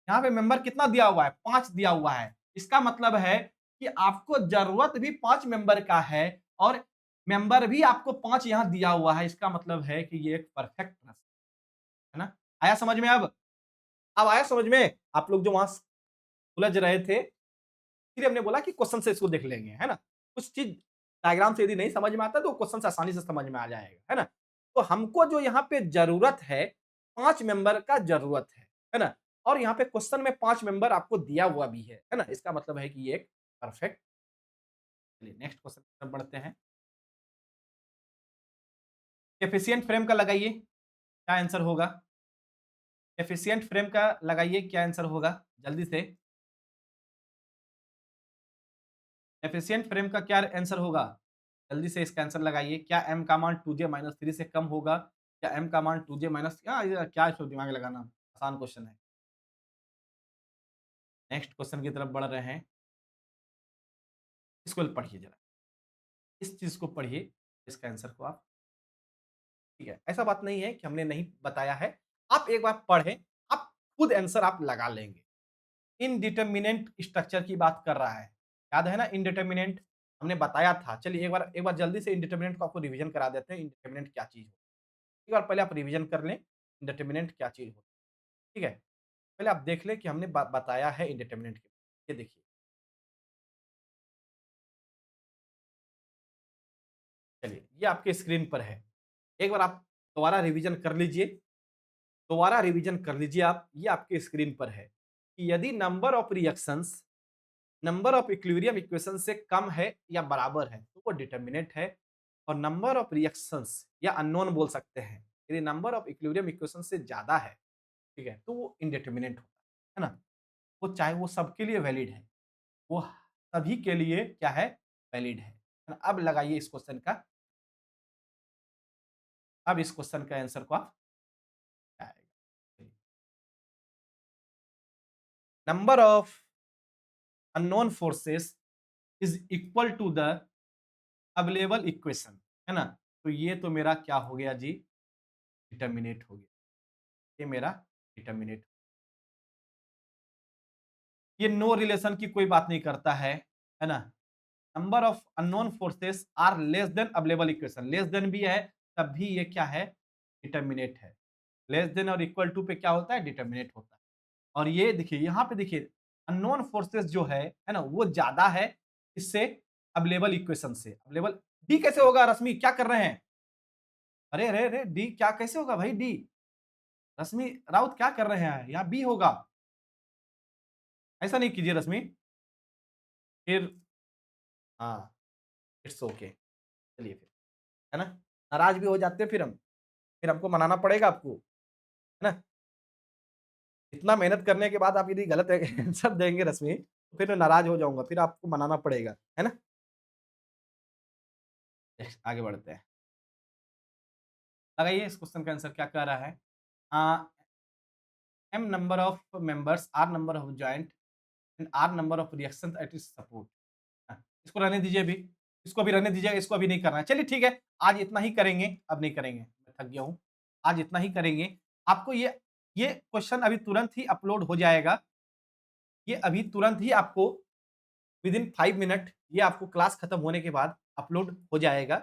यहाँ पे मेंबर कितना दिया हुआ है? 5 दिया हुआ है। इसका मतलब है कि आपको ज़रूरत भी 5 मेंबर का है और मेंबर भी आपको 5 यहाँ दिया हुआ है। इसका मतलब है कि ये एक परफेक्ट है ना? आया समझ में अब? अब आया समझ में? आप लोग जो वहाँ उलझ रहे थे, इसलिए हमने बोला कि क्वेश्चन से इसको देख लेंगे, है ना? कुछ चीज़ डायग्राम से यदि नहीं समझ में आता तो क्वेश्चन से आसानी से समझ में आ जाएगा, है ना? तो हमको जो यहाँ पे ज़रूरत है, 5 मेंबर का ज़रूरत है ना? और यहाँ पे क्वेश्चन में 5 मेंबर आपको दिया हुआ भी है ना? इसका मतलब है कि ये एक परफेक्ट चलिए नेक्स्ट क्वेश्चन की तरफ बढ़ते हैं। एफिशिएंट फ्रेम का लगाइए, क्या आंसर होगा? एफिशिएंट फ्रेम का लगाइए, क्या आंसर होगा? जल्दी से। एफिशिएंट फ्रेम का क्या आंसर होगा? जल्दी से इसका आंसर लगाइए। क्या m का मान 2j-3 से कम होगा? क्या m का मान 2j माइनस ये क्या इसमें दिमाग लगाना, आसान क्वेश्चन है। नेक्स्ट क्वेश्चन की तरफ बढ़ रहे हैं। इसको पढ़िए ज़रा। इस चीज़ को पढ़िए, इसका आंसर को आप ठीक है? ऐसा बात नहीं है कि हमने नहीं बताया है। आप एक बार पढ़ें, आप खुद आंसर आप लगा लेंगे। इनडिटरमिनेंट स्ट्रक्चर की बात कर रहा है। याद है ना इनडिटरमिनेंट? हमने बताया था। चलिए एक बार जल्दी से इनडिटरमिनेंट को आपको रिवीजन करा देते हैं, इनडिटरमिनेंट क्या चीज़ है। एक बार पहले आप रिवीजन कर लें, इनडिटरमिनेंट क्या चीज़ होती है, ठीक है? पहले आप देख लें कि हमने बताया है इनडिटरमिनेंट के। ये देखिए, चलिए ये आपके स्क्रीन पर है। एक बार आप दोबारा रिवीजन कर लीजिए, दोबारा रिवीजन कर लीजिए आप, ये आपके स्क्रीन पर है कि यदि नंबर ऑफ इक्विलिब्रियम इक्वेशन से कम है या बराबर है तो वो डिटर्मिनेंट है, और नंबर ऑफ रिएक्शंस या अननोन बोल सकते हैं, यदि नंबर ऑफ इक्विलिब्रियम इक्वेशन से ज्यादा है, ठीक है, तो वो इंडिटर्मिनेंट होता है ना। वो चाहे वो सबके लिए वैलिड है, वो सभी के लिए क्या है, वैलिड है ना? अब लगाइए इस क्वेश्चन का, अब इस क्वेश्चन का आंसर को आप क्या आएगा। Number of unknown forces is equal to the available equation, है ना। तो ये तो मेरा क्या हो गया जी, डिटर्मिनेट हो गया, ये मेरा डिटर्मिनेट। ये नो रिलेशन की कोई बात नहीं करता है ना। Number of unknown forces are less than available equation, less than भी है तब भी ये क्या है, डिटर्मिनेट है। लेस देन और इक्वल टू पे क्या होता है, डिटर्मिनेट होता है। और ये देखिए यहाँ पे देखिए, अननोन फोर्सेस जो है ना, वो ज्यादा है इससे, अवेलेबल इक्वेशन से। अवेलेबल डी कैसे होगा, रश्मि क्या कर रहे हैं, अरे अरे अरे डी क्या कैसे होगा भाई, डी रश्मि राउत क्या कर रहे हैं, यहाँ बी होगा। ऐसा नहीं कीजिए रश्मि, फिर हाँ, इट्स ओके, चलिए फिर, है ना, नाराज भी हो जाते हैं फिर हम, फिर हमको मनाना पड़ेगा आपको, है ना। इतना मेहनत करने के बाद आप यदि गलत आंसर देंगे रश्मि, तो फिर मैं नाराज हो जाऊंगा, फिर आपको मनाना पड़ेगा, है ना। नेक्स्ट आगे बढ़ते हैं, लगाइए इस क्वेश्चन का आंसर क्या कह रहा है। M number of members, R number of joint and R number of reaction at is support. इसको रहने दीजिए अभी, इसको भी रहने दीजिए, इसको अभी नहीं करना है। चलिए ठीक है, आज इतना ही करेंगे, अब नहीं करेंगे, मैं थक गया हूँ। आज इतना ही करेंगे। आपको ये क्वेश्चन अभी तुरंत ही अपलोड हो जाएगा। ये अभी तुरंत ही आपको विदिन 5 मिनट ये आपको क्लास खत्म होने के बाद अपलोड हो जाएगा।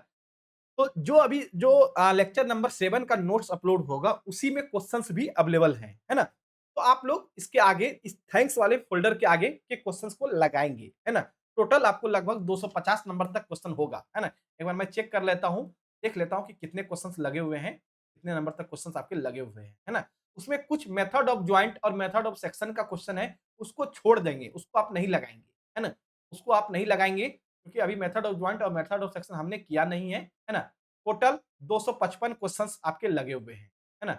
तो जो अभी जो लेक्चर नंबर 7 का नोट्स अपलोड होगा, उसी में क्वेश्चंस भी अवेलेबल हैं, है ना? तो आप लोग इसके आगे, इस थैंक्स वाले फ़ोल्डर के आगे के क्वेश्चंस को लगाएँगे, है ना? टोटल आपको लगभग 250 नंबर तक क्वेश्चन होगा, है ना? एक बार मैं चेक कर लेता हूँ, देख लेता हूँ कि कितने क्वेश्चंस लगे हुए हैं, कितने नंबर तक क्वेश्चंस आपके लगे हुए हैं, है ना? उसमें कुछ मेथड ऑफ जॉइंट और मेथड ऑफ सेक्शन का क्वेश्चन है, उसको छोड़ देंगे, उसको आप नहीं लगाएँगे, है ना? उसको आप नहीं लगाएँगे क्योंकि अभी मेथड ऑफ जॉइंट और मेथड ऑफ सेक्शन हमने किया नहीं है ना? टोटल 255 क्वेश्चंस आपके लगे हुए हैं, है ना?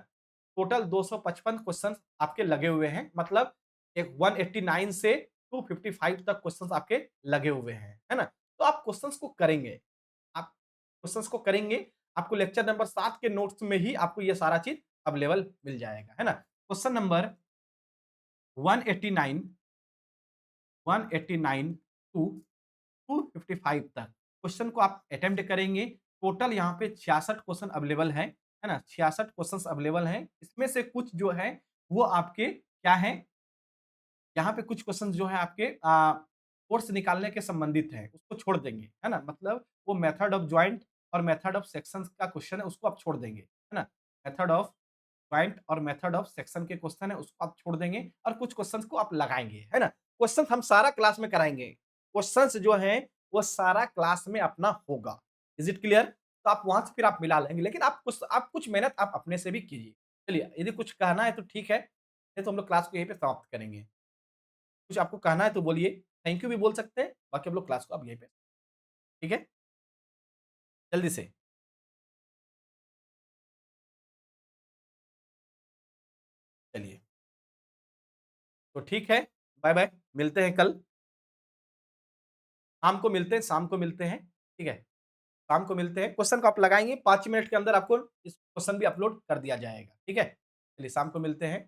टोटल 255 क्वेश्चंस आपके लगे हुए हैं, मतलब एक 189 से 255 तक क्वेश्चंस आपके लगे हुए हैं, है ना? तो आप क्वेश्चंस को करेंगे, आप क्वेश्चंस को करेंगे, आपको लेक्चर नंबर 7 के नोट्स में ही आपको ये सारा चीज़ अवेलेबल मिल जाएगा, है ना? क्वेश्चन नंबर 189 189 टू 255 तक क्वेश्चन को आप अटेम्प्ट करेंगे। टोटल यहाँ पे 66 क्वेश्चन अवेलेबल हैं, है ना? 66 क्वेश्चंस अवेलेबल हैं। इसमें से कुछ जो है वो आपके क्या हैं, यहाँ पे कुछ क्वेश्चन जो है आपके कोर्स निकालने के संबंधित हैं, उसको छोड़ देंगे, है ना? मतलब वो मेथड ऑफ जॉइंट और मेथड ऑफ सेक्शंस का क्वेश्चन है, उसको आप छोड़ देंगे, है ना? मेथड ऑफ जॉइंट और मेथड ऑफ सेक्शन के क्वेश्चन है, उसको आप छोड़ देंगे और कुछ क्वेश्चंस को आप लगाएँगे, है ना? क्वेश्चन हम सारा क्लास में कराएँगे। क्वेश्चंस जो हैं वो सारा क्लास में अपना होगा। Is it clear? तो आप वहाँ से फिर आप मिला लेंगे, लेकिन आप कुछ मेहनत आप अपने से भी कीजिए। चलिए, यदि कुछ कहना है तो ठीक है, नहीं तो हम लोग क्लास को यहीं पे समाप्त करेंगे। कुछ आपको कहना है तो बोलिए, थैंक यू भी बोल सकते हैं, बाकी हम लोग क्लास को अब यहीं पे, ठीक है? जल्दी से। चलिए, तो ठीक है, बाय-बाय, मिलते हैं कल। शाम को मिलते हैं, ठीक है? शाम को मिलते हैं। क्वेश्चन को आप लगाएँगे, 5 मिनट के अंदर आपको इस क्वेश्चन भी अपलोड कर दिया जाएगा, ठीक है? चलिए शाम को मिलते हैं।